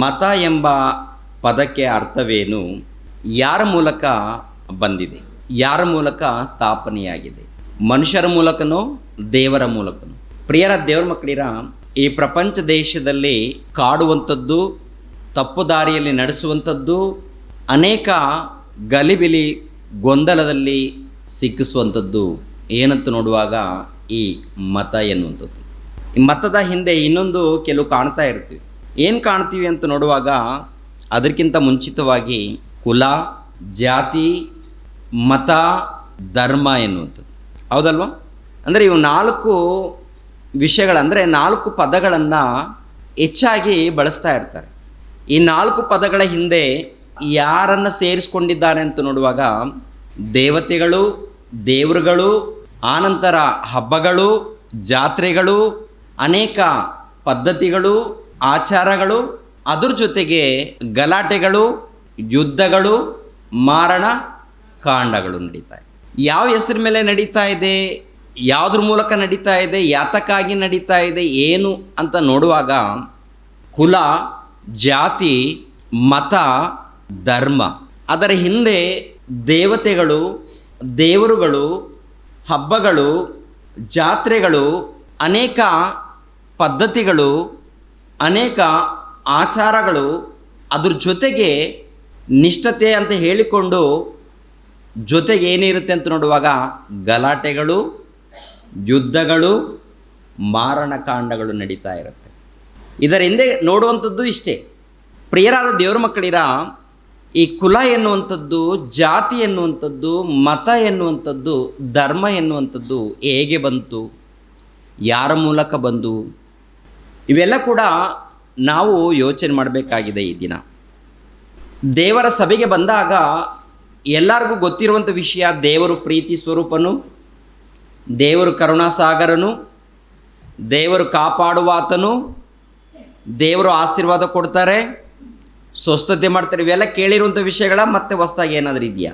ಮತ ಎಂಬ ಪದಕ್ಕೆ ಅರ್ಥವೇನು? ಯಾರ ಮೂಲಕ ಬಂದಿದೆ? ಯಾರ ಮೂಲಕ ಸ್ಥಾಪನೆಯಾಗಿದೆ? ಮನುಷ್ಯರ ಮೂಲಕನೋ ದೇವರ ಮೂಲಕನೋ? ಪ್ರಿಯರ ದೇವರ ಮಕ್ಕಳಿರ, ಈ ಪ್ರಪಂಚ ದೇಶದಲ್ಲಿ ಕಾಡುವಂಥದ್ದು, ತಪ್ಪು ದಾರಿಯಲ್ಲಿ ನಡೆಸುವಂಥದ್ದು, ಅನೇಕ ಗಲಿಬಿಲಿ ಗೊಂದಲದಲ್ಲಿ ಸಿಕ್ಕಿಸುವಂಥದ್ದು ಏನಂತ ನೋಡುವಾಗ ಈ ಮತ ಎನ್ನುವಂಥದ್ದು. ಈ ಮತದ ಹಿಂದೆ ಇನ್ನೊಂದು ಕೆಲವು ಕಾಣ್ತಾ ಇರ್ತೀವಿ. ಏನು ಕಾಣ್ತೀವಿ ಅಂತ ನೋಡುವಾಗ ಅದಕ್ಕಿಂತ ಮುಂಚಿತವಾಗಿ ಕುಲ, ಜಾತಿ, ಮತ, ಧರ್ಮ ಎನ್ನುವಂಥದ್ದು. ಹೌದಲ್ವ? ಅಂದರೆ ಇವು 4 ವಿಷಯಗಳಂದರೆ 4 ಪದಗಳನ್ನು ಹೆಚ್ಚಾಗಿ ಬಳಸ್ತಾ ಇರ್ತಾರೆ. ಈ 4 ಪದಗಳ ಹಿಂದೆ ಯಾರನ್ನು ಸೇರಿಸ್ಕೊಂಡಿದ್ದಾರೆ ಅಂತ ನೋಡುವಾಗ ದೇವತೆಗಳು, ದೇವರುಗಳು, ಆನಂತರ ಹಬ್ಬಗಳು, ಜಾತ್ರೆಗಳು, ಅನೇಕ ಪದ್ಧತಿಗಳು, ಆಚಾರಗಳು, ಅದ್ರ ಜೊತೆಗೆ ಗಲಾಟೆಗಳು, ಯುದ್ಧಗಳು, ಮಾರಣ ಕಾಂಡಗಳು ನಡೀತಾ ಇದೆ. ಯಾವ ಹೆಸರು ಮೇಲೆ ನಡೀತಾ ಇದೆ, ಯಾವುದ್ರ ಮೂಲಕ ನಡೀತಾ ಇದೆ, ಯಾತಕ್ಕಾಗಿ ನಡೀತಾ ಇದೆ, ಏನು ಅಂತ ನೋಡುವಾಗ ಕುಲ, ಜಾತಿ, ಮತ, ಧರ್ಮ, ಅದರ ಹಿಂದೆ ದೇವತೆಗಳು, ದೇವರುಗಳು, ಹಬ್ಬಗಳು, ಜಾತ್ರೆಗಳು, ಅನೇಕ ಪದ್ಧತಿಗಳು, ಅನೇಕ ಆಚಾರಗಳು, ಅದ್ರ ಜೊತೆಗೆ ನಿಷ್ಠತೆ ಅಂತ ಹೇಳಿಕೊಂಡು ಜೊತೆಗೆ ಏನಿರುತ್ತೆ ಅಂತ ನೋಡುವಾಗ ಗಲಾಟೆಗಳು, ಯುದ್ಧಗಳು, ಮಾರಣಕಾಂಡಗಳು ನಡೀತಾ ಇರುತ್ತೆ. ಇದರ ಹಿಂದೆ ನೋಡುವಂಥದ್ದು ಇಷ್ಟೇ. ಪ್ರಿಯರಾದ ದೇವರ ಮಕ್ಕಳಿರ, ಈ ಕುಲ ಎನ್ನುವಂಥದ್ದು, ಜಾತಿ ಎನ್ನುವಂಥದ್ದು, ಮತ ಎನ್ನುವಂಥದ್ದು, ಧರ್ಮ ಎನ್ನುವಂಥದ್ದು ಹೇಗೆ ಬಂತು, ಯಾರ ಮೂಲಕ ಬಂದು, ಇವೆಲ್ಲ ಕೂಡ ನಾವು ಯೋಚನೆ ಮಾಡಬೇಕಾಗಿದೆ. ಈ ದಿನ ದೇವರ ಸಭೆಗೆ ಬಂದಾಗ ಎಲ್ಲರಿಗೂ ಗೊತ್ತಿರುವಂಥ ವಿಷಯ, ದೇವರು ಪ್ರೀತಿ ಸ್ವರೂಪನು, ದೇವರು ಕರುಣಾಸಾಗರನು, ದೇವರು ಕಾಪಾಡುವಾತನು, ದೇವರು ಆಶೀರ್ವಾದ ಕೊಡ್ತಾರೆ, ಸ್ವಸ್ಥತೆ ಮಾಡ್ತಾರೆ. ಇವೆಲ್ಲ ಕೇಳಿರುವಂಥ ವಿಷಯಗಳ ಮತ್ತೆ ಹೊಸದಾಗಿ ಏನಾದರೂ ಇದೆಯಾ?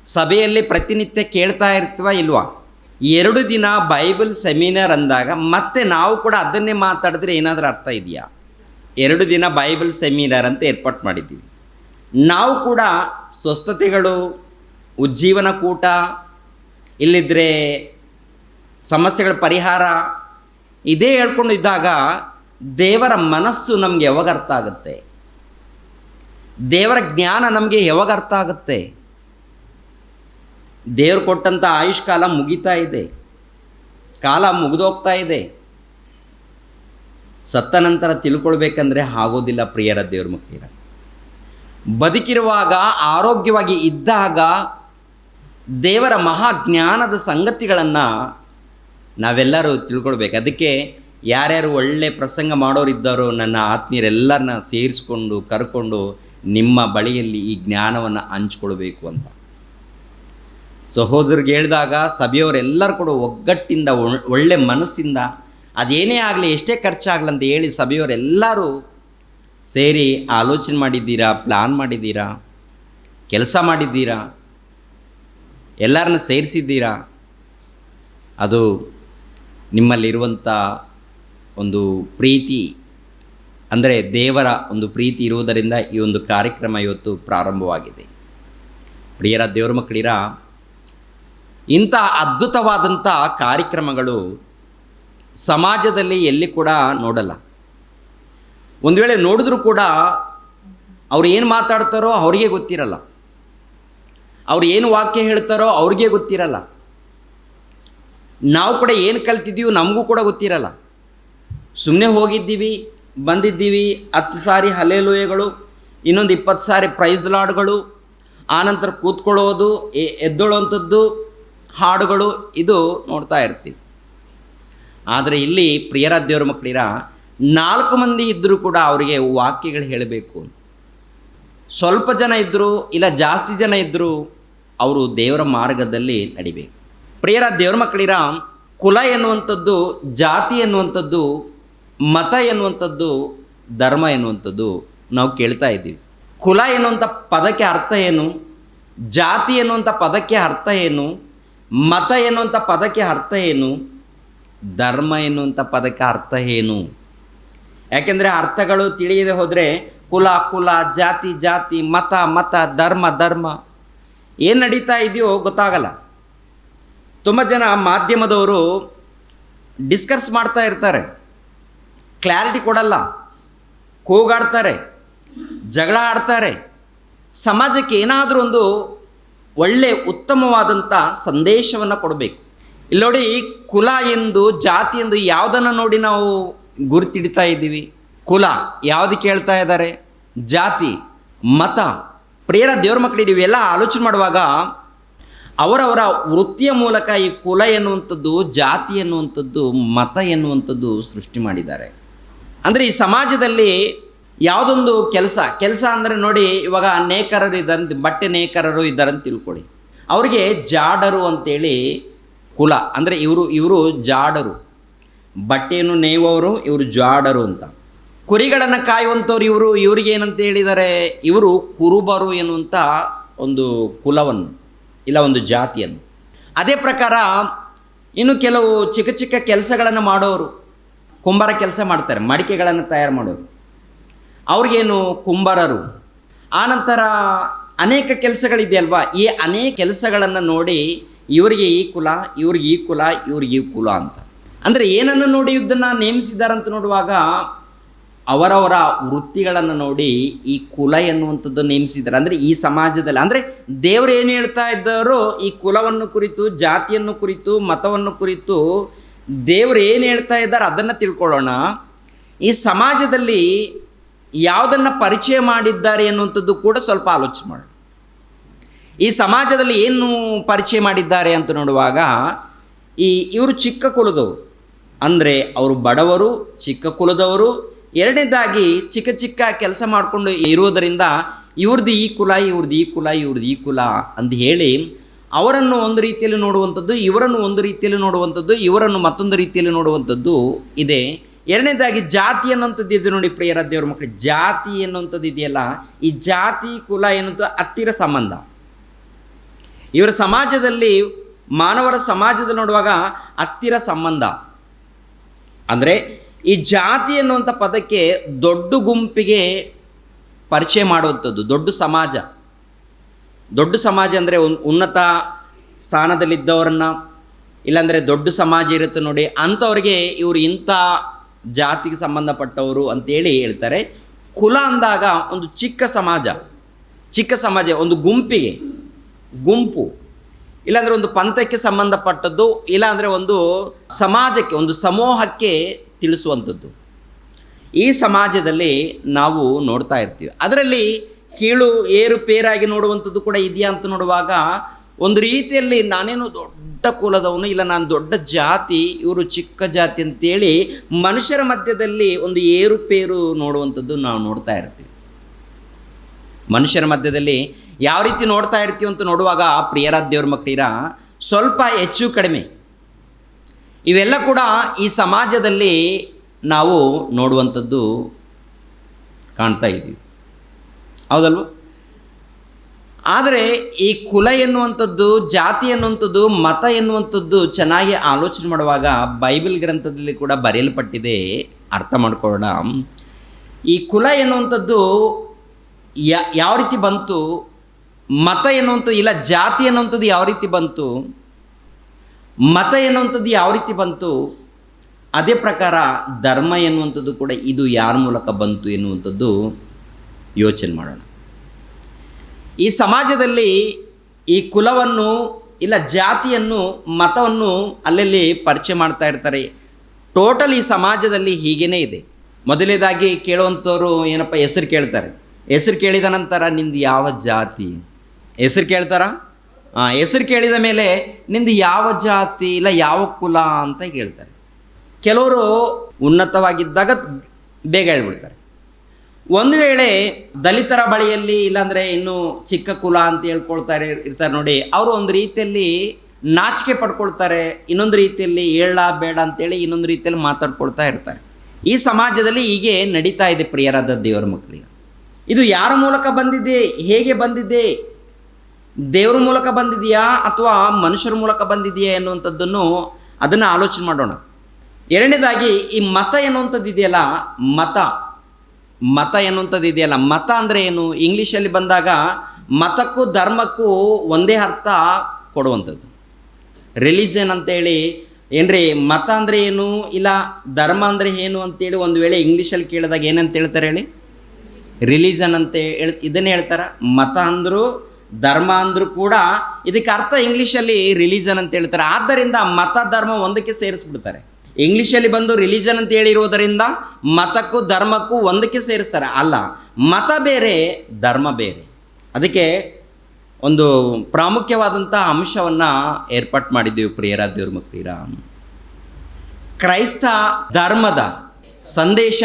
ಸಭೆಯಲ್ಲಿ ಪ್ರತಿನಿತ್ಯ ಕೇಳ್ತಾ ಇರ್ತೀವ ಇಲ್ವಾ? 2 ದಿನ ಬೈಬಲ್ ಸೆಮಿನಾರ್ ಅಂದಾಗ ಮತ್ತೆ ನಾವು ಕೂಡ ಅದನ್ನೇ ಮಾತಾಡಿದ್ರೆ ಏನಾದರೂ ಅರ್ಥ ಇದೆಯಾ? 2 ದಿನ ಬೈಬಲ್ ಸೆಮಿನಾರ್ ಅಂತ ಏರ್ಪಾಟ್ ಮಾಡಿದ್ದೀವಿ. ನಾವು ಕೂಡ ಸ್ವಸ್ಥತೆಗಳು, ಉಜ್ಜೀವನ ಕೂಟ, ಇಲ್ಲಿದ್ದರೆ ಸಮಸ್ಯೆಗಳ ಪರಿಹಾರ, ಇದೇ ಹೇಳ್ಕೊಂಡು ಇದ್ದಾಗ ದೇವರ ಮನಸ್ಸು ನಮಗೆ ಯಾವಾಗ ಅರ್ಥ ಆಗುತ್ತೆ? ದೇವರ ಜ್ಞಾನ ನಮಗೆ ಯಾವಾಗ ಅರ್ಥ ಆಗುತ್ತೆ? ದೇವರು ಕೊಟ್ಟಂಥ ಆಯುಷ್ಕಾಲ ಮುಗಿತಾ ಇದೆ, ಕಾಲ ಮುಗಿದೋಗ್ತಾ ಇದೆ. ಸತ್ತ ನಂತರ ತಿಳ್ಕೊಳ್ಬೇಕಂದ್ರೆ ಆಗೋದಿಲ್ಲ. ಪ್ರಿಯರ ದೇವ್ರ ಮಕ್ಕಳಿರ, ಬದುಕಿರುವಾಗ ಆರೋಗ್ಯವಾಗಿ ಇದ್ದಾಗ ದೇವರ ಮಹಾಜ್ಞಾನದ ಸಂಗತಿಗಳನ್ನು ನಾವೆಲ್ಲರೂ ತಿಳ್ಕೊಳ್ಬೇಕು. ಅದಕ್ಕೆ ಯಾರ್ಯಾರು ಒಳ್ಳೆ ಪ್ರಸಂಗ ಮಾಡೋರಿದ್ದಾರೋ ನನ್ನ ಆತ್ಮೀಯರೆಲ್ಲರನ್ನ ಸೇರಿಸ್ಕೊಂಡು ಕರ್ಕೊಂಡು ನಿಮ್ಮ ಬಳಿಯಲ್ಲಿ ಈ ಜ್ಞಾನವನ್ನು ಹಂಚ್ಕೊಳ್ಬೇಕು ಅಂತ ಸಹೋದರಿಗೆ ಹೇಳಿದಾಗ ಸಭೆಯವರೆಲ್ಲರೂ ಕೂಡ ಒಗ್ಗಟ್ಟಿಂದ, ಒಳ್ಳೆ ಮನಸ್ಸಿಂದ, ಅದೇನೇ ಆಗಲಿ, ಎಷ್ಟೇ ಖರ್ಚಾಗಲಿ ಅಂತ ಹೇಳಿ ಸಭೆಯವರೆಲ್ಲರೂ ಸೇರಿ ಆಲೋಚನೆ ಮಾಡಿದ್ದೀರಾ, ಪ್ಲ್ಯಾನ್ ಮಾಡಿದ್ದೀರಾ, ಕೆಲಸ ಮಾಡಿದ್ದೀರಾ, ಎಲ್ಲರನ್ನ ಸೇರಿಸಿದ್ದೀರಾ. ಅದು ನಿಮ್ಮಲ್ಲಿರುವಂಥ ಒಂದು ಪ್ರೀತಿ, ಅಂದರೆ ದೇವರ ಒಂದು ಪ್ರೀತಿ ಇರುವುದರಿಂದ ಈ ಒಂದು ಕಾರ್ಯಕ್ರಮ ಇವತ್ತು ಪ್ರಾರಂಭವಾಗಿದೆ. ಪ್ರಿಯರ ದೇವರ ಮಕ್ಕಳಿರ, ಇಂಥ ಅದ್ಭುತವಾದಂಥ ಕಾರ್ಯಕ್ರಮಗಳು ಸಮಾಜದಲ್ಲಿ ಎಲ್ಲಿ ಕೂಡ ನೋಡಲ್ಲ. ಒಂದು ವೇಳೆ ನೋಡಿದ್ರೂ ಕೂಡ ಅವ್ರು ಏನು ಮಾತಾಡ್ತಾರೋ ಅವ್ರಿಗೆ ಗೊತ್ತಿರಲ್ಲ, ಅವ್ರು ಏನು ವಾಕ್ಯ ಹೇಳ್ತಾರೋ ಅವ್ರಿಗೆ ಗೊತ್ತಿರಲ್ಲ, ನಾವು ಕೂಡ ಏನು ಕಲ್ತಿದ್ದೀವಿ ನಮಗೂ ಕೂಡ ಗೊತ್ತಿರಲ್ಲ. ಸುಮ್ಮನೆ ಹೋಗಿದ್ದೀವಿ, ಬಂದಿದ್ದೀವಿ, 10 ಸಾರಿ ಹಲ್ಲೆಲೂಯಗಳು, ಇನ್ನೊಂದು 20 ಸಾರಿ ಪ್ರೈಸ್ ಲಾರ್ಡ್ಗಳು, ಆನಂತರ ಕೂತ್ಕೊಳ್ಳೋದು, ಎದ್ದೊಳ್ಳುವಂಥದ್ದು, ಹಾಡುಗಳು, ಇದು ನೋಡ್ತಾ ಇರ್ತೀವಿ. ಆದರೆ ಇಲ್ಲಿ ಪ್ರಿಯರ ದೇವರ ಮಕ್ಕಳಿರ, 4 ಮಂದಿ ಇದ್ದರೂ ಕೂಡ ಅವರಿಗೆ ವಾಕ್ಯಗಳು ಹೇಳಬೇಕು. ಸ್ವಲ್ಪ ಜನ ಇದ್ದರು ಇಲ್ಲ ಜಾಸ್ತಿ ಜನ ಇದ್ದರೂ ಅವರು ದೇವರ ಮಾರ್ಗದಲ್ಲಿ ನಡಿಬೇಕು. ಪ್ರಿಯರ ದೇವರ ಮಕ್ಕಳಿರ, ಕುಲ ಎನ್ನುವಂಥದ್ದು, ಜಾತಿ ಎನ್ನುವಂಥದ್ದು, ಮತ ಎನ್ನುವಂಥದ್ದು, ಧರ್ಮ ಎನ್ನುವಂಥದ್ದು ನಾವು ಕೇಳ್ತಾ ಇದ್ದೀವಿ. ಕುಲ ಎನ್ನುವಂಥ ಪದಕ್ಕೆ ಅರ್ಥ ಏನು? ಜಾತಿ ಎನ್ನುವಂಥ ಪದಕ್ಕೆ ಅರ್ಥ ಏನು? ಮತ ಎನ್ನುವಂಥ ಪದಕ್ಕೆ ಅರ್ಥ ಏನು? ಧರ್ಮ ಎನ್ನುವಂಥ ಪದಕ್ಕೆ ಅರ್ಥ ಏನು? ಯಾಕೆಂದರೆ ಅರ್ಥಗಳು ತಿಳಿಯದೆ ಹೋದರೆ ಕುಲ ಕುಲ, ಜಾತಿ ಜಾತಿ, ಮತ ಮತ, ಧರ್ಮ ಧರ್ಮ, ಏನು ನಡೀತಾ ಇದೆಯೋ ಗೊತ್ತಾಗಲ್ಲ. ತುಂಬ ಜನ ಮಾಧ್ಯಮದವರು ಡಿಸ್ಕಸ್ ಮಾಡ್ತಾ ಇರ್ತಾರೆ, ಕ್ಲಾರಿಟಿ ಕೊಡಲ್ಲ, ಕೂಗಾಡ್ತಾರೆ, ಜಗಳ ಆಡ್ತಾರೆ. ಸಮಾಜಕ್ಕೆ ಏನಾದರೂ ಒಂದು ಒಳ್ಳೆಯ ಉತ್ತಮವಾದಂಥ ಸಂದೇಶವನ್ನು ಕೊಡಬೇಕು. ಇಲ್ಲಿ ನೋಡಿ, ಕುಲ ಎಂದು ಜಾತಿ ಎಂದು ಯಾವುದನ್ನು ನೋಡಿ ನಾವು ಗುರುತಿಡ್ತಾ ಇದ್ದೀವಿ? ಕುಲ ಯಾವುದಕ್ಕೆ ಹೇಳ್ತಾ ಇದ್ದಾರೆ? ಜಾತಿ, ಮತ. ಪ್ರಿಯರ ದೇವ್ರ ಮಕ್ಕಳಿಗೆ ಇವೆಲ್ಲ ಆಲೋಚನೆ ಮಾಡುವಾಗ ಅವರವರ ವೃತ್ತಿಯ ಮೂಲಕ ಈ ಕುಲ ಎನ್ನುವಂಥದ್ದು, ಜಾತಿ ಎನ್ನುವಂಥದ್ದು, ಮತ ಎನ್ನುವಂಥದ್ದು ಸೃಷ್ಟಿ ಮಾಡಿದ್ದಾರೆ. ಅಂದರೆ ಈ ಸಮಾಜದಲ್ಲಿ ಯಾವುದೊಂದು ಕೆಲಸ ಅಂದರೆ ನೋಡಿ, ಇವಾಗ ನೇಕಾರರು ಇದ್ದಾರಂತ, ಬಟ್ಟೆ ನೇಕಾರರು ಇದ್ದಾರಂತ ತಿಳ್ಕೊಳ್ಳಿ. ಅವ್ರಿಗೆ ಜಾಡರು ಅಂತೇಳಿ ಕುಲ, ಅಂದರೆ ಇವರು ಜಾಡರು, ಬಟ್ಟೆಯನ್ನು ನೇಯುವವರು ಇವರು ಜಾಡರು ಅಂತ. ಕುರಿಗಳನ್ನು ಕಾಯುವಂಥವ್ರು ಇವ್ರಿಗೆ ಏನಂತ ಹೇಳಿದ್ದಾರೆ? ಇವರು ಕುರುಬರು ಎನ್ನುವಂಥ ಒಂದು ಕುಲವನ್ನು, ಇಲ್ಲ ಒಂದು ಜಾತಿಯನ್ನು. ಅದೇ ಪ್ರಕಾರ ಇನ್ನು ಕೆಲವು ಚಿಕ್ಕ ಚಿಕ್ಕ ಕೆಲಸಗಳನ್ನು ಮಾಡೋರು, ಕುಂಬಾರ ಕೆಲಸ ಮಾಡ್ತಾರೆ, ಮಡಿಕೆಗಳನ್ನು ತಯಾರು ಮಾಡೋರು, ಅವ್ರಿಗೇನು ಕುಂಬಾರರು. ಆನಂತರ ಅನೇಕ ಕೆಲಸಗಳಿದೆಯಲ್ವಾ, ಈ ಅನೇಕ ಕೆಲಸಗಳನ್ನು ನೋಡಿ ಇವರಿಗೆ ಈ ಕುಲ, ಇವ್ರಿಗೆ ಈ ಕುಲ, ಇವ್ರಿಗೆ ಈ ಕುಲ ಅಂತ. ಅಂದರೆ ಏನನ್ನು ನೋಡಿ ಇದನ್ನು ನೇಮಿಸಿದ್ದಾರಂತ ನೋಡುವಾಗ ಅವರವರ ವೃತ್ತಿಗಳನ್ನು ನೋಡಿ ಈ ಕುಲ ಎನ್ನುವಂಥದ್ದು ನೇಮಿಸಿದ್ದಾರೆ. ಅಂದರೆ ಈ ಸಮಾಜದಲ್ಲಿ, ಅಂದರೆ ದೇವರು ಏನು ಹೇಳ್ತಾ ಇದ್ದಾರೋ ಈ ಕುಲವನ್ನು ಕುರಿತು, ಜಾತಿಯನ್ನು ಕುರಿತು, ಮತವನ್ನು ಕುರಿತು ದೇವರು ಏನು ಹೇಳ್ತಾ ಇದ್ದಾರೆ ಅದನ್ನು ತಿಳ್ಕೊಳ್ಳೋಣ. ಈ ಸಮಾಜದಲ್ಲಿ ಯಾವುದನ್ನು ಪರಿಚಯ ಮಾಡಿದ್ದಾರೆ ಎನ್ನುವಂಥದ್ದು ಕೂಡ ಸ್ವಲ್ಪ ಆಲೋಚನೆ ಮಾಡೋಣ. ಈ ಸಮಾಜದಲ್ಲಿ ಏನು ಪರಿಚಯ ಮಾಡಿದ್ದಾರೆ ಅಂತ ನೋಡುವಾಗ ಇವರು ಚಿಕ್ಕ ಕುಲದವರು, ಅಂದರೆ ಅವರು ಬಡವರು, ಚಿಕ್ಕ ಕುಲದವರು. ಎರಡನೇದಾಗಿ ಚಿಕ್ಕ ಚಿಕ್ಕ ಕೆಲಸ ಮಾಡಿಕೊಂಡು ಇರುವುದರಿಂದ ಇವ್ರದ್ದು ಈ ಕುಲ, ಇವ್ರದ್ದು ಈ ಕುಲ, ಇವ್ರದ್ದು ಈ ಕುಲ ಅಂತ ಹೇಳಿ ಅವರನ್ನು ಒಂದು ರೀತಿಯಲ್ಲಿ ನೋಡುವಂಥದ್ದು, ಇವರನ್ನು ಒಂದು ರೀತಿಯಲ್ಲಿ ನೋಡುವಂಥದ್ದು, ಇವರನ್ನು ಮತ್ತೊಂದು ರೀತಿಯಲ್ಲಿ ನೋಡುವಂಥದ್ದು ಇದೆ. ಎರಡನೇದಾಗಿ ಜಾತಿ ಅನ್ನುವಂಥದ್ದು ಇದೆ ನೋಡಿ ಪ್ರಿಯರ ದೇವ್ರ ಮಕ್ಕಳು. ಜಾತಿ ಎನ್ನುವಂಥದ್ದು ಇದೆಯಲ್ಲ, ಈ ಜಾತಿ ಕುಲ ಎನ್ನುವಂಥ ಹತ್ತಿರ ಸಂಬಂಧ. ಇವರ ಸಮಾಜದಲ್ಲಿ, ಮಾನವರ ಸಮಾಜದಲ್ಲಿ ನೋಡುವಾಗ ಹತ್ತಿರ ಸಂಬಂಧ. ಅಂದರೆ ಈ ಜಾತಿ ಎನ್ನುವಂಥ ಪದಕ್ಕೆ ದೊಡ್ಡ ಗುಂಪಿಗೆ ಪರಿಚಯ ಮಾಡುವಂಥದ್ದು, ದೊಡ್ಡ ಸಮಾಜ. ದೊಡ್ಡ ಸಮಾಜ ಅಂದರೆ ಉನ್ನತ ಸ್ಥಾನದಲ್ಲಿದ್ದವರನ್ನು, ಇಲ್ಲಾಂದರೆ ದೊಡ್ಡ ಸಮಾಜ ಇರುತ್ತೆ ನೋಡಿ, ಅಂಥವ್ರಿಗೆ ಇವರು ಇಂಥ ಜಾತಿಗೆ ಸಂಬಂಧಪಟ್ಟವರು ಅಂತೇಳಿ ಹೇಳ್ತಾರೆ. ಕುಲ ಅಂದಾಗ ಒಂದು ಚಿಕ್ಕ ಸಮಾಜ, ಒಂದು ಗುಂಪು, ಇಲ್ಲಾಂದರೆ ಒಂದು ಪಂಥಕ್ಕೆ ಸಂಬಂಧಪಟ್ಟದ್ದು, ಇಲ್ಲಾಂದರೆ ಒಂದು ಸಮಾಜಕ್ಕೆ, ಒಂದು ಸಮೂಹಕ್ಕೆ ತಿಳಿಸುವಂಥದ್ದು. ಈ ಸಮಾಜದಲ್ಲಿ ನಾವು ನೋಡ್ತಾ ಇರ್ತೀವಿ. ಅದರಲ್ಲಿ ಕೀಳು ಏರುಪೇರಾಗಿ ನೋಡುವಂಥದ್ದು ಕೂಡ ಇದೆಯಾ ಅಂತ ನೋಡುವಾಗ ಒಂದು ರೀತಿಯಲ್ಲಿ ನಾನೇನು ದೊಡ್ಡ ಕುಲದವನು, ಇಲ್ಲ ನಾನು ದೊಡ್ಡ ಜಾತಿ, ಇವರು ಚಿಕ್ಕ ಜಾತಿ ಅಂತೇಳಿ ಮನುಷ್ಯರ ಮಧ್ಯದಲ್ಲಿ ಒಂದು ಏರುಪೇರು ನೋಡುವಂಥದ್ದು ನಾವು ನೋಡ್ತಾ ಇರ್ತೀವಿ. ಮನುಷ್ಯರ ಮಧ್ಯದಲ್ಲಿ ಯಾವ ರೀತಿ ನೋಡ್ತಾ ಇರ್ತೀವಿ ಅಂತ ನೋಡುವಾಗ ಪ್ರಿಯರಾದ ದೇವ್ರ ಮಕ್ಕಳಿರ ಸ್ವಲ್ಪ ಹೆಚ್ಚು ಕಡಿಮೆ ಇವೆಲ್ಲ ಕೂಡ ಈ ಸಮಾಜದಲ್ಲಿ ನಾವು ನೋಡುವಂಥದ್ದು ಕಾಣ್ತಾ ಇದ್ದೀವಿ, ಹೌದಲ್ವ? ಆದರೆ ಈ ಕುಲ ಎನ್ನುವಂಥದ್ದು, ಜಾತಿ ಎನ್ನುವಂಥದ್ದು, ಮತ ಎನ್ನುವಂಥದ್ದು ಚೆನ್ನಾಗಿ ಆಲೋಚನೆ ಮಾಡುವಾಗ ಬೈಬಲ್ ಗ್ರಂಥದಲ್ಲಿ ಕೂಡ ಬರೆಯಲ್ಪಟ್ಟಿದೆ. ಅರ್ಥ ಮಾಡ್ಕೊಳ್ಳೋಣ. ಈ ಕುಲ ಎನ್ನುವಂಥದ್ದು ಯಾವ ರೀತಿ ಬಂತು, ಮತ ಎನ್ನುವಂಥದ್ದು, ಇಲ್ಲ ಜಾತಿ ಎನ್ನುವಂಥದ್ದು ಯಾವ ರೀತಿ ಬಂತು, ಮತ ಎನ್ನುವಂಥದ್ದು ಯಾವ ರೀತಿ ಬಂತು, ಅದೇ ಪ್ರಕಾರ ಧರ್ಮ ಎನ್ನುವಂಥದ್ದು ಕೂಡ ಇದು ಯಾರ ಮೂಲಕ ಬಂತು ಎನ್ನುವಂಥದ್ದು ಯೋಚನೆ ಮಾಡೋಣ. ಈ ಸಮಾಜದಲ್ಲಿ ಈ ಕುಲವನ್ನು, ಇಲ್ಲ ಜಾತಿಯನ್ನು, ಮತವನ್ನು ಅಲ್ಲಲ್ಲಿ ಪರಿಚಯ ಮಾಡ್ತಾ ಇರ್ತಾರೆ. ಟೋಟಲ್ ಈ ಸಮಾಜದಲ್ಲಿ ಹೀಗೇ ಇದೆ. ಮೊದಲನೇದಾಗಿ ಕೇಳುವಂಥವ್ರು ಏನಪ್ಪ, ಹೆಸರು ಕೇಳ್ತಾರೆ. ಹೆಸರು ಕೇಳಿದ ನಂತರ ನಿಂದು ಯಾವ ಜಾತಿ, ಹೆಸರು ಕೇಳ್ತಾರ? ಹೆಸರು ಕೇಳಿದ ಮೇಲೆ ನಿಂದು ಯಾವ ಜಾತಿ, ಇಲ್ಲ ಯಾವ ಕುಲ ಅಂತ ಕೇಳ್ತಾರೆ. ಕೆಲವರು ಉನ್ನತವಾಗಿದ್ದಾಗ ಬೇಗ ಹೇಳ್ಬಿಡ್ತಾರೆ. ಒಂದು ವೇಳೆ ದಲಿತರ ಬಳಿಯಲ್ಲಿ, ಇಲ್ಲಾಂದರೆ ಇನ್ನೂ ಚಿಕ್ಕ ಕುಲ ಅಂತ ಇರ್ತಾರೆ ನೋಡಿ, ಅವರು ಒಂದು ರೀತಿಯಲ್ಲಿ ನಾಚಿಕೆ ಪಡ್ಕೊಳ್ತಾರೆ, ಇನ್ನೊಂದು ರೀತಿಯಲ್ಲಿ ಹೇಳ ಬೇಡ ಅಂತೇಳಿ ಇನ್ನೊಂದು ರೀತಿಯಲ್ಲಿ ಮಾತಾಡ್ಕೊಳ್ತಾ ಇರ್ತಾರೆ. ಈ ಸಮಾಜದಲ್ಲಿ ಹೀಗೆ ನಡೀತಾ ಇದೆ ಪ್ರಿಯರಾದ ದೇವರ ಮಕ್ಕಳಿಗೆ. ಇದು ಯಾರ ಮೂಲಕ ಬಂದಿದೆ, ಹೇಗೆ ಬಂದಿದೆ, ದೇವರ ಮೂಲಕ ಬಂದಿದೆಯಾ ಅಥವಾ ಮನುಷ್ಯರ ಮೂಲಕ ಬಂದಿದೆಯಾ ಎನ್ನುವಂಥದ್ದನ್ನು ಅದನ್ನು ಆಲೋಚನೆ ಮಾಡೋಣ. ಎರಡನೇದಾಗಿ ಈ ಮತ ಎನ್ನುವಂಥದ್ದು ಇದೆಯಲ್ಲ, ಮತ ಮತ ಎನ್ನುವಂಥದ್ದು ಇದೆಯಲ್ಲ, ಮತ ಅಂದರೆ ಏನು? ಇಂಗ್ಲೀಷಲ್ಲಿ ಬಂದಾಗ ಮತಕ್ಕೂ ಧರ್ಮಕ್ಕೂ ಒಂದೇ ಅರ್ಥ ಕೊಡುವಂಥದ್ದು. ರಿಲಿಜನ್ ಅಂತೇಳಿ ಏನ್ರಿ, ಮತ ಅಂದರೆ ಏನು, ಇಲ್ಲ ಧರ್ಮ ಅಂದರೆ ಏನು ಅಂತೇಳಿ ಒಂದು ವೇಳೆ ಇಂಗ್ಲೀಷಲ್ಲಿ ಕೇಳಿದಾಗ ಏನಂತ ಹೇಳ್ತಾರೆ ಹೇಳಿ? ರಿಲಿಜನ್ ಅಂತ ಇದನ್ನೇ ಹೇಳ್ತಾರೆ. ಮತ ಅಂದರೂ ಧರ್ಮ ಅಂದರೂ ಕೂಡ ಇದಕ್ಕೆ ಅರ್ಥ ಇಂಗ್ಲೀಷಲ್ಲಿ ರಿಲಿಜನ್ ಅಂತ ಹೇಳ್ತಾರೆ. ಆದ್ದರಿಂದ ಮತ ಧರ್ಮ ಒಂದಕ್ಕೆ ಸೇರಿಸ್ಬಿಡ್ತಾರೆ. ಇಂಗ್ಲೀಷಲ್ಲಿ ಬಂದು ರಿಲಿಜನ್ ಅಂತ ಹೇಳಿರುವುದರಿಂದ ಮತಕ್ಕೂ ಧರ್ಮಕ್ಕೂ ಒಂದಕ್ಕೆ ಸೇರಿಸ್ತಾರೆ. ಅಲ್ಲ, ಮತ ಬೇರೆ, ಧರ್ಮ ಬೇರೆ. ಅದಕ್ಕೆ ಒಂದು ಪ್ರಾಮುಖ್ಯವಾದಂಥ ಅಂಶವನ್ನು ಏರ್ಪಾಟ್ ಮಾಡಿದ್ದೀವಿ ಪ್ರಿಯರ ದೇವ್ರ ಮಕ್ಕಳಿರ. ಕ್ರೈಸ್ತ ಧರ್ಮದ ಸಂದೇಶ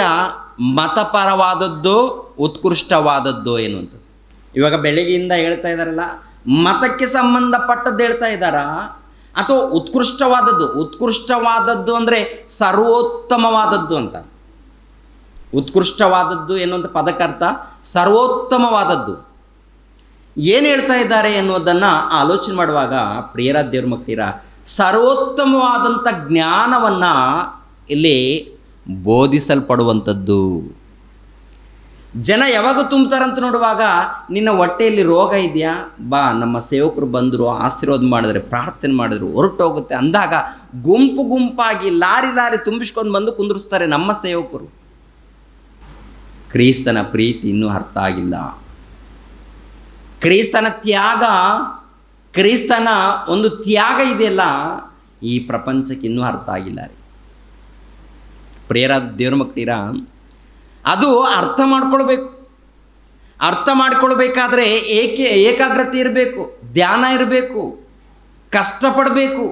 ಮತಪರವಾದದ್ದು, ಉತ್ಕೃಷ್ಟವಾದದ್ದು ಎನ್ನುವಂಥದ್ದು. ಇವಾಗ ಬೆಳಗ್ಗೆಯಿಂದ ಹೇಳ್ತಾ ಇದ್ದಾರಲ್ಲ, ಮತಕ್ಕೆ ಸಂಬಂಧಪಟ್ಟದ್ದು ಹೇಳ್ತಾ ಇದ್ದಾರಾ ಅಥವಾ ಉತ್ಕೃಷ್ಟವಾದದ್ದು? ಉತ್ಕೃಷ್ಟವಾದದ್ದು ಅಂದರೆ ಸರ್ವೋತ್ತಮವಾದದ್ದು ಅಂತ. ಉತ್ಕೃಷ್ಟವಾದದ್ದು ಎನ್ನುವಂಥ ಪದಕ್ಕರ್ಥ ಸರ್ವೋತ್ತಮವಾದದ್ದು. ಏನು ಹೇಳ್ತಾ ಇದ್ದಾರೆ ಎನ್ನುವುದನ್ನು ಆಲೋಚನೆ ಮಾಡುವಾಗ ಪ್ರಿಯರ ದೇವ್ರ ಮಕ್ಕಳಿರ, ಸರ್ವೋತ್ತಮವಾದಂಥ ಜ್ಞಾನವನ್ನು ಇಲ್ಲಿ ಬೋಧಿಸಲ್ಪಡುವಂಥದ್ದು. ಜನ ಯಾವಾಗ ತುಂಬ್ತಾರಂತ ನೋಡುವಾಗ, ನಿನ್ನ ಹೊಟ್ಟೆಯಲ್ಲಿ ರೋಗ ಇದೆಯಾ, ಬಾ ನಮ್ಮ ಸೇವಕರು ಬಂದರು, ಆಶೀರ್ವಾದ ಮಾಡಿದ್ರೆ, ಪ್ರಾರ್ಥನೆ ಮಾಡಿದ್ರು, ಹೊರಟೋಗುತ್ತೆ ಅಂದಾಗ ಗುಂಪು ಗುಂಪಾಗಿ ಲಾರಿ ಲಾರಿ ತುಂಬಿಸ್ಕೊಂಡು ಬಂದು ಕುಂದಿರಿಸ್ತಾರೆ ನಮ್ಮ ಸೇವಕರು. ಕ್ರಿಸ್ತನ ಪ್ರೀತಿ ಇನ್ನೂ ಅರ್ಥ ಆಗಿಲ್ಲ. ಕ್ರಿಸ್ತನ ತ್ಯಾಗ, ಕ್ರಿಸ್ತನ ಒಂದು ತ್ಯಾಗ ಇದೆಯಲ್ಲ, ಈ ಪ್ರಪಂಚಕ್ಕೆ ಇನ್ನೂ ಅರ್ಥ ಆಗಿಲ್ಲ ರೀ ಪ್ರಿಯರಾದ ದೇವ್ರ ಮಕ್ಕಳಿರ. ಅದು ಅರ್ಥ ಮಾಡ್ಕೊಳ್ಬೇಕು. ಅರ್ಥ ಮಾಡ್ಕೊಳ್ಬೇಕಾದ್ರೆ ಏಕಾಗ್ರತೆ ಇರಬೇಕು, ಧ್ಯಾನ ಇರಬೇಕು, ಕಷ್ಟಪಡಬೇಕು.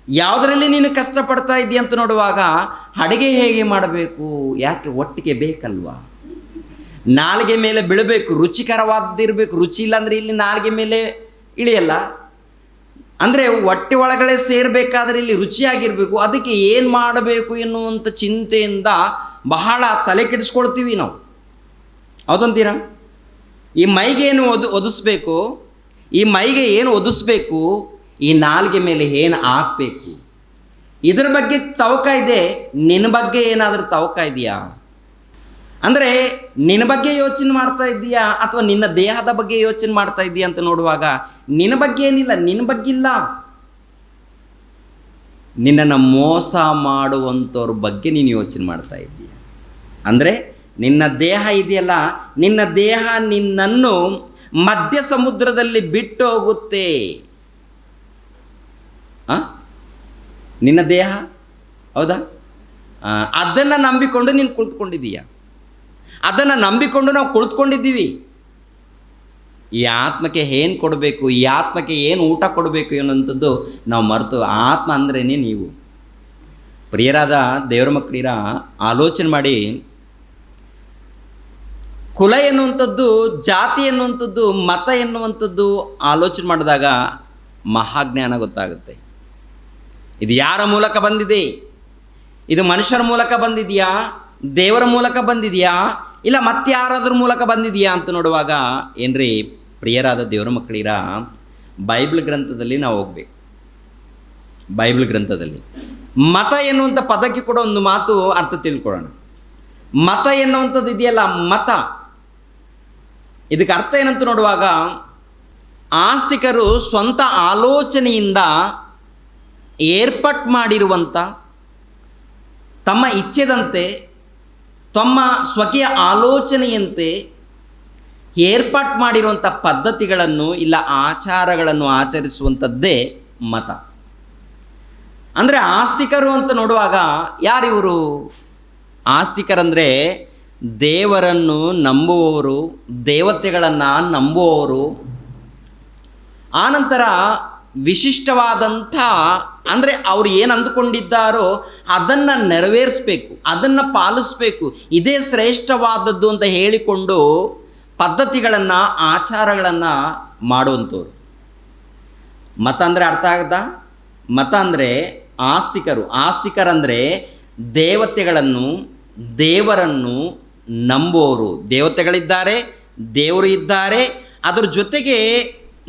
ಯಾವುದರಲ್ಲಿ ನೀನು ಕಷ್ಟಪಡ್ತಾ ಇದ್ದೀಯ ಅಂತ ನೋಡುವಾಗ, ಅಡುಗೆ ಹೇಗೆ ಮಾಡಬೇಕು, ಯಾಕೆ ಒಟ್ಟಿಗೆ ಬೇಕಲ್ವಾ? ನಾಲಿಗೆ ಮೇಲೆ ಬೀಳಬೇಕು, ರುಚಿಕರವಾದಿರಬೇಕು. ರುಚಿ ಇಲ್ಲಾಂದರೆ ಇಲ್ಲಿ ನಾಲಿಗೆ ಮೇಲೆ ಇಳಿಯಲ್ಲ. ಅಂದರೆ ಹೊಟ್ಟೆ ಒಳಗಡೆ ಸೇರಬೇಕಾದ್ರೆ ಇಲ್ಲಿ ರುಚಿಯಾಗಿರಬೇಕು. ಅದಕ್ಕೆ ಏನು ಮಾಡಬೇಕು ಎನ್ನುವಂಥ ಚಿಂತೆಯಿಂದ ಬಹಳ ತಲೆ ಕೆಡಿಸ್ಕೊಳ್ತೀವಿ ನಾವು. ಹೌದಂತೀರಾ? ಈ ಮೈಗೆ ಏನು ಒದಿಸ್ಬೇಕು, ಈ ಮೈಗೆ ಏನು ಒದಿಸ್ಬೇಕು, ಈ ನಾಲಿಗೆ ಮೇಲೆ ಏನು ಹಾಕಬೇಕು, ಇದ್ರ ಬಗ್ಗೆ ತವಕ ಇದೆ. ನಿನ್ನ ಬಗ್ಗೆ ಏನಾದರೂ ತವಕ ಇದೆಯಾ? ಅಂದರೆ ನಿನ್ನ ಬಗ್ಗೆ ಯೋಚನೆ ಮಾಡ್ತಾ ಇದ್ದೀಯಾ ಅಥವಾ ನಿನ್ನ ದೇಹದ ಬಗ್ಗೆ ಯೋಚನೆ ಮಾಡ್ತಾ ಇದ್ದೀಯಾ ಅಂತ ನೋಡುವಾಗ, ನಿನ್ನ ಬಗ್ಗೆ ಏನಿಲ್ಲ, ನಿನ್ನ ಬಗ್ಗೆ ಇಲ್ಲ. ನಿನ್ನನ್ನು ಮೋಸ ಮಾಡುವಂಥವ್ರ ಬಗ್ಗೆ ನೀನು ಯೋಚನೆ ಮಾಡ್ತಾ ಇದ್ದೀಯ. ಅಂದರೆ ನಿನ್ನ ದೇಹ ಇದೆಯಲ್ಲ, ನಿನ್ನ ದೇಹ ನಿನ್ನನ್ನು ಮಧ್ಯ ಸಮುದ್ರದಲ್ಲಿ ಬಿಟ್ಟು ಹೋಗುತ್ತೆ. ನಿನ್ನ ದೇಹ, ಹೌದಾ? ಅದನ್ನು ನಂಬಿಕೊಂಡು ನೀನು ಕುಳಿತುಕೊಂಡಿದ್ದೀಯ. ಅದನ್ನು ನಂಬಿಕೊಂಡು ನಾವು ಕುಳಿತುಕೊಂಡಿದ್ದೀವಿ. ಈ ಆತ್ಮಕ್ಕೆ ಏನು ಕೊಡಬೇಕು, ಈ ಆತ್ಮಕ್ಕೆ ಏನು ಊಟ ಕೊಡಬೇಕು ಅನ್ನೋಂಥದ್ದು ನಾವು ಮರೆತು, ಆತ್ಮ ಅಂದ್ರೇ ನೀವು. ಪ್ರಿಯರಾದ ದೇವರ ಮಕ್ಕಳಿರ, ಆಲೋಚನೆ ಮಾಡಿ. ಕುಲ ಎನ್ನುವಂಥದ್ದು, ಜಾತಿ ಎನ್ನುವಂಥದ್ದು, ಮತ ಎನ್ನುವಂಥದ್ದು ಆಲೋಚನೆ ಮಾಡಿದಾಗ ಮಹಾಜ್ಞಾನ ಗೊತ್ತಾಗುತ್ತೆ. ಇದು ಯಾರ ಮೂಲಕ ಬಂದಿದೆ? ಇದು ಮನುಷ್ಯರ ಮೂಲಕ ಬಂದಿದೆಯಾ, ದೇವರ ಮೂಲಕ ಬಂದಿದೆಯಾ, ಇಲ್ಲ ಮತ್ತಾರಾದ್ರ ಮೂಲಕ ಬಂದಿದೆಯಾ ಅಂತ ನೋಡುವಾಗ ಏನ್ರಿ ಪ್ರಿಯರಾದ ದೇವರ ಮಕ್ಕಳಿರ, ಬೈಬಲ್ ಗ್ರಂಥದಲ್ಲಿ ನಾವು ಹೋಗ್ಬೇಕು. ಬೈಬಲ್ ಗ್ರಂಥದಲ್ಲಿ ಮತ ಎನ್ನುವಂಥ ಪದಕ್ಕೆ ಕೂಡ ಒಂದು ಮಾತು ಅರ್ಥ ತಿಳ್ಕೊಳ್ಳೋಣ. ಮತ ಎನ್ನುವಂಥದ್ದು ಇದೆಯಲ್ಲ, ಮತ, ಇದಕ್ಕೆ ಅರ್ಥ ಏನಂತ ನೋಡುವಾಗ, ಆಸ್ತಿಕರು ಸ್ವಂತ ಆಲೋಚನೆಯಿಂದ ಏರ್ಪಾಟ್ ಮಾಡಿರುವಂಥ, ತಮ್ಮ ಇಚ್ಛೆದಂತೆ, ತಮ್ಮ ಸ್ವಕೀಯ ಆಲೋಚನೆಯಂತೆ ಏರ್ಪಾಟ್ ಮಾಡಿರುವಂಥ ಪದ್ಧತಿಗಳನ್ನು ಇಲ್ಲ ಆಚಾರಗಳನ್ನು ಆಚರಿಸುವಂಥದ್ದೇ ಮತ. ಅಂದರೆ ಆಸ್ತಿಕರು ಅಂತ ನೋಡುವಾಗ ಯಾರಿವರು? ಆಸ್ತಿಕರಂದರೆ ದೇವರನ್ನು ನಂಬುವವರು, ದೇವತೆಗಳನ್ನು ನಂಬುವವರು, ಆನಂತರ ವಿಶಿಷ್ಟವಾದಂಥ, ಅಂದರೆ ಅವರು ಏನು ಅಂದುಕೊಂಡಿದ್ದಾರೋ ಅದನ್ನು ನೆರವೇರಿಸಬೇಕು, ಅದನ್ನು ಪಾಲಿಸಬೇಕು, ಇದೇ ಶ್ರೇಷ್ಠವಾದದ್ದು ಅಂತ ಹೇಳಿಕೊಂಡು ಪದ್ಧತಿಗಳನ್ನು, ಆಚಾರಗಳನ್ನು ಮಾಡುವಂಥವ್ರು. ಮತ ಅಂದರೆ ಅರ್ಥ ಆಗದಾ? ಮತ ಅಂದರೆ ಆಸ್ತಿಕರಂದರೆ ದೇವತೆಗಳನ್ನು, ದೇವರನ್ನು ನಂಬೋರು. ದೇವತೆಗಳಿದ್ದಾರೆ, ದೇವರು ಇದ್ದಾರೆ, ಅದರ ಜೊತೆಗೆ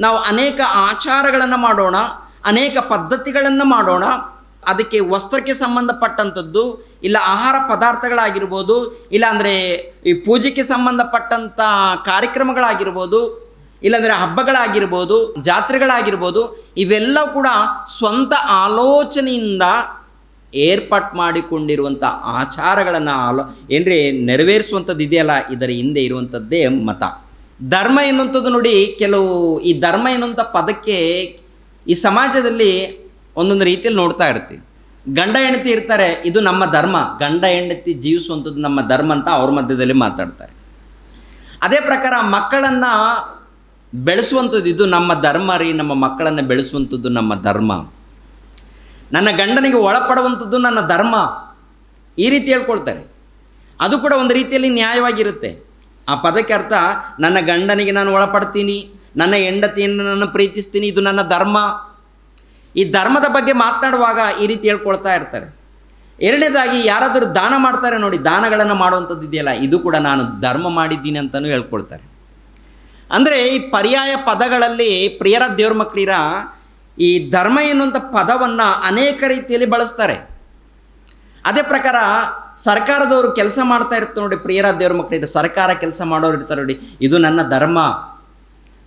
ನಾವು ಅನೇಕ ಆಚಾರಗಳನ್ನು ಮಾಡೋಣ, ಅನೇಕ ಪದ್ಧತಿಗಳನ್ನು ಮಾಡೋಣ, ಅದಕ್ಕೆ ವಸ್ತ್ರಕ್ಕೆ ಸಂಬಂಧಪಟ್ಟಂಥದ್ದು, ಇಲ್ಲ ಆಹಾರ ಪದಾರ್ಥಗಳಾಗಿರ್ಬೋದು, ಇಲ್ಲಾಂದರೆ ಈ ಪೂಜೆಗೆ ಸಂಬಂಧಪಟ್ಟಂಥ ಕಾರ್ಯಕ್ರಮಗಳಾಗಿರ್ಬೋದು, ಇಲ್ಲಾಂದರೆ ಹಬ್ಬಗಳಾಗಿರ್ಬೋದು, ಜಾತ್ರೆಗಳಾಗಿರ್ಬೋದು, ಇವೆಲ್ಲವೂ ಕೂಡ ಸ್ವಂತ ಆಲೋಚನೆಯಿಂದ ಏರ್ಪಾಟ್ ಮಾಡಿಕೊಂಡಿರುವಂಥ ಆಚಾರಗಳನ್ನು ಏನ್ರಿ ನೆರವೇರಿಸುವಂಥದ್ದು ಇದೆಯಲ್ಲ, ಇದರ ಹಿಂದೆ ಇರುವಂಥದ್ದೇ ಮತ. ಧರ್ಮ ಎನ್ನುವಂಥದ್ದು ನೋಡಿ, ಈ ಧರ್ಮ ಎನ್ನುವಂಥ ಪದಕ್ಕೆ ಈ ಸಮಾಜದಲ್ಲಿ ಒಂದೊಂದು ರೀತಿಯಲ್ಲಿ ನೋಡ್ತಾ ಇರ್ತೀವಿ. ಗಂಡ ಹೆಂಡತಿ ಇರ್ತಾರೆ, ಇದು ನಮ್ಮ ಧರ್ಮ, ಗಂಡ ಹೆಂಡತಿ ಜೀವಿಸುವಂಥದ್ದು ನಮ್ಮ ಧರ್ಮ ಅಂತ ಅವ್ರ ಮಧ್ಯದಲ್ಲಿ ಮಾತಾಡ್ತಾರೆ. ಅದೇ ಪ್ರಕಾರ ಮಕ್ಕಳನ್ನು ಬೆಳೆಸುವಂಥದ್ದು, ಇದು ನಮ್ಮ ಧರ್ಮ ರೀ, ನಮ್ಮ ಮಕ್ಕಳನ್ನು ಬೆಳೆಸುವಂಥದ್ದು ನಮ್ಮ ಧರ್ಮ, ನನ್ನ ಗಂಡನಿಗೆ ಒಳಪಡುವಂಥದ್ದು ನನ್ನ ಧರ್ಮ, ಈ ರೀತಿ ಹೇಳ್ಕೊಳ್ತಾರೆ. ಅದು ಕೂಡ ಒಂದು ರೀತಿಯಲ್ಲಿ ನ್ಯಾಯವಾಗಿರುತ್ತೆ. ಆ ಪದಕ್ಕೆ ಅರ್ಥ, ನನ್ನ ಗಂಡನಿಗೆ ನಾನು ಒಳಪಡ್ತೀನಿ, ನನ್ನ ಹೆಂಡತಿಯನ್ನು ನಾನು ಪ್ರೀತಿಸ್ತೀನಿ, ಇದು ನನ್ನ ಧರ್ಮ. ಈ ಧರ್ಮದ ಬಗ್ಗೆ ಮಾತನಾಡುವಾಗ ಈ ರೀತಿ ಹೇಳ್ಕೊಳ್ತಾ ಇರ್ತಾರೆ. ಎರಡನೇದಾಗಿ ಯಾರಾದರೂ ದಾನ ಮಾಡ್ತಾರೆ ನೋಡಿ, ದಾನಗಳನ್ನು ಮಾಡುವಂಥದ್ದು ಇದೆಯಲ್ಲ, ಇದು ಕೂಡ ನಾನು ಧರ್ಮ ಮಾಡಿದ್ದೀನಿ ಅಂತಲೂ ಹೇಳ್ಕೊಳ್ತಾರೆ. ಅಂದರೆ ಈ ಪರ್ಯಾಯ ಪದಗಳಲ್ಲಿ ಪ್ರಿಯರ ದೇವ್ರ ಮಕ್ಕಳಿರ ಈ ಧರ್ಮ ಎನ್ನುವಂಥ ಪದವನ್ನು ಅನೇಕ ರೀತಿಯಲ್ಲಿ ಬಳಸ್ತಾರೆ. ಅದೇ ಪ್ರಕಾರ ಸರ್ಕಾರದವರು ಕೆಲಸ ಮಾಡ್ತಾ ಇರ್ತಾರೆ ನೋಡಿ, ಪ್ರಿಯರ ದೇವ್ರ ಮಕ್ಕಳಿದೆ, ಸರ್ಕಾರ ಕೆಲಸ ಮಾಡೋರು ಇರ್ತಾರೆ ನೋಡಿ, ಇದು ನನ್ನ ಧರ್ಮ,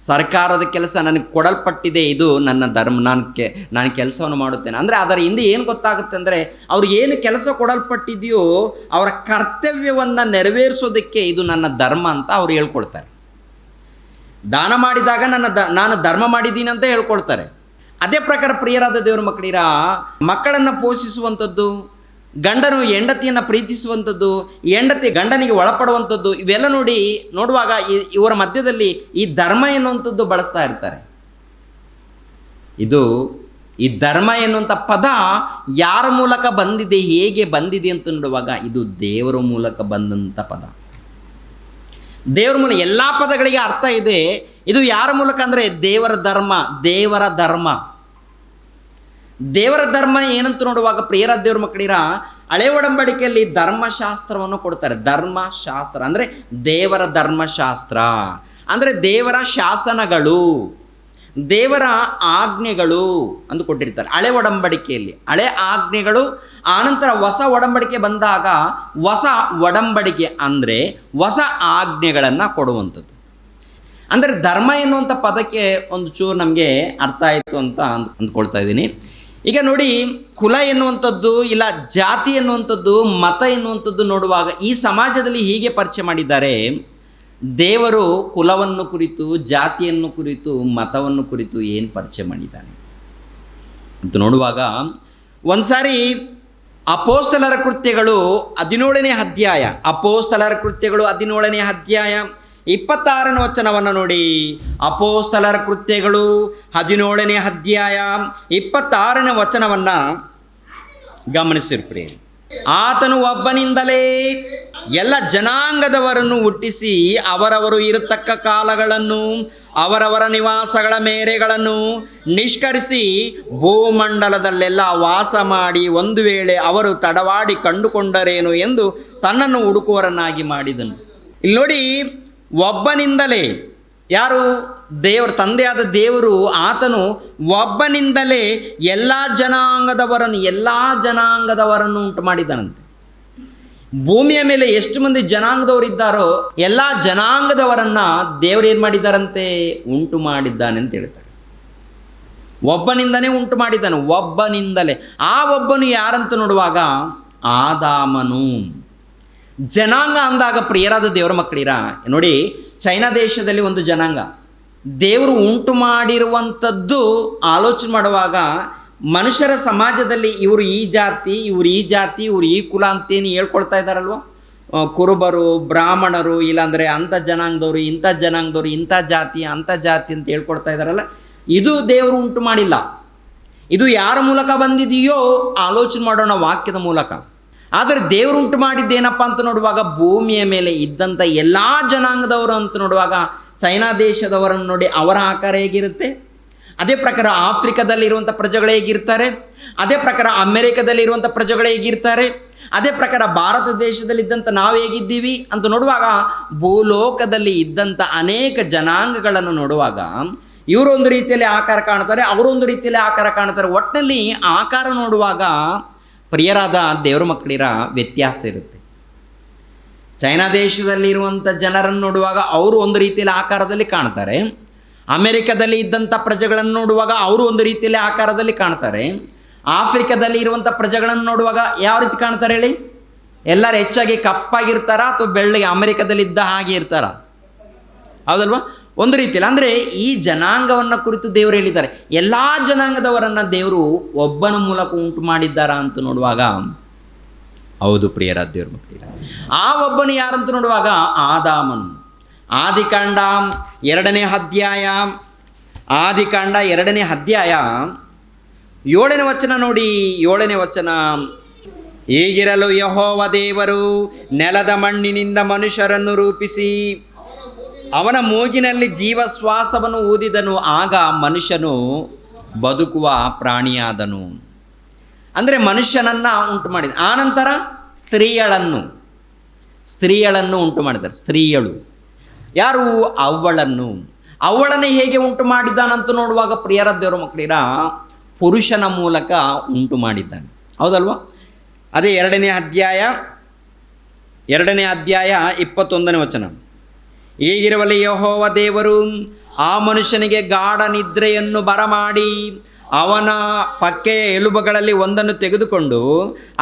ಸರ್ಕಾರದ ಕೆಲಸ ನನಗೆ ಕೊಡಲ್ಪಟ್ಟಿದೆ, ಇದು ನನ್ನ ಧರ್ಮ, ನಾನು ಕೆಲಸವನ್ನು ಮಾಡುತ್ತೇನೆ. ಅಂದರೆ ಅದರ ಹಿಂದೆ ಏನು ಗೊತ್ತಾಗುತ್ತೆ ಅಂದರೆ, ಅವ್ರಿಗೆ ಏನು ಕೆಲಸ ಕೊಡಲ್ಪಟ್ಟಿದೆಯೋ ಅವರ ಕರ್ತವ್ಯವನ್ನು ನೆರವೇರಿಸೋದಕ್ಕೆ ಇದು ನನ್ನ ಧರ್ಮ ಅಂತ ಅವ್ರು ಹೇಳ್ಕೊಳ್ತಾರೆ. ದಾನ ಮಾಡಿದಾಗ ನಾನು ಧರ್ಮ ಮಾಡಿದ್ದೀನಿ ಅಂತ ಹೇಳ್ಕೊಳ್ತಾರೆ. ಅದೇ ಪ್ರಕಾರ ಪ್ರಿಯರಾದ ದೇವ್ರ ಮಕ್ಕಳಿರ ಮಕ್ಕಳನ್ನು ಪೋಷಿಸುವಂಥದ್ದು, ಗಂಡನು ಹೆಂಡತಿಯನ್ನು ಪ್ರೀತಿಸುವಂಥದ್ದು, ಹೆಂಡತಿ ಗಂಡನಿಗೆ ಒಳಪಡುವಂಥದ್ದು, ಇವೆಲ್ಲ ನೋಡುವಾಗ ಇವರ ಮಧ್ಯದಲ್ಲಿ ಈ ಧರ್ಮ ಎನ್ನುವಂಥದ್ದು ಬಳಸ್ತಾ ಇರ್ತಾರೆ. ಈ ಧರ್ಮ ಎನ್ನುವಂಥ ಪದ ಯಾರ ಮೂಲಕ ಬಂದಿದೆ, ಹೇಗೆ ಬಂದಿದೆ ಅಂತ ನೋಡುವಾಗ ಇದು ದೇವರ ಮೂಲಕ ಬಂದಂಥ ಪದ. ದೇವರ ಮೂಲಕ ಎಲ್ಲ ಪದಗಳಿಗೆ ಅರ್ಥ ಇದೆ. ಇದು ಯಾರ ಮೂಲಕ ಅಂದರೆ ದೇವರ ಧರ್ಮ. ದೇವರ ಧರ್ಮ ಏನಂತ ನೋಡುವಾಗ ಪ್ರಿಯರ ದೇವ್ರ ಮಕ್ಕಳಿರ ಹಳೆ ಒಡಂಬಡಿಕೆಯಲ್ಲಿ ಧರ್ಮಶಾಸ್ತ್ರವನ್ನು ಕೊಡ್ತಾರೆ. ಧರ್ಮಶಾಸ್ತ್ರ ಅಂದರೆ ದೇವರ ಧರ್ಮಶಾಸ್ತ್ರ ಅಂದರೆ ದೇವರ ಶಾಸನಗಳು, ದೇವರ ಆಜ್ಞೆಗಳು ಅಂತ ಕೊಟ್ಟಿರ್ತಾರೆ ಹಳೆ ಒಡಂಬಡಿಕೆಯಲ್ಲಿ. ಹಳೆ ಆಜ್ಞೆಗಳು, ಆನಂತರ ಹೊಸ ಒಡಂಬಡಿಕೆ ಬಂದಾಗ ಹೊಸ ಒಡಂಬಡಿಕೆ ಅಂದರೆ ಹೊಸ ಆಜ್ಞೆಗಳನ್ನು ಕೊಡುವಂಥದ್ದು. ಅಂದರೆ ಧರ್ಮ ಎನ್ನುವಂಥ ಪದಕ್ಕೆ ಒಂದು ಚೂರು ನಮಗೆ ಅರ್ಥ ಆಯಿತು ಅಂತ ಅಂದ್ಕೊಳ್ತಾ ಇದ್ದೀನಿ. ಈಗ ನೋಡಿ, ಕುಲ ಎನ್ನುವಂಥದ್ದು, ಇಲ್ಲ ಜಾತಿ ಎನ್ನುವಂಥದ್ದು, ಮತ ಎನ್ನುವಂಥದ್ದು ನೋಡುವಾಗ ಈ ಸಮಾಜದಲ್ಲಿ ಹೀಗೆ ಪರಿಚಯ ಮಾಡಿದ್ದಾರೆ. ದೇವರು ಕುಲವನ್ನು ಕುರಿತು, ಜಾತಿಯನ್ನು ಕುರಿತು, ಮತವನ್ನು ಕುರಿತು ಏನು ಪರಿಚಯ ಮಾಡಿದ್ದಾನೆ ಅಂತ ನೋಡುವಾಗ, ಒಂದು ಸಾರಿ ಅಪೋಸ್ತಲರ ಕೃತ್ಯಗಳು 17ನೇ ಅಧ್ಯಾಯ, 17ನೇ ಅಧ್ಯಾಯ 26ನೇ ವಚನವನ್ನು ನೋಡಿ. ಅಪೋಸ್ತಲರ ಕೃತ್ಯಗಳು 17ನೇ ಅಧ್ಯಾಯ 26ನೇ ವಚನವನ್ನು ಗಮನಿಸಿರ್ತೀರಿ. ಆತನು ಒಬ್ಬನಿಂದಲೇ ಎಲ್ಲ ಜನಾಂಗದವರನ್ನು ಹುಟ್ಟಿಸಿ ಅವರವರು ಇರತಕ್ಕ ಕಾಲಗಳನ್ನು ಅವರವರ ನಿವಾಸಗಳ ಮೇರೆಗಳನ್ನು ನಿಷ್ಕರಿಸಿ ಭೂಮಂಡಲದಲ್ಲೆಲ್ಲ ವಾಸ ಮಾಡಿ ಒಂದು ವೇಳೆ ಅವರು ತಡವಾಡಿ ಕಂಡುಕೊಂಡರೇನು ಎಂದು ತನ್ನನ್ನು ಹುಡುಕುವರನ್ನಾಗಿ ಮಾಡಿದನು. ಇಲ್ಲಿ ನೋಡಿ, ಒಬ್ಬನಿಂದಲೇ, ಯಾರು? ದೇವರ ತಂದೆಯಾದ ದೇವರು, ಆತನು ಒಬ್ಬನಿಂದಲೇ ಎಲ್ಲ ಜನಾಂಗದವರನ್ನು ಉಂಟು ಮಾಡಿದ್ದಾನಂತೆ. ಭೂಮಿಯ ಮೇಲೆ ಎಷ್ಟು ಮಂದಿ ಜನಾಂಗದವರಿದ್ದಾರೋ ಎಲ್ಲ ಜನಾಂಗದವರನ್ನು ದೇವರು ಏನು ಮಾಡಿದ್ದಾರಂತೆ? ಉಂಟು ಮಾಡಿದ್ದಾನೆ ಅಂತ ಹೇಳ್ತಾರೆ. ಒಬ್ಬನಿಂದನೇ ಉಂಟು ಮಾಡಿದ್ದಾನೆ, ಒಬ್ಬನಿಂದಲೇ. ಆ ಒಬ್ಬನು ಯಾರಂತ ನೋಡುವಾಗ ಆದಾಮನು. ಜನಾಂಗ ಅಂದಾಗ ಪ್ರಿಯರಾದ ದೇವರ ಮಕ್ಕಳಿರ ನೋಡಿ, ಚೈನಾ ದೇಶದಲ್ಲಿ ಒಂದು ಜನಾಂಗ ದೇವರು ಉಂಟು ಮಾಡಿರುವಂಥದ್ದು ಆಲೋಚನೆ ಮಾಡುವಾಗ ಮನುಷ್ಯರ ಸಮಾಜದಲ್ಲಿ ಇವರು ಈ ಜಾತಿ, ಇವರು ಈ ಜಾತಿ, ಇವರು ಈ ಕುಲ ಅಂತೇನು ಹೇಳ್ಕೊಳ್ತಾ ಇದ್ದಾರಲ್ವ. ಕುರುಬರು, ಬ್ರಾಹ್ಮಣರು, ಇಲ್ಲಾಂದರೆ ಅಂಥ ಜನಾಂಗದವರು, ಇಂಥ ಜನಾಂಗದವರು, ಇಂಥ ಜಾತಿ ಅಂಥ ಜಾತಿ ಅಂತ ಹೇಳ್ಕೊಡ್ತಾ ಇದ್ದಾರಲ್ಲ, ಇದು ದೇವರು ಉಂಟು ಮಾಡಿಲ್ಲ. ಇದು ಯಾರ ಮೂಲಕ ಬಂದಿದೆಯೋ ಆಲೋಚನೆ ಮಾಡೋಣ, ವಾಕ್ಯದ ಮೂಲಕ. ಆದರೆ ದೇವರು ಉಂಟು ಮಾಡಿದ್ದೇನಪ್ಪ ಅಂತ ನೋಡುವಾಗ ಭೂಮಿಯ ಮೇಲೆ ಇದ್ದಂಥ ಎಲ್ಲ ಜನಾಂಗದವರು ಅಂತ ನೋಡುವಾಗ ಚೈನಾ ದೇಶದವರನ್ನು ನೋಡಿ ಅವರ ಆಕಾರ ಹೇಗಿರುತ್ತೆ, ಅದೇ ಪ್ರಕಾರ ಆಫ್ರಿಕಾದಲ್ಲಿರುವಂಥ ಪ್ರಜೆಗಳು ಹೇಗಿರ್ತಾರೆ, ಅದೇ ಪ್ರಕಾರ ಅಮೆರಿಕದಲ್ಲಿರುವಂಥ ಪ್ರಜೆಗಳು ಹೇಗಿರ್ತಾರೆ, ಅದೇ ಪ್ರಕಾರ ಭಾರತ ದೇಶದಲ್ಲಿದ್ದಂಥ ನಾವು ಹೇಗಿದ್ದೀವಿ ಅಂತ ನೋಡುವಾಗ ಭೂಲೋಕದಲ್ಲಿ ಇದ್ದಂಥ ಅನೇಕ ಜನಾಂಗಗಳನ್ನು ನೋಡುವಾಗ ಇವರು ಒಂದು ರೀತಿಯಲ್ಲಿ ಆಕಾರ ಕಾಣ್ತಾರೆ, ಅವರೊಂದು ರೀತಿಯಲ್ಲಿ ಆಕಾರ ಕಾಣ್ತಾರೆ. ಒಟ್ಟಿನಲ್ಲಿ ಆಕಾರ ನೋಡುವಾಗ ಪ್ರಿಯರಾದ ದೇವರ ಮಕ್ಕಳಿರ ವ್ಯತ್ಯಾಸ ಇರುತ್ತೆ. ಚೈನಾ ದೇಶದಲ್ಲಿರುವಂಥ ಜನರನ್ನು ನೋಡುವಾಗ ಅವರು ಒಂದು ರೀತಿಯಲ್ಲಿ ಆಕಾರದಲ್ಲಿ ಕಾಣ್ತಾರೆ. ಅಮೆರಿಕದಲ್ಲಿ ಇದ್ದಂಥ ಪ್ರಜೆಗಳನ್ನು ನೋಡುವಾಗ ಅವರು ಒಂದು ರೀತಿಯಲ್ಲಿ ಆಕಾರದಲ್ಲಿ ಕಾಣ್ತಾರೆ. ಆಫ್ರಿಕಾದಲ್ಲಿ ಇರುವಂಥ ಪ್ರಜೆಗಳನ್ನು ನೋಡುವಾಗ ಯಾವ ರೀತಿ ಕಾಣ್ತಾರೆ ಹೇಳಿ? ಎಲ್ಲರೂ ಹೆಚ್ಚಾಗಿ ಕಪ್ಪಾಗಿರ್ತಾರಾ ಅಥವಾ ಬೆಳ್ಳಗೆ ಅಮೆರಿಕದಲ್ಲಿ ಇದ್ದ ಹಾಗೆ ಇರ್ತಾರ? ಹೌದಲ್ವಾ? ಒಂದು ರೀತಿಯಲ್ಲಿ ಅಂದರೆ ಈ ಜನಾಂಗವನ್ನು ಕುರಿತು ದೇವರು ಹೇಳಿದ್ದಾರೆ. ಎಲ್ಲ ಜನಾಂಗದವರನ್ನು ದೇವರು ಒಬ್ಬನ ಮೂಲಕ ಉಂಟು ಮಾಡಿದ್ದಾರಾ ಅಂತ ನೋಡುವಾಗ ಹೌದು ಪ್ರಿಯರಾದ ದೇವ್ರ ಮಕ್ಕಳಿಲ್ಲ. ಆ ಒಬ್ಬನು ಯಾರಂತ ನೋಡುವಾಗ ಆದಾಮನು. ಆದಿಕಾಂಡ 2ನೇ ಅಧ್ಯಾಯ 7ನೇ ವಚನ ನೋಡಿ. 7ನೇ ವಚನ, ಹೀಗಿರಲು ಯೆಹೋವ ದೇವರು ನೆಲದ ಮಣ್ಣಿನಿಂದ ಮನುಷ್ಯರನ್ನು ರೂಪಿಸಿ ಅವನ ಮೂಗಿನಲ್ಲಿ ಜೀವಶ್ವಾಸವನ್ನು ಊದಿದನು, ಆಗ ಮನುಷ್ಯನು ಬದುಕುವ ಪ್ರಾಣಿಯಾದನು. ಅಂದರೆ ಮನುಷ್ಯನನ್ನು ಉಂಟು ಮಾಡಿದ. ಆನಂತರ ಸ್ತ್ರೀಯಳನ್ನು ಉಂಟು ಮಾಡಿದ್ದಾರೆ. ಸ್ತ್ರೀಯಳು ಯಾರು? ಅವಳನ್ನು ಹೇಗೆ ಉಂಟು ಮಾಡಿದ್ದಾನಂತ ನೋಡುವಾಗ ಪ್ರಿಯರ ದೇವರ ಮಕ್ಕಳಿರ ಪುರುಷನ ಮೂಲಕ ಉಂಟು ಮಾಡಿದ್ದಾನೆ. ಹೌದಲ್ವಾ? ಅದೇ 2ನೇ ಅಧ್ಯಾಯ 21ನೇ ವಚನ, ಹೀಗಿರುವಲ್ಲಿ ಯೆಹೋವ ದೇವರು ಆ ಮನುಷ್ಯನಿಗೆ ಗಾಢ ನಿದ್ರೆಯನ್ನು ಬರಮಾಡಿ ಅವನ ಪಕ್ಕೆಯ ಎಲುಬುಗಳಲ್ಲಿ ಒಂದನ್ನು ತೆಗೆದುಕೊಂಡು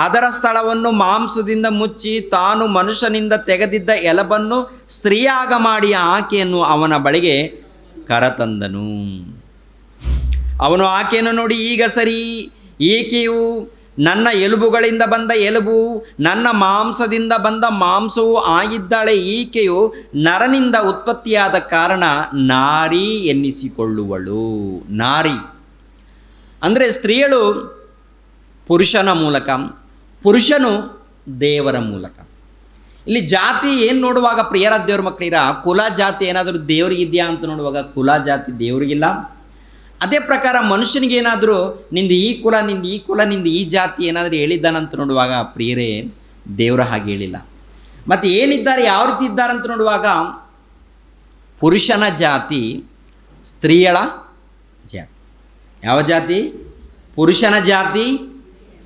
ಅದರ ಸ್ಥಳವನ್ನು ಮಾಂಸದಿಂದ ಮುಚ್ಚಿ ತಾನು ಮನುಷ್ಯನಿಂದ ತೆಗೆದಿದ್ದ ಎಲಬನ್ನು ಸ್ತ್ರೀಯಾಗ ಮಾಡಿ ಆಕೆಯನ್ನು ಅವನ ಬಳಿಗೆ ಕರತಂದನು. ಅವನು ಆಕೆಯನ್ನು ನೋಡಿ, ಈಗ ಸರಿ, ಈಕೆಯು ನನ್ನ ಎಲುಬುಗಳಿಂದ ಬಂದ ಎಲುಬು, ನನ್ನ ಮಾಂಸದಿಂದ ಬಂದ ಮಾಂಸವೂ ಆಗಿದ್ದಾಳೆ. ಈಕೆಯು ನರನಿಂದ ಉತ್ಪತ್ತಿಯಾದ ಕಾರಣ ನಾರಿ ಎನ್ನಿಸಿಕೊಳ್ಳುವಳು. ನಾರಿ ಅಂದರೆ ಸ್ತ್ರೀಯಳು ಪುರುಷನ ಮೂಲಕ, ಪುರುಷನು ದೇವರ ಮೂಲಕ. ಇಲ್ಲಿ ಜಾತಿ ಏನು ನೋಡುವಾಗ ಪ್ರಿಯರ ದೇವ್ರ ಮಕ್ಕಳಿರ ಕುಲ ಜಾತಿ ಏನಾದರೂ ದೇವರಿಗಿದೆಯಾ ಅಂತ ನೋಡುವಾಗ ಕುಲ ಜಾತಿ ದೇವರಿಗಿಲ್ಲ. ಅದೇ ಪ್ರಕಾರ ಮನುಷ್ಯನಿಗೆ ಏನಾದರೂ ನಿಂದು ಈ ಕುಲ, ನಿಂದು ಈ ಜಾತಿ ಏನಾದರೂ ಹೇಳಿದ್ದಾನಂತ ನೋಡುವಾಗ ಪ್ರಿಯರೇ ದೇವರ ಹಾಗೆ ಹೇಳಿಲ್ಲ. ಮತ್ತು ಏನಿದ್ದಾರೆ, ಯಾವ ರೀತಿ ಇದ್ದಾರೆ ಅಂತ ನೋಡುವಾಗ ಪುರುಷನ ಜಾತಿ, ಸ್ತ್ರೀಯಳ ಜಾತಿ. ಯಾವ ಜಾತಿ? ಪುರುಷನ ಜಾತಿ,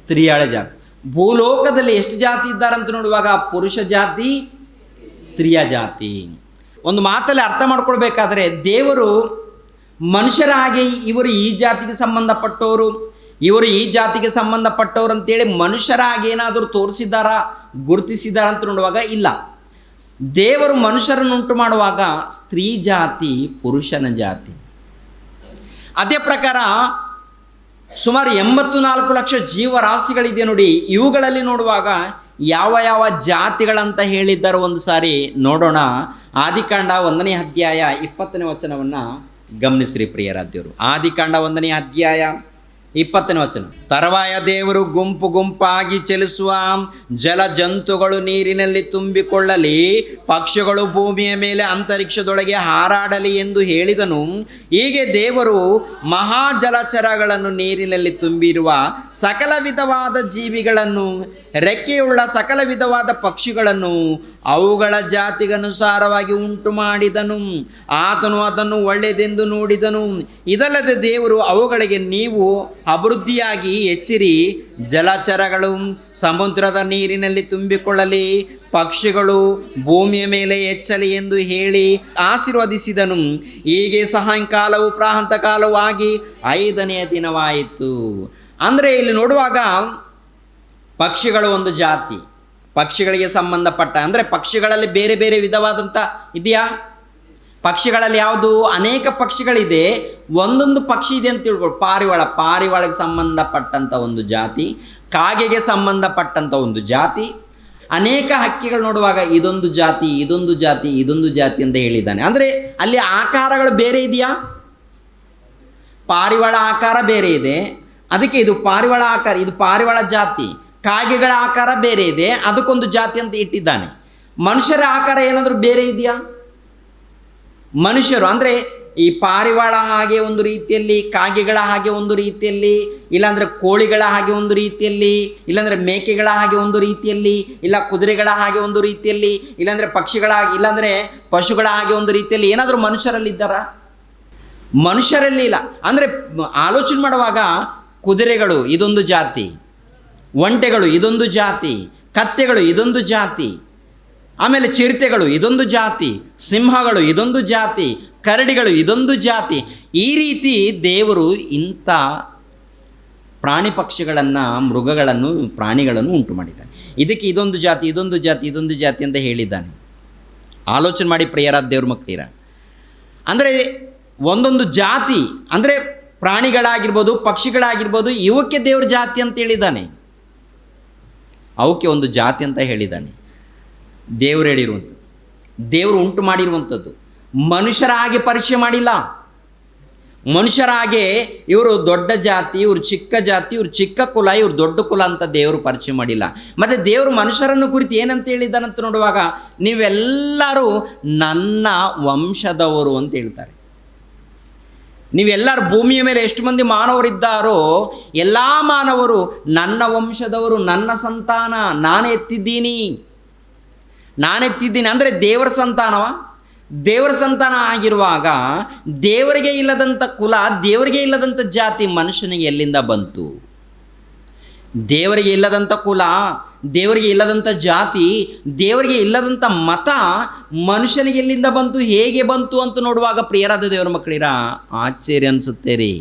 ಸ್ತ್ರೀಯಳ ಜಾತಿ. ಭೂಲೋಕದಲ್ಲಿ ಎಷ್ಟು ಜಾತಿ ಇದ್ದಾರಂತ ನೋಡುವಾಗ ಪುರುಷ ಜಾತಿ, ಸ್ತ್ರೀಯ ಜಾತಿ. ಒಂದು ಮಾತಲ್ಲಿ ಅರ್ಥ ಮಾಡ್ಕೊಳ್ಬೇಕಾದ್ರೆ ದೇವರು ಮನುಷ್ಯರ ಹಾಗೆ ಇವರು ಈ ಜಾತಿಗೆ ಸಂಬಂಧಪಟ್ಟವರು, ಇವರು ಈ ಜಾತಿಗೆ ಸಂಬಂಧಪಟ್ಟವರು ಅಂತೇಳಿ ಮನುಷ್ಯರ ಹಾಗೆ ಏನಾದರೂ ತೋರಿಸಿದ್ದಾರಾ, ಗುರುತಿಸಿದಾರ ಅಂತ ನೋಡುವಾಗ ಇಲ್ಲ. ದೇವರು ಮನುಷ್ಯರನ್ನುಂಟು ಮಾಡುವಾಗ ಸ್ತ್ರೀ ಜಾತಿ, ಪುರುಷನ ಜಾತಿ. ಅದೇ ಪ್ರಕಾರ ಸುಮಾರು 84 ಲಕ್ಷ ಜೀವರಾಶಿಗಳಿದೆ ನೋಡಿ. ಇವುಗಳಲ್ಲಿ ನೋಡುವಾಗ ಯಾವ ಯಾವ ಜಾತಿಗಳಂತ ಹೇಳಿದ್ದಾರೆ ಒಂದು ಸಾರಿ ನೋಡೋಣ. ಆದಿಕಾಂಡ 1ನೇ ಅಧ್ಯಾಯ 20ನೇ ವಚನವನ್ನು ಗಮನಿಸ್ರಿ ಪ್ರಿಯರಾದ್ಯವರು. ಆದಿಕಾಂಡ 1ನೇ ಅಧ್ಯಾಯ 20ನೇ ವಚನ, ತರುವಾಯ ದೇವರು ಗುಂಪು ಗುಂಪಾಗಿ ಚಲಿಸುವ ಜಲ ಜಂತುಗಳು ನೀರಿನಲ್ಲಿ ತುಂಬಿಕೊಳ್ಳಲಿ, ಪಕ್ಷಿಗಳು ಭೂಮಿಯ ಮೇಲೆ ಅಂತರಿಕ್ಷದೊಳಗೆ ಹಾರಾಡಲಿ ಎಂದು ಹೇಳಿದನು. ಹೀಗೆ ದೇವರು ಮಹಾಜಲಚರಗಳನ್ನು, ನೀರಿನಲ್ಲಿ ತುಂಬಿರುವ ಸಕಲ ವಿಧವಾದ ಜೀವಿಗಳನ್ನು, ರೆಕ್ಕೆಯುಳ್ಳ ಸಕಲ ವಿಧವಾದ ಪಕ್ಷಿಗಳನ್ನು ಅವುಗಳ ಜಾತಿಗನುಸಾರವಾಗಿ ಉಂಟು ಮಾಡಿದನು. ಆತನು ಅದನ್ನು ಒಳ್ಳೆಯದೆಂದು ನೋಡಿದನು. ಇದಲ್ಲದೆ ದೇವರು ಅವುಗಳಿಗೆ, ನೀವು ಅಭಿವೃದ್ಧಿಯಾಗಿ ಹೆಚ್ಚಿರಿ, ಜಲಚರಗಳು ಸಮುದ್ರದ ನೀರಿನಲ್ಲಿ ತುಂಬಿಕೊಳ್ಳಲಿ, ಪಕ್ಷಿಗಳು ಭೂಮಿಯ ಮೇಲೆ ಹೆಚ್ಚಲಿ ಎಂದು ಹೇಳಿ ಆಶೀರ್ವದಿಸಿದನು. ಹೀಗೆ ಸಾಯಂಕಾಲವು ಪ್ರಾತಃಕಾಲವೂ ಆಗಿ 5ನೆಯ ದಿನವಾಯಿತು. ಅಂದರೆ ಇಲ್ಲಿ ನೋಡುವಾಗ ಪಕ್ಷಿಗಳು ಒಂದು ಜಾತಿ, ಪಕ್ಷಿಗಳಿಗೆ ಸಂಬಂಧಪಟ್ಟ, ಅಂದರೆ ಪಕ್ಷಿಗಳಲ್ಲಿ ಬೇರೆ ಬೇರೆ ವಿಧವಾದಂಥ ಇದೆಯಾ? ಪಕ್ಷಿಗಳಲ್ಲಿ ಯಾವುದು? ಅನೇಕ ಪಕ್ಷಿಗಳಿದೆ. ಒಂದೊಂದು ಪಕ್ಷಿ ಇದೆ ಅಂತ ತಿಳ್ಕೊಳ್ಳಿ. ಪಾರಿವಾಳಗೆ ಸಂಬಂಧಪಟ್ಟಂಥ ಒಂದು ಜಾತಿ, ಕಾಗೆಗೆ ಸಂಬಂಧಪಟ್ಟಂಥ ಒಂದು ಜಾತಿ, ಅನೇಕ ಹಕ್ಕಿಗಳು ನೋಡುವಾಗ ಇದೊಂದು ಜಾತಿ, ಇದೊಂದು ಜಾತಿ, ಇದೊಂದು ಜಾತಿ ಅಂತ ಹೇಳಿದ್ದಾನೆ. ಅಂದರೆ ಅಲ್ಲಿ ಆಕಾರಗಳು ಬೇರೆ ಇದೆಯಾ? ಪಾರಿವಾಳ ಆಕಾರ ಬೇರೆ ಇದೆ, ಅದಕ್ಕೆ ಇದು ಪಾರಿವಾಳ ಆಕಾರ, ಇದು ಪಾರಿವಾಳ ಜಾತಿ. ಕಾಗೆಗಳ ಆಕಾರ ಬೇರೆ ಇದೆ, ಅದಕ್ಕೊಂದು ಜಾತಿ ಅಂತ ಇಟ್ಟಿದ್ದಾನೆ. ಮನುಷ್ಯರ ಆಕಾರ ಏನಾದರೂ ಬೇರೆ ಇದೆಯಾ? ಮನುಷ್ಯರು ಅಂದರೆ ಈ ಪಾರಿವಾಳ ಹಾಗೆ ಒಂದು ರೀತಿಯಲ್ಲಿ, ಕಾಗೆಗಳ ಹಾಗೆ ಒಂದು ರೀತಿಯಲ್ಲಿ, ಇಲ್ಲಾಂದರೆ ಕೋಳಿಗಳ ಹಾಗೆ ಒಂದು ರೀತಿಯಲ್ಲಿ, ಇಲ್ಲಾಂದರೆ ಮೇಕೆಗಳ ಹಾಗೆ ಒಂದು ರೀತಿಯಲ್ಲಿ, ಇಲ್ಲ ಕುದುರೆಗಳ ಹಾಗೆ ಒಂದು ರೀತಿಯಲ್ಲಿ, ಇಲ್ಲಾಂದರೆ ಪಕ್ಷಿಗಳ ಹಾಗೆ, ಇಲ್ಲಾಂದರೆ ಪಶುಗಳ ಹಾಗೆ ಒಂದು ರೀತಿಯಲ್ಲಿ ಏನಾದರೂ ಮನುಷ್ಯರಲ್ಲಿದ್ದಾರಾ? ಮನುಷ್ಯರಲ್ಲಿ ಇಲ್ಲ. ಅಂದರೆ ಆಲೋಚನೆ ಮಾಡುವಾಗ ಕುದುರೆಗಳು ಇದೊಂದು ಜಾತಿ, ಒಂಟೆಗಳು ಇದೊಂದು ಜಾತಿ, ಕತ್ತೆಗಳು ಇದೊಂದು ಜಾತಿ, ಆಮೇಲೆ ಚಿರತೆಗಳು ಇದೊಂದು ಜಾತಿ, ಸಿಂಹಗಳು ಇದೊಂದು ಜಾತಿ, ಕರಡಿಗಳು ಇದೊಂದು ಜಾತಿ. ಈ ರೀತಿ ದೇವರು ಇಂಥ ಪ್ರಾಣಿ ಪಕ್ಷಿಗಳನ್ನು, ಮೃಗಗಳನ್ನು, ಪ್ರಾಣಿಗಳನ್ನು ಉಂಟು ಮಾಡಿದ್ದಾನೆ. ಇದಕ್ಕೆ ಇದೊಂದು ಜಾತಿ, ಇದೊಂದು ಜಾತಿ, ಇದೊಂದು ಜಾತಿ ಅಂತ ಹೇಳಿದ್ದಾನೆ. ಆಲೋಚನೆ ಮಾಡಿ ಪ್ರಿಯರಾದ ದೇವ್ರ ಮಕ್ಕಳಿರ. ಅಂದರೆ ಒಂದೊಂದು ಜಾತಿ ಅಂದರೆ ಪ್ರಾಣಿಗಳಾಗಿರ್ಬೋದು, ಪಕ್ಷಿಗಳಾಗಿರ್ಬೋದು, ಇವಕ್ಕೆ ದೇವ್ರ ಜಾತಿ ಅಂತ ಹೇಳಿದ್ದಾನೆ, ಅವಕ್ಕೆ ಒಂದು ಜಾತಿ ಅಂತ ಹೇಳಿದ್ದಾನೆ. ದೇವರು ಹೇಳಿರುವಂಥದ್ದು, ದೇವರು ಉಂಟು ಮಾಡಿರುವಂಥದ್ದು. ಮನುಷ್ಯರ ಹಾಗೆ ಪರೀಕ್ಷೆ ಮಾಡಿಲ್ಲ. ಮನುಷ್ಯರ ಹಾಗೆ ಇವರು ದೊಡ್ಡ ಜಾತಿ, ಇವರು ಚಿಕ್ಕ ಜಾತಿ, ಇವರು ಚಿಕ್ಕ ಕುಲ, ಇವರು ದೊಡ್ಡ ಕುಲ ಅಂತ ದೇವರು ಪರಿಚಯ ಮಾಡಿಲ್ಲ. ಮತ್ತು ದೇವರು ಮನುಷ್ಯರನ್ನು ಕುರಿತು ಏನಂತ ಹೇಳಿದ್ದಾನಂತ ನೋಡುವಾಗ, ನೀವೆಲ್ಲರೂ ನನ್ನ ವಂಶದವರು ಅಂತ ಹೇಳ್ತಾರೆ. ನೀವೆಲ್ಲರೂ ಭೂಮಿಯ ಮೇಲೆ ಎಷ್ಟು ಮಂದಿ ಮಾನವರಿದ್ದಾರೋ ಎಲ್ಲ ಮಾನವರು ನನ್ನ ವಂಶದವರು, ನನ್ನ ಸಂತಾನ, ನಾನೆತ್ತಿದ್ದೀನಿ. ಅಂದರೆ ದೇವರ ಸಂತಾನವ? ದೇವರ ಸಂತಾನ ಆಗಿರುವಾಗ ದೇವರಿಗೆ ಇಲ್ಲದಂಥ ಕುಲ, ದೇವರಿಗೆ ಇಲ್ಲದಂಥ ಜಾತಿ ಮನುಷ್ಯನಿಗೆ ಎಲ್ಲಿಂದ ಬಂತು? ದೇವರಿಗೆ ಇಲ್ಲದಂಥ ಕುಲ, ದೇವರಿಗೆ ಇಲ್ಲದಂಥ ಜಾತಿ, ದೇವರಿಗೆ ಇಲ್ಲದಂಥ ಮತ ಮನುಷ್ಯನಿಗೆ ಎಲ್ಲಿಂದ ಬಂತು, ಹೇಗೆ ಬಂತು ಅಂತ ನೋಡುವಾಗ ಪ್ರಿಯರಾದ ದೇವರ ಮಕ್ಕಳಿರ ಆಶ್ಚರ್ಯ ಅನಿಸುತ್ತೆ ರೀ.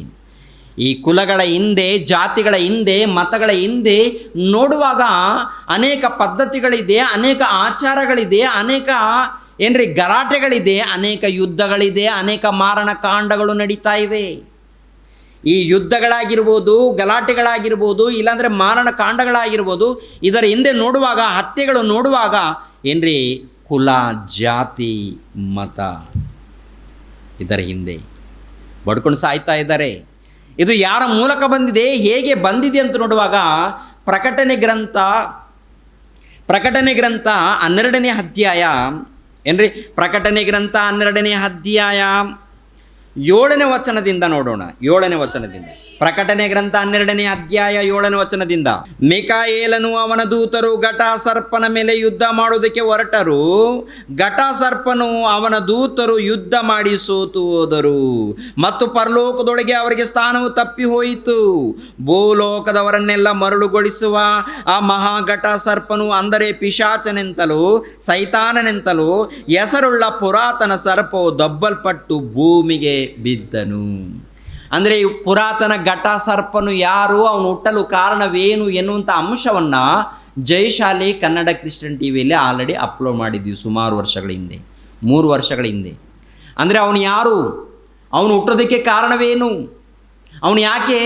ಈ ಕುಲಗಳ ಹಿಂದೆ, ಜಾತಿಗಳ ಹಿಂದೆ, ಮತಗಳ ಹಿಂದೆ ನೋಡುವಾಗ ಅನೇಕ ಪದ್ಧತಿಗಳಿದೆ, ಅನೇಕ ಆಚಾರಗಳಿದೆ, ಅನೇಕ ಗಲಾಟೆಗಳಿದೆ, ಅನೇಕ ಯುದ್ಧಗಳಿದೆ, ಅನೇಕ ಮಾರಣಕಾಂಡಗಳು ನಡೀತಾ ಇವೆ. ಈ ಯುದ್ಧಗಳಾಗಿರ್ಬೋದು, ಗಲಾಟೆಗಳಾಗಿರ್ಬೋದು, ಇಲ್ಲಾಂದರೆ ಮಾರಣಕಾಂಡಗಳಾಗಿರ್ಬೋದು, ಇದರ ಹಿಂದೆ ನೋಡುವಾಗ, ಹತ್ಯೆಗಳು ನೋಡುವಾಗ ಕುಲ, ಜಾತಿ, ಮತ ಇದರ ಹಿಂದೆ ಬಡ್ಕೊಂಡು ಸಾಯ್ತಾ ಇದ್ದಾರೆ. ಇದು ಯಾರ ಮೂಲಕ ಬಂದಿದೆ, ಹೇಗೆ ಬಂದಿದೆ ಅಂತ ನೋಡುವಾಗ ಪ್ರಕಟಣೆ ಗ್ರಂಥ 12ನೇ ಅಧ್ಯಾಯ ಪ್ರಕಟಣೆ ಗ್ರಂಥ 12ನೇ ಅಧ್ಯಾಯ 7ನೇ ವಚನದಿಂದ ನೋಡೋಣ. 7ನೇ ವಚನದಿಂದ, ಪ್ರಕಟಣೆ ಗ್ರಂಥ 12ನೇ ಅಧ್ಯಾಯ 7ನೇ ವಚನದಿಂದ. ಮಿಕಾಯೇಲನು ಅವನ ದೂತರು ಘಟಾಸರ್ಪನ ಮೇಲೆ ಯುದ್ಧ ಮಾಡುವುದಕ್ಕೆ ಹೊರಟರು. ಘಟಾಸರ್ಪನು ಅವನ ದೂತರು ಯುದ್ಧ ಮಾಡಿ ಸೋತು ಹೋದರು ಮತ್ತು ಪರಲೋಕದೊಳಗೆ ಅವರಿಗೆ ಸ್ಥಾನವು ತಪ್ಪಿ ಹೋಯಿತು. ಭೂಲೋಕದವರನ್ನೆಲ್ಲ ಮರಳುಗೊಳಿಸುವ ಆ ಮಹಾ ಘಟಾಸರ್ಪನು, ಅಂದರೆ ಪಿಶಾಚನೆಂತಲೂ ಸೈತಾನನೆಂತಲೂ ಹೆಸರುಳ್ಳ ಪುರಾತನ ಸರ್ಪವು ದಬ್ಬಲ್ಪಟ್ಟು ಭೂಮಿಗೆ ಬಿದ್ದನು. ಅಂದರೆ ಈ ಪುರಾತನ ಘಟಾಸರ್ಪನು ಯಾರು, ಅವನು ಹುಟ್ಟಲು ಕಾರಣವೇನು ಎನ್ನುವಂಥ ಅಂಶವನ್ನು ಜಯಶಾಲಿ ಕನ್ನಡ ಕ್ರಿಶ್ಚಿಯನ್ ಟಿವಿಯಲ್ಲಿ ಆಲ್ರೆಡಿ ಅಪ್ಲೋಡ್ ಮಾಡಿದ್ದೀವಿ ಸುಮಾರು ವರ್ಷಗಳ ಹಿಂದೆ, 3 ವರ್ಷಗಳ ಹಿಂದೆ. ಅಂದರೆ ಅವನು ಯಾರು, ಅವನು ಹುಟ್ಟೋದಕ್ಕೆ ಕಾರಣವೇನು, ಅವನು ಯಾಕೆ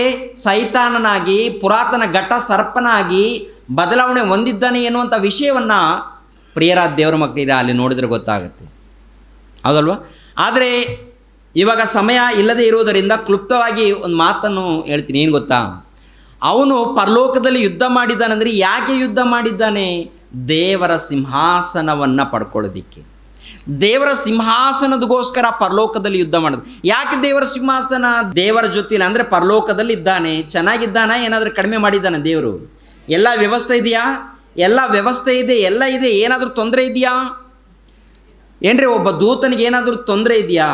ಸೈತಾನನಾಗಿ ಪುರಾತನ ಘಟಸರ್ಪನಾಗಿ ಬದಲಾವಣೆ ಹೊಂದಿದ್ದಾನೆ ಎನ್ನುವಂಥ ವಿಷಯವನ್ನು ಪ್ರಿಯರಾದ ದೇವರ ಮಕ್ಕಳಿದೆ ಅಲ್ಲಿ ನೋಡಿದರೆ ಗೊತ್ತಾಗುತ್ತೆ, ಹೌದಲ್ವಾ? ಆದರೆ ಇವಾಗ ಸಮಯ ಇಲ್ಲದೆ ಇರುವುದರಿಂದ ಕ್ಲುಪ್ತವಾಗಿ ಒಂದು ಮಾತನ್ನು ಹೇಳ್ತೀನಿ. ಏನು ಗೊತ್ತಾ, ಅವನು ಪರಲೋಕದಲ್ಲಿ ಯುದ್ಧ ಮಾಡಿದ್ದಾನೆಂದರೆ ಯಾಕೆ ಯುದ್ಧ ಮಾಡಿದ್ದಾನೆ? ದೇವರ ಸಿಂಹಾಸನವನ್ನು ಪಡ್ಕೊಳ್ಳೋದಿಕ್ಕೆ, ದೇವರ ಸಿಂಹಾಸನದಗೋಸ್ಕರ ಪರಲೋಕದಲ್ಲಿ ಯುದ್ಧ ಮಾಡೋದು. ಯಾಕೆ ದೇವರ ಸಿಂಹಾಸನ? ದೇವರ ಜೊತೆಲಿ, ಅಂದರೆ ಪರಲೋಕದಲ್ಲಿ ಇದ್ದಾನೆ, ಚೆನ್ನಾಗಿದ್ದಾನೆ, ಏನಾದರೂ ಕಡಿಮೆ ಮಾಡಿದ್ದಾನೆ ದೇವರು? ಎಲ್ಲ ವ್ಯವಸ್ಥೆ ಇದೆಯಾ? ಎಲ್ಲ ವ್ಯವಸ್ಥೆ ಇದೆ, ಎಲ್ಲ ಇದೆ. ಏನಾದರೂ ತೊಂದರೆ ಇದೆಯಾ? ಒಬ್ಬ ದೂತನಿಗೆ ಏನಾದರೂ ತೊಂದರೆ ಇದೆಯಾ?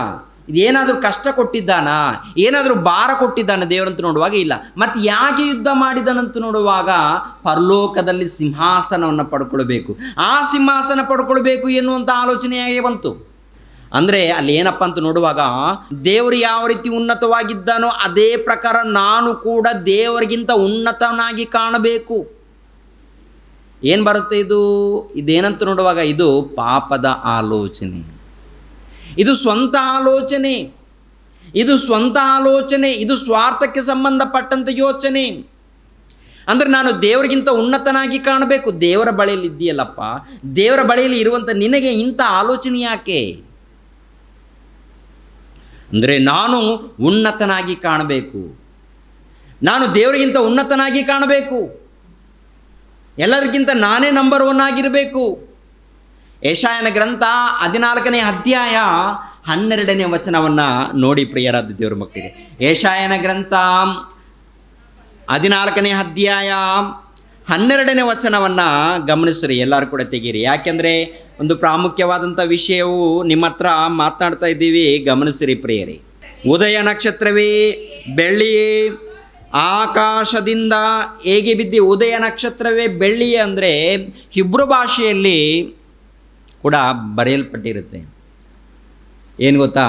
ಇದೇನಾದರೂ ಕಷ್ಟ ಕೊಟ್ಟಿದ್ದಾನಾ? ಏನಾದರೂ ಭಾರ ಕೊಟ್ಟಿದ್ದಾನೆ ದೇವರಂತ ನೋಡುವಾಗ ಇಲ್ಲ. ಮತ್ತು ಯಾಕೆ ಯುದ್ಧ ಮಾಡಿದನಂತ ನೋಡುವಾಗ ಪರಲೋಕದಲ್ಲಿ ಸಿಂಹಾಸನವನ್ನು ಪಡ್ಕೊಳ್ಬೇಕು, ಆ ಸಿಂಹಾಸನ ಪಡ್ಕೊಳ್ಬೇಕು ಎನ್ನುವಂಥ ಆಲೋಚನೆಯಾಗೇ ಬಂತು. ಅಂದರೆ ಅಲ್ಲಿ ಏನಪ್ಪ ಅಂತ ನೋಡುವಾಗ, ದೇವರು ಯಾವ ರೀತಿ ಉನ್ನತವಾಗಿದ್ದಾನೋ ಅದೇ ಪ್ರಕಾರ ನಾನು ಕೂಡ ದೇವರಿಗಿಂತ ಉನ್ನತನಾಗಿ ಕಾಣಬೇಕು. ಏನು ಬರುತ್ತೆ ಇದೇನಂತ ನೋಡುವಾಗ, ಇದು ಪಾಪದ ಆಲೋಚನೆ, ಇದು ಸ್ವಂತ ಆಲೋಚನೆ, ಇದು ಸ್ವಾರ್ಥಕ್ಕೆ ಸಂಬಂಧಪಟ್ಟಂಥ ಯೋಚನೆ. ಅಂದರೆ ನಾನು ದೇವರಿಗಿಂತ ಉನ್ನತನಾಗಿ ಕಾಣಬೇಕು. ದೇವರ ಬಳಿಯಲ್ಲಿ ಇದ್ದೀಯಲ್ಲಪ್ಪ, ದೇವರ ಬಳಿಯಲ್ಲಿ ಇರುವಂಥ ನಿನಗೆ ಇಂಥ ಆಲೋಚನೆ ಯಾಕೆ? ಅಂದರೆ ನಾನು ಉನ್ನತನಾಗಿ ಕಾಣಬೇಕು, ನಾನು ದೇವರಿಗಿಂತ ಉನ್ನತನಾಗಿ ಕಾಣಬೇಕು, ಎಲ್ಲರಿಗಿಂತ ನಾನೇ ನಂಬರ್ 1 ಆಗಿರಬೇಕು. ಯೆಶಾಯನ ಗ್ರಂಥ 14ನೇ ಅಧ್ಯಾಯ 12ನೇ ವಚನವನ್ನು ನೋಡಿ ಪ್ರಿಯರಾದ ದೇವರ ಮಕ್ಕಳಿಗೆ. ಯೆಶಾಯನ ಗ್ರಂಥ 14ನೇ ಅಧ್ಯಾಯ 12ನೇ ವಚನವನ್ನು ಗಮನಿಸ್ರಿ, ಎಲ್ಲರೂ ಕೂಡ ತೆಗೀರಿ. ಯಾಕೆಂದರೆ ಒಂದು ಪ್ರಾಮುಖ್ಯವಾದಂಥ ವಿಷಯವು ನಿಮ್ಮ ಹತ್ರ ಮಾತನಾಡ್ತಾ ಇದ್ದೀವಿ, ಗಮನಿಸಿರಿ ಪ್ರಿಯರೇ. ಉದಯ ನಕ್ಷತ್ರವೇ ಬೆಳ್ಳಿಯೇ ಆಕಾಶದಿಂದ ಹೇಗೆ ಬಿದ್ದಿ. ಉದಯ ನಕ್ಷತ್ರವೇ ಬೆಳ್ಳಿಯೇ ಅಂದರೆ ಹಿಬ್ರು ಭಾಷೆಯಲ್ಲಿ ಕೂಡ ಬರೆಯಲ್ಪಟ್ಟಿರುತ್ತೆ. ಏನು ಗೊತ್ತಾ,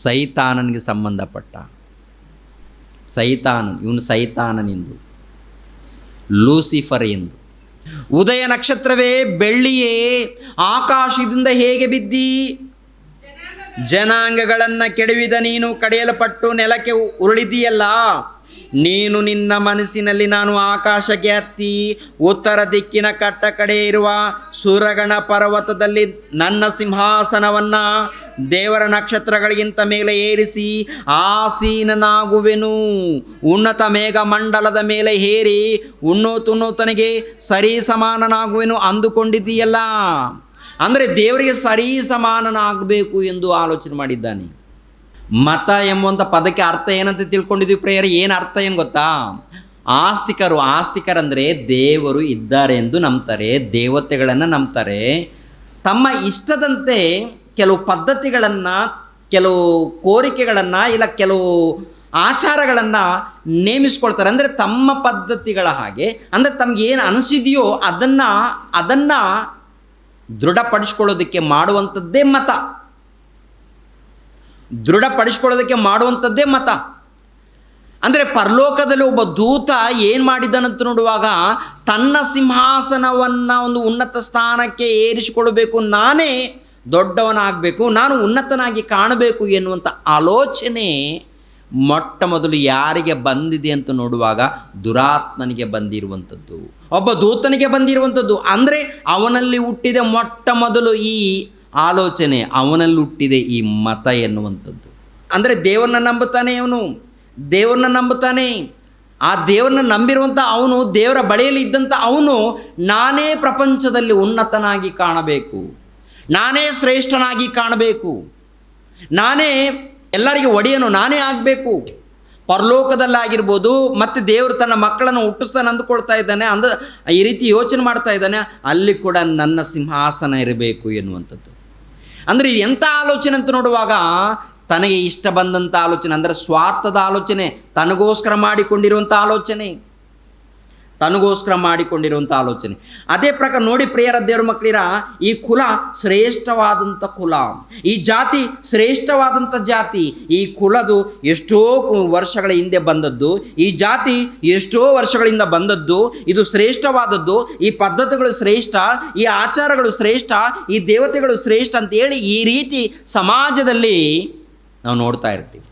ಸೈತಾನನಿಗೆ ಸಂಬಂಧಪಟ್ಟ ಇವನು ಸೈತಾನನೆಂದು, ಲೂಸಿಫರ್ ಎಂದು. ಉದಯ ನಕ್ಷತ್ರವೇ ಬೆಳ್ಳಿಯೇ ಆಕಾಶದಿಂದ ಹೇಗೆ ಬಿದ್ದಿ. ಜನಾಂಗಗಳನ್ನು ಕೆಡವಿದ ನೀನು ಕಡಿಯಲ್ಪಟ್ಟು ನೆಲಕ್ಕೆ ಉರುಳಿದೆಯಲ್ಲ. ನೀನು ನಿನ್ನ ಮನಸ್ಸಿನಲ್ಲಿ ನಾನು ಆಕಾಶಕ್ಕೆ ಹತ್ತಿ ಉತ್ತರ ದಿಕ್ಕಿನ ಕಟ್ಟ ಕಡೆ ಇರುವ ಸುರಗಣ ಪರ್ವತದಲ್ಲಿ ನನ್ನ ಸಿಂಹಾಸನವನ್ನು ದೇವರ ನಕ್ಷತ್ರಗಳಿಗಿಂತ ಮೇಲೆ ಏರಿಸಿ ಆಸೀನನಾಗುವೆನು. ಉನ್ನತ ಮೇಘ ಮಂಡಲದ ಮೇಲೆ ಏರಿ ಉನ್ನತನಿಗೆ ಸರಿ ಸಮಾನನಾಗುವೆನು ಅಂದುಕೊಂಡಿದ್ದೀಯಲ್ಲ. ಅಂದರೆ ದೇವರಿಗೆ ಸರಿ ಸಮಾನನಾಗಬೇಕು ಎಂದು ಆಲೋಚನೆ ಮಾಡಿದ್ದಾನೆ. ಮತ ಎಂಬುವಂಥ ಪದಕ್ಕೆ ಅರ್ಥ ಏನಂತ ತಿಳ್ಕೊಂಡಿದ್ದೀವಿ ಪ್ರೇಯರ್? ಏನು ಅರ್ಥ ಏನು ಗೊತ್ತಾ? ಆಸ್ತಿಕರಂದರೆ ದೇವರು ಇದ್ದಾರೆ ಎಂದು ನಂಬ್ತಾರೆ, ದೇವತೆಗಳನ್ನು ನಂಬ್ತಾರೆ. ತಮ್ಮ ಇಷ್ಟದಂತೆ ಕೆಲವು ಪದ್ಧತಿಗಳನ್ನು, ಕೆಲವು ಕೋರಿಕೆಗಳನ್ನು, ಇಲ್ಲ ಕೆಲವು ಆಚಾರಗಳನ್ನು ನೇಮಿಸ್ಕೊಳ್ತಾರೆ. ಅಂದರೆ ತಮ್ಮ ಪದ್ಧತಿಗಳ ಹಾಗೆ, ಅಂದರೆ ತಮಗೇನು ಅನಿಸಿದೆಯೋ ಅದನ್ನು ದೃಢಪಡಿಸ್ಕೊಳ್ಳೋದಕ್ಕೆ ಮಾಡುವಂಥದ್ದೇ ಮತ. ದೃಢಪಡಿಸ್ಕೊಳ್ಳೋದಕ್ಕೆ ಮಾಡುವಂಥದ್ದೇ ಮತ. ಅಂದರೆ ಪರಲೋಕದಲ್ಲಿ ಒಬ್ಬ ದೂತ ಏನು ಮಾಡಿದ್ದಾನಂತ ನೋಡುವಾಗ, ತನ್ನ ಸಿಂಹಾಸನವನ್ನು ಒಂದು ಉನ್ನತ ಸ್ಥಾನಕ್ಕೆ ಏರಿಸಿಕೊಳ್ಬೇಕು, ನಾನೇ ದೊಡ್ಡವನಾಗಬೇಕು, ನಾನು ಉನ್ನತನಾಗಿ ಕಾಣಬೇಕು ಎನ್ನುವಂಥ ಆಲೋಚನೆ ಮೊಟ್ಟ ಮೊದಲು ಯಾರಿಗೆ ಬಂದಿದೆ ಅಂತ ನೋಡುವಾಗ ದುರಾತ್ಮನಿಗೆ ಬಂದಿರುವಂಥದ್ದು, ಒಬ್ಬ ದೂತನಿಗೆ ಬಂದಿರುವಂಥದ್ದು. ಅಂದರೆ ಅವನಲ್ಲಿ ಹುಟ್ಟಿದ ಮೊಟ್ಟ ಮೊದಲು ಈ ಆಲೋಚನೆ, ಅವನಲ್ಲಿ ಹುಟ್ಟಿದೆ ಈ ಮತ ಎನ್ನುವಂಥದ್ದು. ಅಂದರೆ ದೇವರನ್ನ ನಂಬುತ್ತಾನೆ, ಅವನು ದೇವರನ್ನ ನಂಬುತ್ತಾನೆ. ಆ ದೇವರನ್ನ ನಂಬಿರುವಂಥ ಅವನು, ದೇವರ ಬಳಿಯಲ್ಲಿ ಇದ್ದಂಥ ಅವನು, ನಾನೇ ಪ್ರಪಂಚದಲ್ಲಿ ಉನ್ನತನಾಗಿ ಕಾಣಬೇಕು, ನಾನೇ ಶ್ರೇಷ್ಠನಾಗಿ ಕಾಣಬೇಕು, ನಾನೇ ಎಲ್ಲರಿಗೆ ಒಡೆಯನು ನಾನೇ ಆಗಬೇಕು. ಪರಲೋಕದಲ್ಲಾಗಿರ್ಬೋದು, ಮತ್ತು ದೇವರು ತನ್ನ ಮಕ್ಕಳನ್ನು ಹುಟ್ಟಿಸ್ತಾನೆ ಅಂದುಕೊಳ್ತಾ ಇದ್ದಾನೆ, ಈ ರೀತಿ ಯೋಚನೆ ಮಾಡ್ತಾ ಇದ್ದಾನೆ, ಅಲ್ಲಿ ಕೂಡ ನನ್ನ ಸಿಂಹಾಸನ ಇರಬೇಕು ಎನ್ನುವಂಥದ್ದು. ಅಂದರೆ ಇದು ಎಂಥ ಆಲೋಚನೆ ಅಂತ ನೋಡುವಾಗ, ತನಗೆ ಇಷ್ಟ ಬಂದಂಥ ಆಲೋಚನೆ, ಅಂದರೆ ಸ್ವಾರ್ಥದ ಆಲೋಚನೆ, ತನಗೋಸ್ಕರ ಮಾಡಿಕೊಂಡಿರುವಂಥ ಆಲೋಚನೆ, ಅದೇ ಪ್ರಕಾರ ನೋಡಿ ಪ್ರಿಯರ ದೇವರ ಮಕ್ಕಳಿರ, ಈ ಕುಲ ಶ್ರೇಷ್ಠವಾದಂಥ ಕುಲ, ಈ ಜಾತಿ ಶ್ರೇಷ್ಠವಾದಂಥ ಜಾತಿ. ಈ ಕುಲದು ಎಷ್ಟೋ ವರ್ಷಗಳ ಹಿಂದೆ ಬಂದದ್ದು, ಈ ಜಾತಿ ಎಷ್ಟೋ ವರ್ಷಗಳಿಂದ ಬಂದದ್ದು, ಇದು ಶ್ರೇಷ್ಠವಾದದ್ದು, ಈ ಪದ್ಧತಿಗಳು ಶ್ರೇಷ್ಠ, ಈ ಆಚಾರಗಳು ಶ್ರೇಷ್ಠ, ಈ ದೇವತೆಗಳು ಶ್ರೇಷ್ಠ ಅಂತೇಳಿ ಈ ರೀತಿ ಸಮಾಜದಲ್ಲಿ ನಾವು ನೋಡ್ತಾ ಇರ್ತೀವಿ.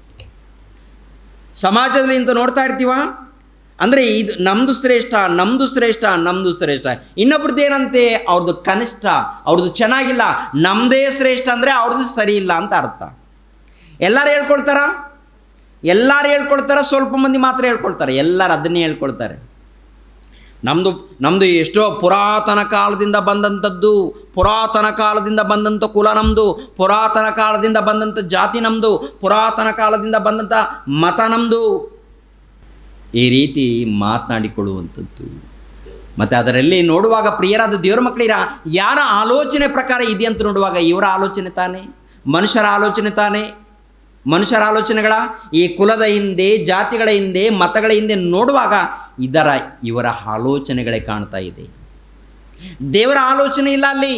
ಸಮಾಜದಲ್ಲಿ ಇಂತ ನೋಡ್ತಾ ಇರ್ತೀವ. ಅಂದರೆ ಇದು ನಮ್ಮದು ಶ್ರೇಷ್ಠ, ಇನ್ನೊಬ್ರದ್ದು ಏನಂತೆ, ಅವ್ರದ್ದು ಕನಿಷ್ಠ, ಅವ್ರದ್ದು ಚೆನ್ನಾಗಿಲ್ಲ, ನಮ್ಮದೇ ಶ್ರೇಷ್ಠ ಅಂದರೆ ಅವ್ರದ್ದು ಸರಿ ಇಲ್ಲ ಅಂತ ಅರ್ಥ. ಎಲ್ಲರೂ ಹೇಳ್ಕೊಳ್ತಾರ, ಸ್ವಲ್ಪ ಮಂದಿ ಮಾತ್ರ ಹೇಳ್ಕೊಳ್ತಾರೆ, ಎಲ್ಲರೂ ಅದನ್ನೇ ಹೇಳ್ಕೊಳ್ತಾರೆ. ನಮ್ಮದು ಎಷ್ಟೋ ಪುರಾತನ ಕಾಲದಿಂದ ಬಂದಂಥ ಕುಲ ನಮ್ಮದು, ಪುರಾತನ ಕಾಲದಿಂದ ಬಂದಂಥ ಜಾತಿ ನಮ್ಮದು, ಪುರಾತನ ಕಾಲದಿಂದ ಬಂದಂಥ ಮತ ನಮ್ಮದು, ಈ ರೀತಿ ಮಾತನಾಡಿಕೊಳ್ಳುವಂಥದ್ದು. ಮತ್ತು ಅದರಲ್ಲಿ ನೋಡುವಾಗ ಪ್ರಿಯರಾದ ದೇವರ ಮಕ್ಕಳಿರ, ಯಾರ ಆಲೋಚನೆ ಪ್ರಕಾರ ಇದೆ ಅಂತ ನೋಡುವಾಗ ಇವರ ಆಲೋಚನೆ ತಾನೇ, ಮನುಷ್ಯರ ಆಲೋಚನೆಗಳ ಈ ಕುಲದ ಹಿಂದೆ, ಜಾತಿಗಳ ಹಿಂದೆ, ಮತಗಳ ಹಿಂದೆ ನೋಡುವಾಗ ಇವರ ಆಲೋಚನೆಗಳೇ ಕಾಣ್ತಾ ಇದೆ. ದೇವರ ಆಲೋಚನೆ ಇಲ್ಲ ಅಲ್ಲಿ.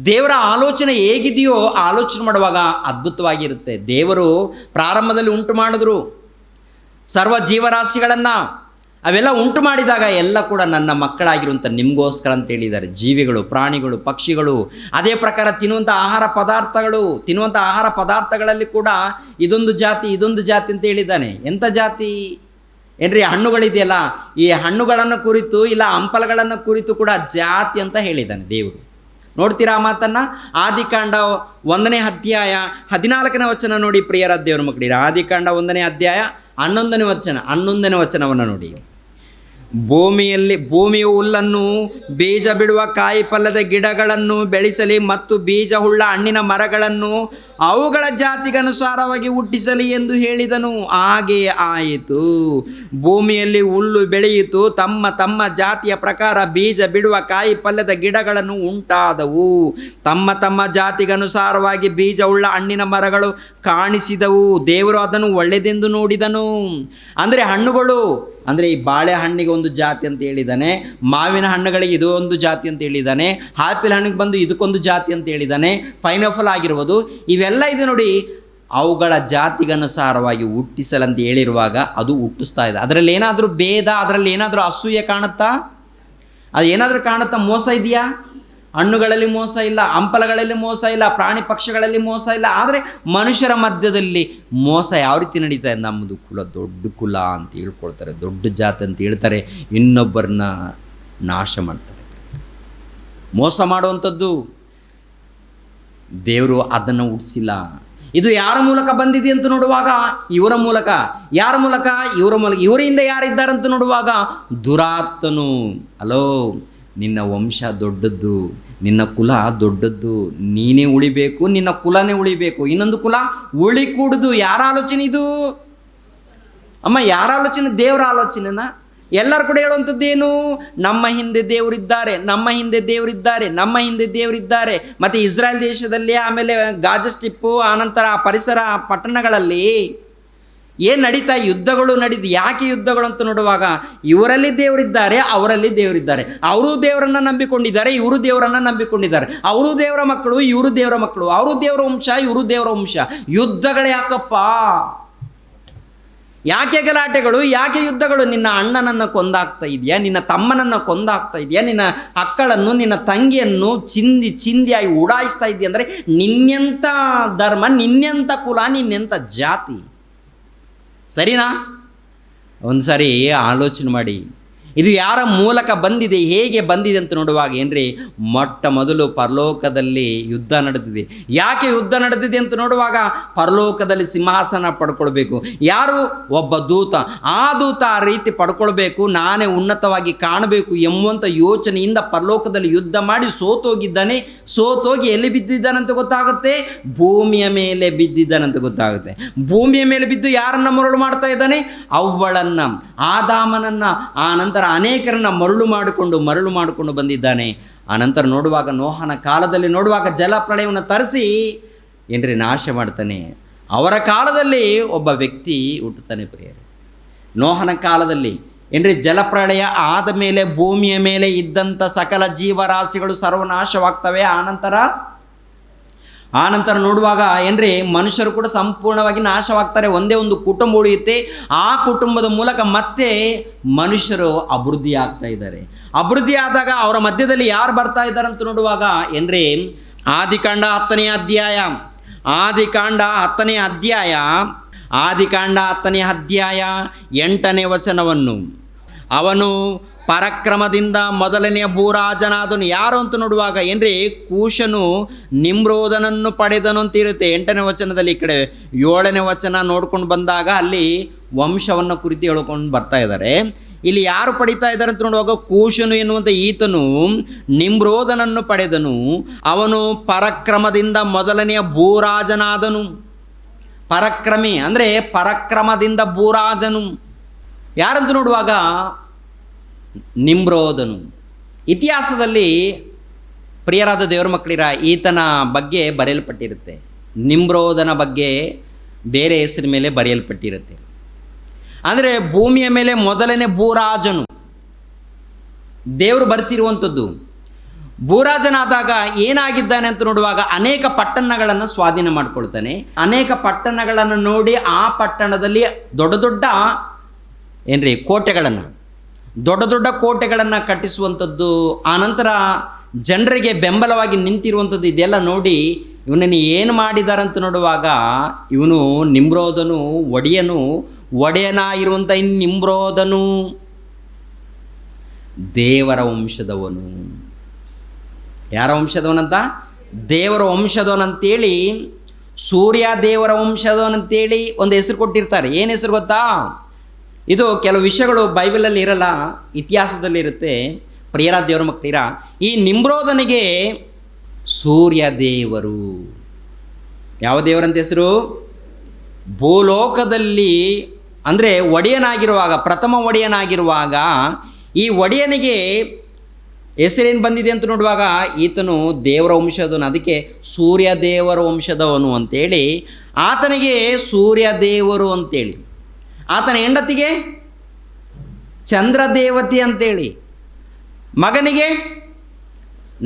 ದೇವರ ಆಲೋಚನೆ ಹೇಗಿದೆಯೋ ಆಲೋಚನೆ ಮಾಡುವಾಗ ಅದ್ಭುತವಾಗಿರುತ್ತೆ. ದೇವರು ಪ್ರಾರಂಭದಲ್ಲಿ ಉಂಟು ಮಾಡಿದ್ರು ಸರ್ವ ಜೀವರಾಶಿಗಳನ್ನು, ಅವೆಲ್ಲ ಉಂಟು ಮಾಡಿದಾಗ ಎಲ್ಲ ಕೂಡ ನನ್ನ ಮಕ್ಕಳಾಗಿರುವಂಥ ನಿಮಗೋಸ್ಕರ ಅಂತ ಹೇಳಿದ್ದಾರೆ. ಜೀವಿಗಳು, ಪ್ರಾಣಿಗಳು, ಪಕ್ಷಿಗಳು, ಅದೇ ಪ್ರಕಾರ ತಿನ್ನುವಂಥ ಆಹಾರ ಪದಾರ್ಥಗಳಲ್ಲಿ ಕೂಡ ಇದೊಂದು ಜಾತಿ ಅಂತ ಹೇಳಿದ್ದಾನೆ. ಎಂಥ ಜಾತಿ ಏನ್ರಿ? ಹಣ್ಣುಗಳಿದೆಯಲ್ಲ, ಈ ಹಣ್ಣುಗಳನ್ನು ಕುರಿತು ಇಲ್ಲ ಹಂಪಲಗಳನ್ನು ಕುರಿತು ಕೂಡ ಜಾತಿ ಅಂತ ಹೇಳಿದ್ದಾನೆ ದೇವರು. ನೋಡ್ತೀರಾ ಆ ಮಾತನ್ನು? ಆದಿಕಾಂಡ 1ನೇ ಅಧ್ಯಾಯ 14ನೇ ವಚನ ನೋಡಿ ಪ್ರಿಯರ ದೇವರ ಮಕ್ಕಳಿರ. ಆದಿಕಾಂಡ 1ನೇ ಅಧ್ಯಾಯ 11ನೇ ವಚನವನ್ನು ನೋಡಿ. ಭೂಮಿಯು ಹುಲ್ಲನ್ನು, ಬೀಜ ಬಿಡುವ ಕಾಯಿ ಫಲದ ಗಿಡಗಳನ್ನು ಬೆಳೆಸಲಿ ಮತ್ತು ಬೀಜ ಉಳ್ಳ ಹಣ್ಣಿನ ಮರಗಳನ್ನು ಅವುಗಳ ಜಾತಿಗನುಸಾರವಾಗಿ ಹುಟ್ಟಿಸಲಿ ಎಂದು ಹೇಳಿದನು. ಹಾಗೆಯೇ ಆಯಿತು. ಭೂಮಿಯಲ್ಲಿ ಹುಲ್ಲು ಬೆಳೆಯಿತು, ತಮ್ಮ ತಮ್ಮ ಜಾತಿಯ ಪ್ರಕಾರ ಬೀಜ ಬಿಡುವ ಕಾಯಿ ಫಲದ ಗಿಡಗಳನ್ನು ಉಂಟಾದವು. ತಮ್ಮ ತಮ್ಮ ಜಾತಿಗನುಸಾರವಾಗಿ ಬೀಜ ಉಳ್ಳ ಹಣ್ಣಿನ ಮರಗಳು ಕಾಣಿಸಿದವು. ದೇವರು ಅದನ್ನು ಒಳ್ಳೆಯದೆಂದು ನೋಡಿದನು. ಅಂದರೆ ಹಣ್ಣುಗಳು, ಅಂದರೆ ಈ ಬಾಳೆಹಣ್ಣಿಗೆ ಒಂದು ಜಾತಿ ಅಂತ ಹೇಳಿದ್ದಾನೆ, ಮಾವಿನ ಹಣ್ಣುಗಳಿಗೆ ಇದು ಒಂದು ಜಾತಿ ಅಂತ ಹೇಳಿದ್ದಾನೆ, ಆಪಿಲ್ ಹಣ್ಣಿಗೆ ಬಂದು ಇದಕ್ಕೊಂದು ಜಾತಿ ಅಂತ ಹೇಳಿದ್ದಾನೆ, ಪೈನಾಪಲ್ ಆಗಿರ್ಬೋದು, ಇವೆಲ್ಲ ಇದೆ ನೋಡಿ, ಅವುಗಳ ಜಾತಿಗನುಸಾರವಾಗಿ ಹುಟ್ಟಿಸಲಂತ ಹೇಳಿರುವಾಗ ಅದು ಹುಟ್ಟಿಸ್ತಾ ಇದೆ. ಅದರಲ್ಲಿ ಏನಾದರೂ ಭೇದ, ಅದರಲ್ಲಿ ಏನಾದರೂ ಅಸೂಯೆ ಕಾಣುತ್ತಾ? ಅದು ಏನಾದರೂ ಕಾಣುತ್ತಾ? ಮೋಸ ಇದೆಯಾ? ಹಣ್ಣುಗಳಲ್ಲಿ ಮೋಸ ಇಲ್ಲ, ಹಂಪಲಗಳಲ್ಲಿ ಮೋಸ ಇಲ್ಲ, ಪ್ರಾಣಿ ಪಕ್ಷಿಗಳಲ್ಲಿ ಮೋಸ ಇಲ್ಲ. ಆದರೆ ಮನುಷ್ಯರ ಮಧ್ಯದಲ್ಲಿ ಮೋಸ ಯಾವ ರೀತಿ ನಡೀತಾ ಇದೆ? ನಮ್ಮದು ಕುಲ ದೊಡ್ಡ ಕುಲ ಅಂತ ಹೇಳ್ಕೊಳ್ತಾರೆ, ದೊಡ್ಡ ಜಾತಿ ಅಂತ ಹೇಳ್ತಾರೆ, ಇನ್ನೊಬ್ಬರನ್ನ ನಾಶ ಮಾಡ್ತಾರೆ, ಮೋಸ ಮಾಡುವಂಥದ್ದು. ದೇವರು ಅದನ್ನು ಹುಟ್ಟಿಸಿಲ್ಲ. ಇದು ಯಾರ ಮೂಲಕ ಬಂದಿದೆ ಅಂತ ನೋಡುವಾಗ ಇವರ ಮೂಲಕ. ಯಾರ ಮೂಲಕ? ಇವರ ಮೂಲಕ. ಇವರಿಂದ ಯಾರಿದ್ದಾರಂತ ನೋಡುವಾಗ ದುರಾತ್ಮನು. ಅಲೋ, ನಿನ್ನ ವಂಶ ದೊಡ್ಡದ್ದು, ನಿನ್ನ ಕುಲ ದೊಡ್ಡದ್ದು, ನೀನೇ ಉಳಿಬೇಕು, ನಿನ್ನ ಕುಲನೇ ಉಳಿಬೇಕು, ಇನ್ನೊಂದು ಕುಲ ಉಳಿಕೂಡುದು. ಯಾರ ಆಲೋಚನೆ ಇದು ಅಮ್ಮ? ಯಾರ ಆಲೋಚನೆ? ದೇವರ ಆಲೋಚನೆನಾ? ಎಲ್ಲರೂ ಕೂಡ ಹೇಳುವಂಥದ್ದೇನು? ನಮ್ಮ ಹಿಂದೆ ದೇವರಿದ್ದಾರೆ, ನಮ್ಮ ಹಿಂದೆ ದೇವರಿದ್ದಾರೆ, ನಮ್ಮ ಹಿಂದೆ ದೇವರಿದ್ದಾರೆ. ಮತ್ತು ಇಸ್ರಾಯೇಲ್ ದೇಶದಲ್ಲಿ, ಆಮೇಲೆ ಗಾಜಾ ಸ್ಟ್ರಿಪ್ಪು, ಆನಂತರ ಪರಿಸರ ಪಟ್ಟಣಗಳಲ್ಲಿ ಏನು ನಡೀತಾ ಯುದ್ಧಗಳು ನಡೀತು. ಯಾಕೆ ಯುದ್ಧಗಳು ಅಂತ ನೋಡುವಾಗ ಇವರಲ್ಲಿ ದೇವರಿದ್ದಾರೆ, ಅವರಲ್ಲಿ ದೇವರಿದ್ದಾರೆ. ಅವರು ದೇವರನ್ನು ನಂಬಿಕೊಂಡಿದ್ದಾರೆ, ಇವರು ದೇವರನ್ನು ನಂಬಿಕೊಂಡಿದ್ದಾರೆ. ಅವರು ದೇವರ ಮಕ್ಕಳು, ಇವರು ದೇವರ ಮಕ್ಕಳು. ಅವರು ದೇವರ ವಂಶ, ಇವರು ದೇವರ ವಂಶ. ಯುದ್ಧಗಳು ಯಾಕಪ್ಪ? ಯಾಕೆ ಗಲಾಟೆಗಳು? ಯಾಕೆ ಯುದ್ಧಗಳು? ನಿನ್ನ ಅಣ್ಣನನ್ನು ಕೊಂದಾಗ್ತಾ ಇದೆಯಾ? ನಿನ್ನ ತಮ್ಮನನ್ನು ಕೊಂದಾಗ್ತಾ ಇದೆಯಾ? ನಿನ್ನ ಅಕ್ಕಳನ್ನು, ನಿನ್ನ ತಂಗಿಯನ್ನು ಚಿಂದಿಯಾಗಿ ಉಡಾಯಿಸ್ತಾ ಇದೆಯಾ? ಅಂದರೆ ನಿನ್ನೆಂಥ ಧರ್ಮ, ನಿನ್ನೆಂಥ ಕುಲ, ನಿನ್ನೆಂಥ ಜಾತಿ. ಸರಿನಾ? ಒಂದು ಸಾರಿ ಆಲೋಚನೆ ಮಾಡಿ, ಇದು ಯಾರ ಮೂಲಕ ಬಂದಿದೆ, ಹೇಗೆ ಬಂದಿದೆ ಅಂತ ನೋಡುವಾಗ ಏನ್ರಿ, ಮೊಟ್ಟ ಮೊದಲು ಪರಲೋಕದಲ್ಲಿ ಯುದ್ಧ ನಡೆದಿದೆ. ಯಾಕೆ ಯುದ್ಧ ನಡೆದಿದೆ ಅಂತ ನೋಡುವಾಗ ಪರಲೋಕದಲ್ಲಿ ಸಿಂಹಾಸನ ಪಡ್ಕೊಳ್ಬೇಕು. ಯಾರು? ಒಬ್ಬ ದೂತ. ಆ ದೂತ ಆ ರೀತಿ ಪಡ್ಕೊಳ್ಬೇಕು, ನಾನೇ ಉನ್ನತವಾಗಿ ಕಾಣಬೇಕು ಎಂಬುವಂಥ ಯೋಚನೆಯಿಂದ ಪರಲೋಕದಲ್ಲಿ ಯುದ್ಧ ಮಾಡಿ ಸೋತೋಗಿದ್ದಾನೆ. ಸೋತೋಗಿ ಎಲ್ಲಿ ಬಿದ್ದಿದ್ದಾನಂತ ಗೊತ್ತಾಗುತ್ತೆ? ಭೂಮಿಯ ಮೇಲೆ ಬಿದ್ದಿದ್ದಾನಂತ ಗೊತ್ತಾಗುತ್ತೆ. ಭೂಮಿಯ ಮೇಲೆ ಬಿದ್ದು ಯಾರನ್ನು ಮರಳು ಮಾಡ್ತಾ ಇದ್ದಾನೆ? ಅವ್ವಳನ್ನು, ಆದಾಮನನ್ನು, ಆ ನಂತರ ಅನೇಕರನ್ನು ಮರಳು ಮಾಡಿಕೊಂಡು ಬಂದಿದ್ದಾನೆ. ಆನಂತರ ನೋಡುವಾಗ ನೋಹನ ಕಾಲದಲ್ಲಿ ನೋಡುವಾಗ ಜಲಪ್ರಳಯವನ್ನು ತರಿಸಿ ಏನ್ರಿ ನಾಶ ಮಾಡ್ತಾನೆ. ಅವರ ಕಾಲದಲ್ಲಿ ಒಬ್ಬ ವ್ಯಕ್ತಿ ಹುಟ್ಟುತ್ತಾನೆ ಪ್ರಿಯರೇ. ನೋಹನ ಕಾಲದಲ್ಲಿ ಏನ್ರಿ ಜಲಪ್ರಳಯ ಆದ ಮೇಲೆ ಭೂಮಿಯ ಮೇಲೆ ಇದ್ದಂಥ ಸಕಲ ಜೀವರಾಶಿಗಳು ಸರ್ವನಾಶವಾಗ್ತವೆ. ಆನಂತರ ನೋಡುವಾಗ ಏನ್ರಿ ಮನುಷ್ಯರು ಕೂಡ ಸಂಪೂರ್ಣವಾಗಿ ನಾಶವಾಗ್ತಾರೆ. ಒಂದೇ ಒಂದು ಕುಟುಂಬ ಉಳಿಯುತ್ತೆ. ಆ ಕುಟುಂಬದ ಮೂಲಕ ಮತ್ತೆ ಮನುಷ್ಯರು ಅಭಿವೃದ್ಧಿ ಆಗ್ತಾ ಇದ್ದಾರೆ. ಅಭಿವೃದ್ಧಿ ಆದಾಗ ಅವರ ಮಧ್ಯದಲ್ಲಿ ಯಾರು ಬರ್ತಾ ಇದ್ದಾರೆ ಅಂತ ನೋಡುವಾಗ ಏನ್ರಿ ಆದಿಕಾಂಡ 10ನೇ ಅಧ್ಯಾಯ 8ನೇ ವಚನವನ್ನು, ಅವನು ಪರಾಕ್ರಮದಿಂದ ಮೊದಲನೆಯ ಭೂರಾಜನಾದನು. ಯಾರು ಅಂತ ನೋಡುವಾಗ ಏನ್ರಿ ಕೂಶನು ನಿಮ್ರೋದನನ್ನು ಪಡೆದನು ಅಂತ ಇರುತ್ತೆ 8ನೇ ವಚನದಲ್ಲಿ. ಈ ಕಡೆ 7ನೇ ವಚನ ನೋಡ್ಕೊಂಡು ಬಂದಾಗ ಅಲ್ಲಿ ವಂಶವನ್ನು ಕುರಿತು ಹೇಳ್ಕೊಂಡು ಬರ್ತಾ ಇದ್ದಾರೆ. ಇಲ್ಲಿ ಯಾರು ಪಡಿತಾ ಇದ್ದಾರೆ ಅಂತ ನೋಡುವಾಗ ಕೂಶನು ಎನ್ನುವಂಥ ಈತನು ನಿಮ್ರೋದನನ್ನು ಪಡೆದನು. ಅವನು ಪರಾಕ್ರಮದಿಂದ ಮೊದಲನೆಯ ಭೂರಾಜನಾದನು. ಪರಾಕ್ರಮಿ ಅಂದರೆ ಪರಾಕ್ರಮದಿಂದ ಭೂರಾಜನು. ಯಾರಂತ ನೋಡುವಾಗ ನಿಮ್ರೋದನು. ಇತಿಹಾಸದಲ್ಲಿ ಪ್ರಿಯರಾದ ದೇವರ ಮಕ್ಕಳಿರ ಈತನ ಬಗ್ಗೆ ಬರೆಯಲ್ಪಟ್ಟಿರುತ್ತೆ. ನಿಮ್ರೋದನ ಬಗ್ಗೆ ಬೇರೆ ಹೆಸರಿನ ಮೇಲೆ ಬರೆಯಲ್ಪಟ್ಟಿರುತ್ತೆ. ಅಂದರೆ ಭೂಮಿಯ ಮೇಲೆ ಮೊದಲನೇ ಭೂರಾಜನು ದೇವರು ಬರೆಸಿರುವಂಥದ್ದು. ಭೂರಾಜನಾದಾಗ ಏನಾಗಿದ್ದಾನೆ ಅಂತ ನೋಡುವಾಗ ಅನೇಕ ಪಟ್ಟಣಗಳನ್ನು ಸ್ವಾಧೀನ ಮಾಡಿಕೊಳ್ತಾನೆ. ಅನೇಕ ಪಟ್ಟಣಗಳನ್ನು ನೋಡಿ ಆ ಪಟ್ಟಣದಲ್ಲಿ ದೊಡ್ಡ ದೊಡ್ಡ ಕೋಟೆಗಳನ್ನು ಕಟ್ಟಿಸುವಂಥದ್ದು, ಆನಂತರ ಜನರಿಗೆ ಬೆಂಬಲವಾಗಿ ನಿಂತಿರುವಂಥದ್ದು, ಇದೆಲ್ಲ ನೋಡಿ ಇವನನ್ನು ಏನು ಮಾಡಿದಾರಂತ ನೋಡುವಾಗ ಇವನು ನಿಮ್ರೋದನು ಒಡೆಯನಾಗಿರುವಂಥ ನಿಮ್ರೋದನು ದೇವರ ವಂಶದವನು. ಯಾರ ವಂಶದವನಂತ? ದೇವರ ವಂಶದವನಂತೇಳಿ, ಸೂರ್ಯ ದೇವರ ವಂಶದವನಂತೇಳಿ ಒಂದು ಹೆಸರು ಕೊಟ್ಟಿರ್ತಾರೆ. ಏನು ಹೆಸರು ಗೊತ್ತಾ? ಇದು ಕೆಲವು ವಿಷಯಗಳು ಬೈಬಲಲ್ಲಿ ಇರಲ್ಲ, ಇತಿಹಾಸದಲ್ಲಿ ಇರುತ್ತೆ. ಪ್ರಿಯರ ದೇವರ ಮಕ್ಕಳಿರ, ಈ ನಿಮ್ರೋದನಿಗೆ ಸೂರ್ಯ ದೇವರು, ಯಾವ ದೇವರಂತ ಹೆಸರು? ಭೂಲೋಕದಲ್ಲಿ ಅಂದರೆ ಒಡೆಯನಾಗಿರುವಾಗ, ಪ್ರಥಮ ಒಡೆಯನಾಗಿರುವಾಗ ಈ ಒಡೆಯನಿಗೆ ಹೆಸರೇನು ಬಂದಿದೆ ಅಂತ ನೋಡುವಾಗ ಈತನು ದೇವರ ವಂಶದವನು, ಅದಕ್ಕೆ ಸೂರ್ಯ ದೇವರ ವಂಶದವನು ಅಂತೇಳಿ ಆತನಿಗೆ ಸೂರ್ಯ ದೇವರು ಅಂತೇಳಿ, ಆತನ ಹೆಂಡತಿಗೆ ಚಂದ್ರ ದೇವತೆ ಅಂತೇಳಿ, ಮಗನಿಗೆ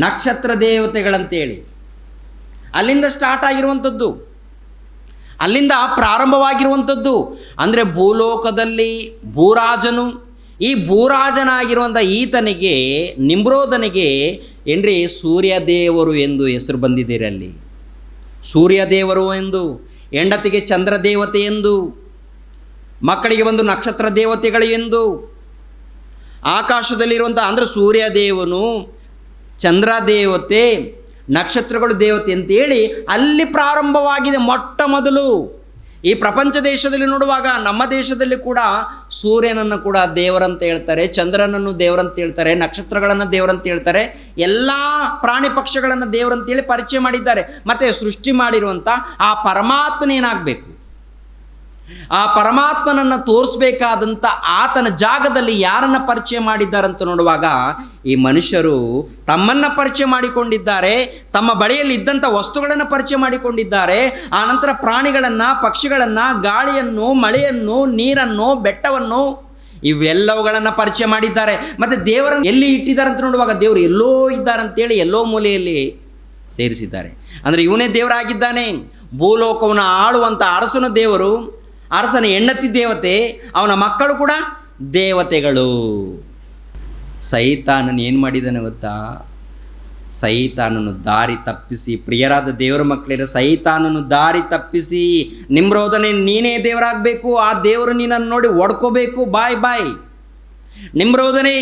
ನಕ್ಷತ್ರ ದೇವತೆಗಳಂತೇಳಿ. ಅಲ್ಲಿಂದ ಸ್ಟಾರ್ಟ್ ಆಗಿರುವಂಥದ್ದು, ಅಲ್ಲಿಂದ ಪ್ರಾರಂಭವಾಗಿರುವಂಥದ್ದು. ಅಂದರೆ ಭೂಲೋಕದಲ್ಲಿ ಭೂರಾಜನು, ಈ ಭೂರಾಜನಾಗಿರುವಂಥ ಈತನಿಗೆ, ನಿಮ್ರೋದನಿಗೆ ಏನ್ರಿ ಸೂರ್ಯದೇವರು ಎಂದು ಹೆಸರು ಬಂದಿದ್ದೀರಿ. ಅಲ್ಲಿ ಸೂರ್ಯದೇವರು ಎಂದು, ಹೆಂಡತಿಗೆ ಚಂದ್ರ ದೇವತೆ ಎಂದು, ಮಕ್ಕಳಿಗೆ ಬಂದು ನಕ್ಷತ್ರ ದೇವತೆಗಳು ಎಂದು, ಆಕಾಶದಲ್ಲಿರುವಂಥ ಅಂದರೆ ಸೂರ್ಯದೇವನು, ಚಂದ್ರ ದೇವತೆ, ನಕ್ಷತ್ರಗಳು ದೇವತೆ ಅಂತೇಳಿ ಅಲ್ಲಿ ಪ್ರಾರಂಭವಾಗಿದೆ ಮೊಟ್ಟ ಮೊದಲು. ಈ ಪ್ರಪಂಚ ದೇಶದಲ್ಲಿ ನೋಡುವಾಗ ನಮ್ಮ ದೇಶದಲ್ಲಿ ಕೂಡ ಸೂರ್ಯನನ್ನು ಕೂಡ ದೇವರಂತ ಹೇಳ್ತಾರೆ, ಚಂದ್ರನನ್ನು ದೇವರಂತ ಹೇಳ್ತಾರೆ, ನಕ್ಷತ್ರಗಳನ್ನು ದೇವರಂತ ಹೇಳ್ತಾರೆ, ಎಲ್ಲ ಪ್ರಾಣಿ ಪಕ್ಷಿಗಳನ್ನು ದೇವರಂತೇಳಿ ಪರಿಚಯ ಮಾಡಿದ್ದಾರೆ. ಮತ್ತು ಸೃಷ್ಟಿ ಮಾಡಿರುವಂಥ ಆ ಪರಮಾತ್ಮನೇನಾಗಬೇಕು, ಆ ಪರಮಾತ್ಮನನ್ನು ತೋರಿಸ್ಬೇಕಾದಂಥ ಆತನ ಜಾಗದಲ್ಲಿ ಯಾರನ್ನು ಪರಿಚಯ ಮಾಡಿದ್ದಾರಂತ ನೋಡುವಾಗ ಈ ಮನುಷ್ಯರು ತಮ್ಮನ್ನು ಪರಿಚಯ ಮಾಡಿಕೊಂಡಿದ್ದಾರೆ, ತಮ್ಮ ಬಳಿಯಲ್ಲಿ ಇದ್ದಂಥ ವಸ್ತುಗಳನ್ನು ಪರಿಚಯ ಮಾಡಿಕೊಂಡಿದ್ದಾರೆ. ಆನಂತರ ಪ್ರಾಣಿಗಳನ್ನು, ಪಕ್ಷಿಗಳನ್ನು, ಗಾಳಿಯನ್ನು, ಮಳೆಯನ್ನು, ನೀರನ್ನು, ಬೆಟ್ಟವನ್ನು ಇವೆಲ್ಲವುಗಳನ್ನು ಪರಿಚಯ ಮಾಡಿದ್ದಾರೆ. ಮತ್ತು ದೇವರನ್ನು ಎಲ್ಲಿ ಇಟ್ಟಿದ್ದಾರೆ ಅಂತ ನೋಡುವಾಗ ದೇವರು ಎಲ್ಲೋ ಇದ್ದಾರಂತೇಳಿ ಎಲ್ಲೋ ಮೂಲೆಯಲ್ಲಿ ಸೇರಿಸಿದ್ದಾರೆ. ಅಂದರೆ ಇವನೇ ದೇವರಾಗಿದ್ದಾನೆ. ಭೂಲೋಕವನ್ನು ಆಳುವಂಥ ಅರಸನ ದೇವರು, ಅರಸನ ಹೆಂಡತಿ ದೇವತೆ, ಅವನ ಮಕ್ಕಳು ಕೂಡ ದೇವತೆಗಳು. ಸೈತಾನನು ಏನು ಮಾಡಿದ್ದಾನೆ ಗೊತ್ತಾ? ಸೈತಾನನು ದಾರಿ ತಪ್ಪಿಸಿ, ಪ್ರಿಯರಾದ ದೇವರ ಮಕ್ಕಳಿರ, ಸೈತಾನನು ದಾರಿ ತಪ್ಪಿಸಿ, ನಿಮ್ರೋದನೆ ನೀನೇ ದೇವರಾಗಬೇಕು, ಆ ದೇವರು ನೀನನ್ನು ನೋಡಿ ಒಡ್ಕೋಬೇಕು, ಬಾಯ್ ನಿಮ್ರೋದನೆ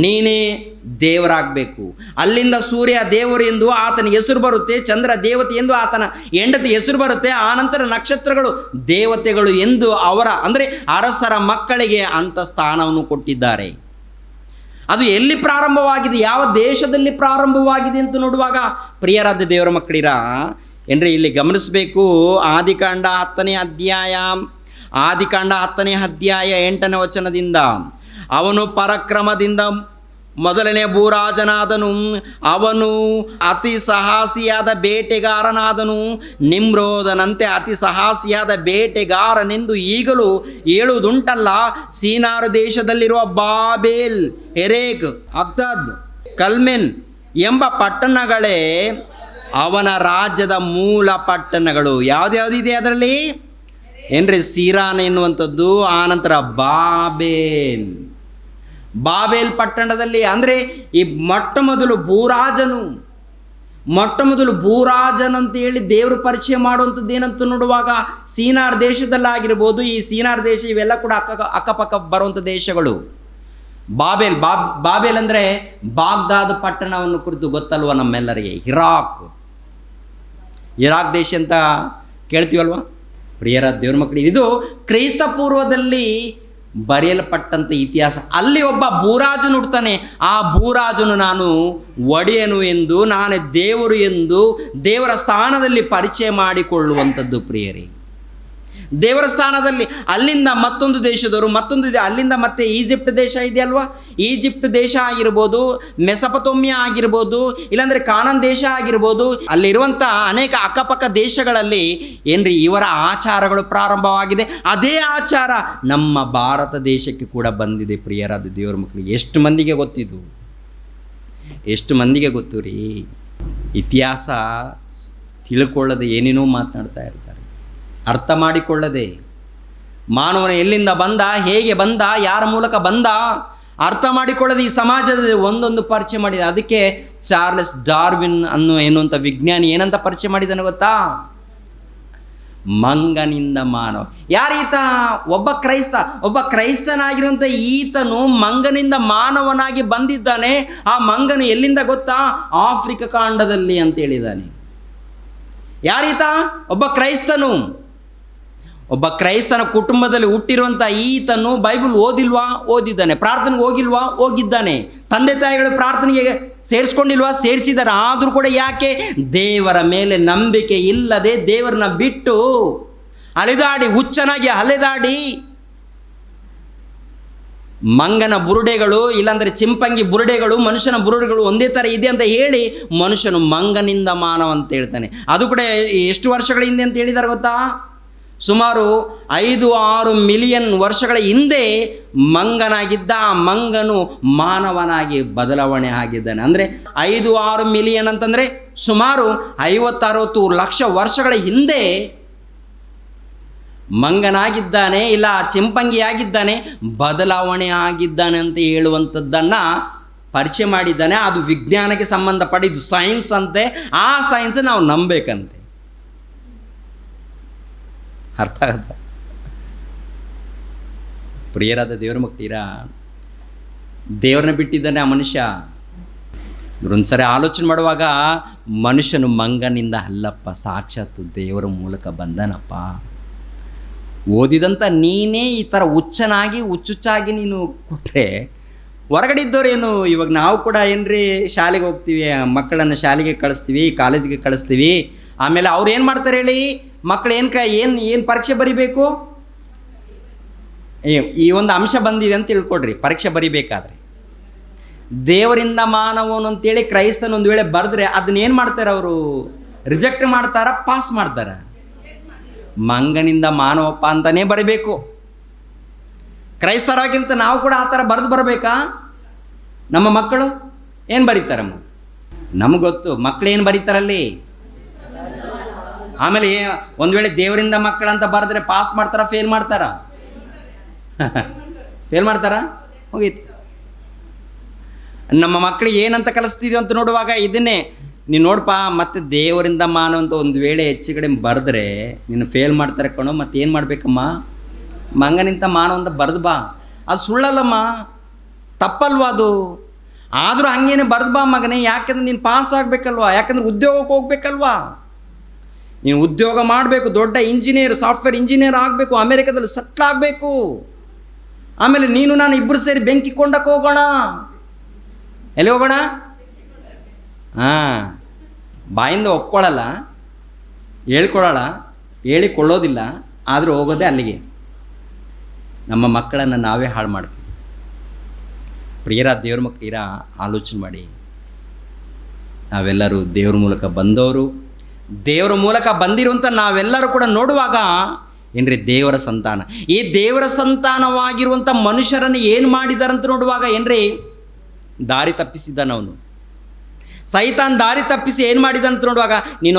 ನೀನೇ ದೇವರಾಗಬೇಕು. ಅಲ್ಲಿಂದ ಸೂರ್ಯ ದೇವರು ಎಂದು ಆತನ ಹೆಸರು ಬರುತ್ತೆ, ಚಂದ್ರ ದೇವತೆ ಎಂದು ಆತನ ಹೆಂಡತಿ ಹೆಸರು ಬರುತ್ತೆ. ಆನಂತರ ನಕ್ಷತ್ರಗಳು ದೇವತೆಗಳು ಎಂದು ಅವರ ಅಂದರೆ ಅರಸರ ಮಕ್ಕಳಿಗೆ ಅಂಥ ಸ್ಥಾನವನ್ನು ಕೊಟ್ಟಿದ್ದಾರೆ. ಅದು ಎಲ್ಲಿ ಪ್ರಾರಂಭವಾಗಿದೆ, ಯಾವ ದೇಶದಲ್ಲಿ ಪ್ರಾರಂಭವಾಗಿದೆ ಅಂತ ನೋಡುವಾಗ ಪ್ರಿಯರಾದ ದೇವರ ಮಕ್ಕಳಿರ ಏನ್ರಿ ಇಲ್ಲಿ ಗಮನಿಸಬೇಕು. ಆದಿಕಾಂಡ 10ನೇ ಅಧ್ಯಾಯ 8ನೇ ವಚನದಿಂದ, ಅವನು ಪರಾಕ್ರಮದಿಂದ ಮೊದಲನೇ ಭೂರಾಜನಾದನು, ಅವನು ಅತಿ ಸಾಹಸಿಯಾದ ಬೇಟೆಗಾರನಾದನು. ನಿಮ್ರೋದನಂತೆ ಅತಿ ಸಾಹಸಿಯಾದ ಬೇಟೆಗಾರನೆಂದು ಈಗಲೂ ಹೇಳುವುದುಂಟಲ್ಲ. ಸೀನಾರು ದೇಶದಲ್ಲಿರುವ ಬಾಬೇಲ್, ಹೆರೇಕ್, ಅಗ್ದಾದ್, ಕಲ್ಮೆನ್ ಎಂಬ ಪಟ್ಟಣಗಳೇ ಅವನ ರಾಜ್ಯದ ಮೂಲ ಪಟ್ಟಣಗಳು. ಯಾವ್ದ್ಯಾವುದಿದೆ ಅದರಲ್ಲಿ ಏನ್ರಿ? ಸೀರಾನ್ ಎನ್ನುವಂಥದ್ದು, ಆನಂತರ ಬಾಬೇಲ್ ಪಟ್ಟಣದಲ್ಲಿ ಅಂದರೆ ಈ ಮೊಟ್ಟ ಮೊದಲು ಭೂರಾಜನು ಅಂತ ಹೇಳಿ ದೇವರು ಪರಿಚಯ ಮಾಡುವಂಥದ್ದು ಏನಂತ ನೋಡುವಾಗ ಸೀನಾರ್ ದೇಶದಲ್ಲಾಗಿರ್ಬೋದು. ಈ ಸೀನಾರ್ ದೇಶ ಇವೆಲ್ಲ ಕೂಡ ಅಕ್ಕಪಕ್ಕ ಬರುವಂಥ ದೇಶಗಳು. ಬಾಬೇಲ್ ಅಂದರೆ ಬಾಗ್ದಾದ್ ಪಟ್ಟಣವನ್ನು ಕುರಿತು ಗೊತ್ತಲ್ವ ನಮ್ಮೆಲ್ಲರಿಗೆ. ಇರಾಕ್ ದೇಶ ಅಂತ ಕೇಳ್ತೀವಲ್ವ ಪ್ರಿಯರ ದೇವ್ರ ಮಕ್ಕಳಿಗೆ. ಇದು ಕ್ರೈಸ್ತ ಪೂರ್ವದಲ್ಲಿ ಬರೆಯಲ್ಪಟ್ಟಂಥ ಇತಿಹಾಸ. ಅಲ್ಲಿ ಒಬ್ಬ ಭೂರಾಜನು ಹುಡ್ತಾನೆ. ಆ ಭೂರಾಜನು ನಾನು ಒಡೆಯನು ಎಂದು, ನಾನೇ ದೇವರು ಎಂದು ದೇವರ ಸ್ಥಾನದಲ್ಲಿ ಪರಿಚಯ ಮಾಡಿಕೊಳ್ಳುವಂಥದ್ದು ಪ್ರಿಯರೇ. ದೇವರ ಸ್ಥಾನದಲ್ಲಿ ಅಲ್ಲಿಂದ ಮತ್ತೊಂದು ದೇಶದವರು, ಅಲ್ಲಿಂದ ಮತ್ತೆ ಈಜಿಪ್ಟ್ ದೇಶ ಇದೆಯಲ್ವಾ, ಈಜಿಪ್ಟ್ ದೇಶ ಆಗಿರ್ಬೋದು, ಮೆಸಪತೋಮ್ಯ ಆಗಿರ್ಬೋದು, ಇಲ್ಲಾಂದರೆ ಕಾನಾನ್ ದೇಶ ಆಗಿರ್ಬೋದು, ಅಲ್ಲಿರುವಂಥ ಅನೇಕ ಅಕ್ಕಪಕ್ಕ ದೇಶಗಳಲ್ಲಿ ಏನ್ರಿ ಇವರ ಆಚಾರಗಳು ಪ್ರಾರಂಭವಾಗಿದೆ. ಅದೇ ಆಚಾರ ನಮ್ಮ ಭಾರತ ದೇಶಕ್ಕೆ ಕೂಡ ಬಂದಿದೆ ಪ್ರಿಯರಾದ ದೇವರ ಮಕ್ಕಳಿಗೆ. ಎಷ್ಟು ಮಂದಿಗೆ ಗೊತ್ತಿದ್ದು? ಎಷ್ಟು ಮಂದಿಗೆ ಗೊತ್ತು ರೀ? ಇತಿಹಾಸ ತಿಳ್ಕೊಳ್ಳದೆ ಏನೇನೋ ಮಾತನಾಡ್ತಾ ಇರ್ತಾರೆ, ಅರ್ಥ ಮಾಡಿಕೊಳ್ಳದೆ. ಮಾನವನ ಎಲ್ಲಿಂದ ಬಂದ, ಹೇಗೆ ಬಂದ, ಯಾರ ಮೂಲಕ ಬಂದ ಅರ್ಥ ಮಾಡಿಕೊಳ್ಳದೆ ಈ ಸಮಾಜದಲ್ಲಿ ಒಂದೊಂದು ಪರಿಚಯ ಮಾಡಿದ. ಅದಕ್ಕೆ ಚಾರ್ಲೆಸ್ ಡಾರ್ವಿನ್ ಎನ್ನುವಂಥ ವಿಜ್ಞಾನಿ ಏನಂತ ಪರಿಚಯ ಮಾಡಿದ್ದಾನೆ ಗೊತ್ತಾ? ಮಂಗನಿಂದ ಮಾನವ. ಯಾರೀತ? ಒಬ್ಬ ಕ್ರೈಸ್ತನಾಗಿರುವಂಥ ಈತನು ಮಂಗನಿಂದ ಮಾನವನಾಗಿ ಬಂದಿದ್ದಾನೆ. ಆ ಮಂಗನು ಎಲ್ಲಿಂದ ಗೊತ್ತಾ? ಆಫ್ರಿಕಾ ಖಂಡದಲ್ಲಿ ಅಂತ ಹೇಳಿದ್ದಾನೆ. ಯಾರೀತ? ಒಬ್ಬ ಕ್ರೈಸ್ತನು. ಒಬ್ಬ ಕ್ರೈಸ್ತನ ಕುಟುಂಬದಲ್ಲಿ ಹುಟ್ಟಿರುವಂಥ ಈತನು ಬೈಬಲ್ ಓದಿಲ್ವಾ? ಓದಿದ್ದಾನೆ. ಪ್ರಾರ್ಥನೆಗೆ ಹೋಗಿಲ್ವಾ? ಹೋಗಿದ್ದಾನೆ. ತಂದೆ ತಾಯಿಗಳು ಪ್ರಾರ್ಥನೆಗೆ ಸೇರಿಸ್ಕೊಂಡಿಲ್ವಾ? ಸೇರಿಸಿದ್ದಾರೆ. ಆದರೂ ಕೂಡ ಯಾಕೆ? ದೇವರ ಮೇಲೆ ನಂಬಿಕೆ ಇಲ್ಲದೆ ದೇವರನ್ನ ಬಿಟ್ಟು ಅಲೆದಾಡಿ, ಹುಚ್ಚನಾಗಿ ಅಲೆದಾಡಿ, ಮಂಗನ ಬುರುಡೆಗಳು ಇಲ್ಲಾಂದರೆ ಚಿಂಪಂಗಿ ಬುರುಡೆಗಳು, ಮನುಷ್ಯನ ಬುರುಡೆಗಳು ಒಂದೇ ಥರ ಇದೆ ಅಂತ ಹೇಳಿ ಮನುಷ್ಯನು ಮಂಗನಿಂದ ಮಾನವ ಅಂತ ಹೇಳ್ತಾನೆ. ಅದು ಕೂಡ ಎಷ್ಟು ವರ್ಷಗಳ ಹಿಂದೆ ಅಂತ ಹೇಳಿದ್ದಾರೆ ಗೊತ್ತಾ? ಸುಮಾರು 5-6 ಮಿಲಿಯನ್ ವರ್ಷಗಳ ಹಿಂದೆ ಮಂಗನಾಗಿದ್ದ ಆ ಮಂಗನು ಮಾನವನಾಗಿ ಬದಲಾವಣೆ ಆಗಿದ್ದಾನೆ. ಅಂದರೆ 5-6 ಮಿಲಿಯನ್ ಅಂತಂದರೆ ಸುಮಾರು 50-60 ಲಕ್ಷ ವರ್ಷಗಳ ಹಿಂದೆ ಮಂಗನಾಗಿದ್ದಾನೆ, ಇಲ್ಲ ಚಿಂಪಂಗಿಯಾಗಿದ್ದಾನೆ, ಬದಲಾವಣೆ ಆಗಿದ್ದಾನೆ ಅಂತ ಹೇಳುವಂಥದ್ದನ್ನು ಪರಿಚಯ ಮಾಡಿದ್ದಾನೆ. ಅದು ವಿಜ್ಞಾನಕ್ಕೆ ಸಂಬಂಧಪಟ್ಟಿದ್ದು, ಸೈನ್ಸ್ ಅಂತೆ. ಆ ಸೈನ್ಸ್ ನಾವು ನಂಬಬೇಕಂತೆ. ಅರ್ಥ ಆಗುತ್ತೆ? ಪ್ರಿಯರಾದ ದೇವರ ಮಕ್ಕಳಿರಾ, ದೇವ್ರನ್ನ ಬಿಟ್ಟಿದ್ದಾನೆ ಆ ಮನುಷ್ಯ. ಒಂದ್ಸರಿ ಆಲೋಚನೆ ಮಾಡುವಾಗ ಮನುಷ್ಯನು ಮಂಗನಿಂದ ಅಲ್ಲಪ್ಪ, ಸಾಕ್ಷಾತ್ ದೇವರ ಮೂಲಕ ಬಂದನಪ್ಪ. ಓದಿದಂಥ ನೀನೇ ಈ ಥರ ಹುಚ್ಚುಚ್ಚಾಗಿ ನೀನು ಕೊಟ್ಟರೆ ಹೊರಗಡೆ ಇದ್ದವ್ರೇನು? ಇವಾಗ ನಾವು ಕೂಡ ಏನ್ರಿ ಶಾಲೆಗೆ ಹೋಗ್ತೀವಿ, ಮಕ್ಕಳನ್ನು ಶಾಲೆಗೆ ಕಳಿಸ್ತೀವಿ, ಕಾಲೇಜಿಗೆ ಕಳಿಸ್ತೀವಿ. ಆಮೇಲೆ ಅವ್ರು ಏನು ಮಾಡ್ತಾರೆ ಹೇಳಿ? ಮಕ್ಕಳು ಏನು ಪರೀಕ್ಷೆ ಬರಿಬೇಕು? ಈ ಒಂದು ಅಂಶ ಬಂದಿದೆ ಅಂತ ತಿಳ್ಕೊಡ್ರಿ. ಪರೀಕ್ಷೆ ಬರಿಬೇಕಾದ್ರೆ ದೇವರಿಂದ ಮಾನವನು ಅಂತೇಳಿ ಕ್ರೈಸ್ತನ ಒಂದು ವೇಳೆ ಬರೆದ್ರೆ ಅದನ್ನೇನು ಮಾಡ್ತಾರೆ ಅವರು? ರಿಜೆಕ್ಟ್ ಮಾಡ್ತಾರ, ಪಾಸ್ ಮಾಡ್ತಾರ? ಮಂಗನಿಂದ ಮಾನವಪ್ಪ ಅಂತಲೇ ಬರಬೇಕು. ಕ್ರೈಸ್ತರಾಗಿಂತ ನಾವು ಕೂಡ ಆ ಥರ ಬರೆದು ಬರಬೇಕಾ? ನಮ್ಮ ಮಕ್ಕಳು ಏನು ಬರೀತಾರಮ್ಮ? ನಮಗೆ ಗೊತ್ತು ಮಕ್ಕಳು ಏನು ಬರೀತಾರಲ್ಲಿ. ಆಮೇಲೆ ಒಂದು ವೇಳೆ ದೇವರಿಂದ ಮಕ್ಕಳಂತ ಬರೆದ್ರೆ ಪಾಸ್ ಮಾಡ್ತಾರ, ಫೇಲ್ ಮಾಡ್ತಾರ? ಫೇಲ್ ಮಾಡ್ತಾರ? ಹೋಗೈತಿ. ನಮ್ಮ ಮಕ್ಕಳಿಗೆ ಏನಂತ ಕಲಿಸ್ತಿದ್ವಿ ಅಂತ ನೋಡುವಾಗ ಇದನ್ನೇ ನೀನು ನೋಡಪ್ಪ. ಮತ್ತು ದೇವರಿಂದ ಮಾನವ ಅಂತ ಒಂದು ವೇಳೆ ಹೆಚ್ಚು ಕಡೆ ಬರೆದ್ರೆ ನೀನು ಫೇಲ್ ಮಾಡ್ತಾರೆ ಕಣೋ. ಮತ್ತು ಏನು ಮಾಡಬೇಕಮ್ಮ? ಮಂಗನಿಂದ ಮಾನವ ಅಂತ ಬರೆದು ಬಾ. ಅದು ಸುಳ್ಳಲ್ಲಮ್ಮ, ತಪ್ಪಲ್ವ ಅದು? ಆದರೂ ಹಂಗೇನೆ ಬರೆದು ಬಾ ಮಗನೇ. ಯಾಕಂದ್ರೆ ನೀನು ಪಾಸ್ ಆಗಬೇಕಲ್ವಾ? ಯಾಕಂದ್ರೆ ಉದ್ಯೋಗಕ್ಕೆ ಹೋಗ್ಬೇಕಲ್ವಾ? ನೀನು ಉದ್ಯೋಗ ಮಾಡಬೇಕು, ದೊಡ್ಡ ಇಂಜಿನಿಯರ್, ಸಾಫ್ಟ್ವೇರ್ ಇಂಜಿನಿಯರ್ ಆಗಬೇಕು, ಅಮೇರಿಕಾದಲ್ಲಿ ಸೆಟ್ಲ್ ಆಗಬೇಕು. ಆಮೇಲೆ ನೀನು ನಾನು ಇಬ್ಬರು ಸೇರಿ ಬೆಂಕಿ ಕೊಂಡಕ್ಕೆ ಹೋಗೋಣ. ಎಲ್ಲಿ ಹೋಗೋಣ? ಬಾಯಿಂದ ಒಪ್ಕೊಳ್ಳಲ್ಲ, ಹೇಳ್ಕೊಳ್ಳೋಲ್ಲ, ಹೇಳಿಕೊಳ್ಳೋದಿಲ್ಲ, ಆದರೂ ಹೋಗೋದೇ ಅಲ್ಲಿಗೆ. ನಮ್ಮ ಮಕ್ಕಳನ್ನು ನಾವೇ ಹಾಳು ಮಾಡ್ತೀವಿ. ಪ್ರಿಯರ ದೇವ್ರ ಮಕ್ಕಳಿರ, ಆಲೋಚನೆ ಮಾಡಿ. ನಾವೆಲ್ಲರೂ ದೇವ್ರ ಮೂಲಕ ಬಂದವರು, ದೇವರ ಮೂಲಕ ಬಂದಿರುವಂಥ ನಾವೆಲ್ಲರೂ ಕೂಡ ನೋಡುವಾಗ ಏನ್ರಿ ದೇವರ ಸಂತಾನ. ಈ ದೇವರ ಸಂತಾನವಾಗಿರುವಂಥ ಮನುಷ್ಯರನ್ನು ಏನು ಮಾಡಿದಾರಂತ ನೋಡುವಾಗ ಏನ್ರಿ ದಾರಿ ತಪ್ಪಿಸಿದ್ದಾನವನು. ಸೈತಾನ್ ದಾರಿ ತಪ್ಪಿಸಿ ಏನು ಮಾಡಿದಂತ ನೋಡುವಾಗ, ನೀನು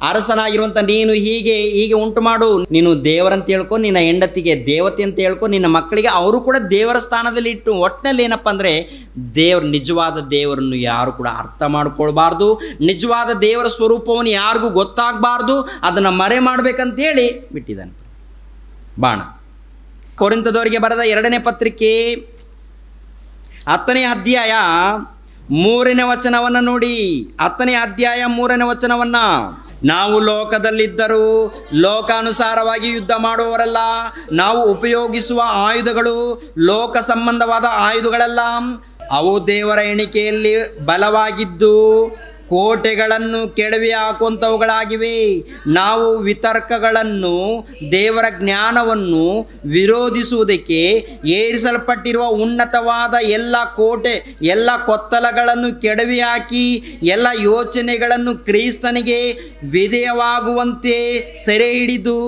ಅರಸನಾಗಿರುವಂಥ ನೀನು ಹೀಗೆ ಉಂಟು ಮಾಡು, ನೀನು ದೇವರಂತ ಹೇಳ್ಕೊ, ನಿನ್ನ ಹೆಂಡತಿಗೆ ದೇವತೆ ಅಂತ ಹೇಳ್ಕೊ, ನಿನ್ನ ಮಕ್ಕಳಿಗೆ ಅವರು ಕೂಡ ದೇವರ ಸ್ಥಾನದಲ್ಲಿ ಇಟ್ಟು. ಒಟ್ಟಿನಲ್ಲಿ ಏನಪ್ಪ ಅಂದರೆ ನಿಜವಾದ ದೇವರನ್ನು ಯಾರು ಕೂಡ ಅರ್ಥ ಮಾಡ್ಕೊಳ್ಬಾರ್ದು, ನಿಜವಾದ ದೇವರ ಸ್ವರೂಪವನ್ನು ಯಾರಿಗೂ ಗೊತ್ತಾಗಬಾರ್ದು, ಅದನ್ನು ಮರೆ ಮಾಡಬೇಕಂತೇಳಿ ಬಿಟ್ಟಿದ್ದಾನೆ ಬಾಣ. ಕೊರಿಂಥದವರಿಗೆ ಬರೆದ 2ನೇ ಪತ್ರಿಕೆ 10ನೇ ಅಧ್ಯಾಯ 3ನೇ ವಚನವನ್ನು ನೋಡಿ. 10ನೇ ಅಧ್ಯಾಯ 3ನೇ ವಚನವನ್ನು, ನಾವು ಲೋಕದಲ್ಲಿದ್ದರೂ ಲೋಕಾನುಸಾರವಾಗಿ ಯುದ್ಧ ಮಾಡುವವರಲ್ಲ. ನಾವು ಉಪಯೋಗಿಸುವ ಆಯುಧಗಳು ಲೋಕ ಸಂಬಂಧವಾದ ಆಯುಧಗಳಲ್ಲ. ಅವು ದೇವರ ಎಣಿಕೆಯಲ್ಲಿ ಬಲವಾಗಿದ್ದು ಕೋಟೆಗಳನ್ನು ಕೆಡವಿ ಹಾಕುವಂಥವುಗಳಾಗಿವೆ. ನಾವು ವಿತರ್ಕಗಳನ್ನು, ದೇವರ ಜ್ಞಾನವನ್ನು ವಿರೋಧಿಸುವುದಕ್ಕೆ ಏರಿಸಲ್ಪಟ್ಟಿರುವ ಉನ್ನತವಾದ ಎಲ್ಲ ಕೊತ್ತಲಗಳನ್ನು ಕೆಡವಿ ಹಾಕಿ ಎಲ್ಲ ಯೋಚನೆಗಳನ್ನು ಕ್ರಿಸ್ತನಿಗೆ ವಿಧೇಯವಾಗುವಂತೆ ಸೆರೆ ಹಿಡಿದು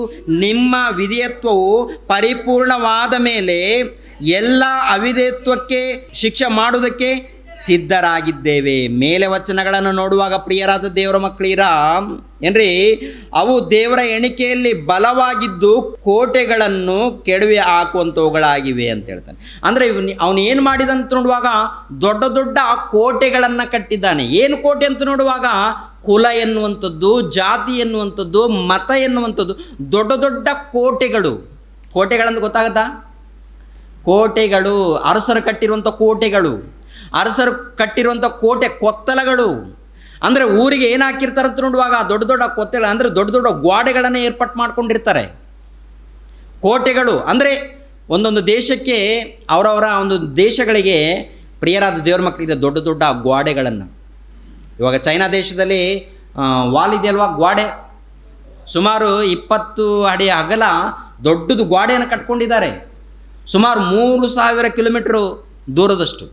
ನಿಮ್ಮ ವಿಧೇಯತ್ವವು ಪರಿಪೂರ್ಣವಾದ ಮೇಲೆ ಎಲ್ಲ ಅವಿಧೇಯತ್ವಕ್ಕೆ ಶಿಕ್ಷೆ ಮಾಡುವುದಕ್ಕೆ ಸಿದ್ಧರಾಗಿದ್ದೇವೆ. ಮೇಲೆ ವಚನಗಳನ್ನು ನೋಡುವಾಗ ಪ್ರಿಯರಾದ ದೇವರ ಮಕ್ಕಳಿರ ಏನ್ರಿ, ಅವು ದೇವರ ಎಣಿಕೆಯಲ್ಲಿ ಬಲವಾಗಿದ್ದು ಕೋಟೆಗಳನ್ನು ಕೆಡವಿ ಹಾಕುವಂಥವುಗಳಾಗಿವೆ ಅಂತ ಹೇಳ್ತಾನೆ. ಅಂದರೆ ಅವನು ಏನು ಮಾಡಿದಂತ ನೋಡುವಾಗ ದೊಡ್ಡ ದೊಡ್ಡ ಕೋಟೆಗಳನ್ನು ಕಟ್ಟಿದ್ದಾನೆ. ಏನು ಕೋಟೆ ಅಂತ ನೋಡುವಾಗ ಕುಲ ಎನ್ನುವಂಥದ್ದು, ಜಾತಿ ಎನ್ನುವಂಥದ್ದು, ಮತ ಎನ್ನುವಂಥದ್ದು, ದೊಡ್ಡ ದೊಡ್ಡ ಕೋಟೆಗಳಂತ ಗೊತ್ತಾಗುತ್ತಾ? ಕೋಟೆಗಳು, ಅರಸರು ಕಟ್ಟಿರುವಂಥ ಕೋಟೆಗಳು, ಅರಸರು ಕಟ್ಟಿರುವಂಥ ಕೋಟೆ ಕೊತ್ತಲಗಳು. ಅಂದರೆ ಊರಿಗೆ ಏನು ಹಾಕಿರ್ತಾರೆ ಅಂತ ನೋಡುವಾಗ ದೊಡ್ಡ ದೊಡ್ಡ ಕೊತ್ತಲ ಅಂದರೆ ದೊಡ್ಡ ದೊಡ್ಡ ಗೋಡೆಗಳನ್ನು ಏರ್ಪಾಟ್ ಮಾಡ್ಕೊಂಡಿರ್ತಾರೆ. ಕೋಟೆಗಳು ಅಂದರೆ ಒಂದೊಂದು ದೇಶಕ್ಕೆ ಅವರವರ ಒಂದು ದೇಶಗಳಿಗೆ ಪ್ರಿಯರಾದ ದೇವ್ರ ಮಕ್ಕಳಿಗೆ ದೊಡ್ಡ ದೊಡ್ಡ ಗೋಡೆಗಳನ್ನು, ಇವಾಗ ಚೈನಾ ದೇಶದಲ್ಲಿ ವಾಲ್ ಇದೆಯಲ್ವಾ, ಗೋಡೆ ಸುಮಾರು 20 ಅಡಿ ಅಗಲ ದೊಡ್ಡದು ಗೋಡೆಯನ್ನು ಕಟ್ಕೊಂಡಿದ್ದಾರೆ, ಸುಮಾರು 3000 ಕಿಲೋಮೀಟ್ರು ದೂರದಷ್ಟು.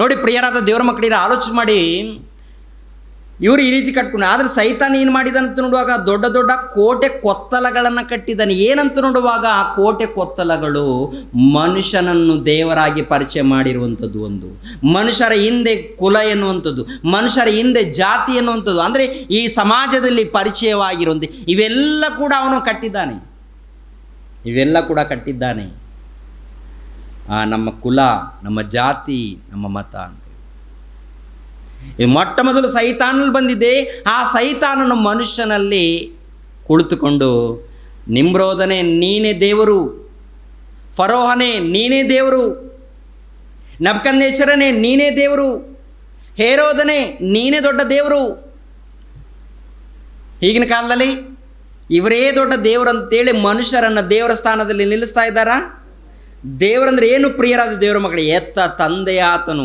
ನೋಡಿ ಪ್ರಿಯರಾದ ದೇವರ ಮಕ್ಕಳಿಗೆ ಆಲೋಚನೆ ಮಾಡಿ, ಇವರು ಈ ರೀತಿ ಕಟ್ಕೊಂಡು, ಆದರೆ ಸೈತಾನ ಏನು ಮಾಡಿದಂತ ನೋಡುವಾಗ ದೊಡ್ಡ ದೊಡ್ಡ ಕೋಟೆ ಕೊತ್ತಲಗಳನ್ನು ಕಟ್ಟಿದ್ದಾನೆ. ಏನಂತ ನೋಡುವಾಗ ಆ ಕೋಟೆ ಕೊತ್ತಲಗಳು ಮನುಷ್ಯನನ್ನು ದೇವರಾಗಿ ಪರಿಚಯ ಮಾಡಿರುವಂಥದ್ದು, ಒಂದು ಮನುಷ್ಯರ ಹಿಂದೆ ಕುಲ ಎನ್ನುವಂಥದ್ದು, ಮನುಷ್ಯರ ಹಿಂದೆ ಜಾತಿ ಎನ್ನುವಂಥದ್ದು, ಅಂದರೆ ಈ ಸಮಾಜದಲ್ಲಿ ಪರಿಚಯವಾಗಿರುವಂಥ ಇವೆಲ್ಲ ಕೂಡ ಅವನು ಕಟ್ಟಿದ್ದಾನೆ, ಇವೆಲ್ಲ ಕೂಡ ಕಟ್ಟಿದ್ದಾನೆ. ನಮ್ಮ ಕುಲ, ನಮ್ಮ ಜಾತಿ, ನಮ್ಮ ಮತ ಅಂತ ಮೊಟ್ಟ ಮೊದಲು ಸೈತಾನಲ್ಲಿ ಬಂದಿದೆ. ಆ ಸೈತಾನನು ಮನುಷ್ಯನಲ್ಲಿ ಕುಳಿತುಕೊಂಡು, ನಿಮ್ರೋದನೇ ನೀನೇ ದೇವರು, ಫರೋಹನೇ ನೀನೇ ದೇವರು, ನೆಬೂಕದ್ನೆಚ್ಚರನೇ ನೀನೇ ದೇವರು, ಹೇರೋದನೇ ನೀನೇ ದೊಡ್ಡ ದೇವರು. ಈಗಿನ ಕಾಲದಲ್ಲಿ ಇವರೇ ದೊಡ್ಡ ದೇವರು ಅಂತೇಳಿ ಮನುಷ್ಯರನ್ನು ದೇವರ ಸ್ಥಾನದಲ್ಲಿ ನಿಲ್ಲಿಸ್ತಾ ಇದ್ದಾರಾ? ದೇವರಂದರೆ ಏನು ಪ್ರಿಯರಾದ ದೇವರ ಮಕ್ಕಳು? ಎತ್ತ ತಂದೆಯ ಆತನು,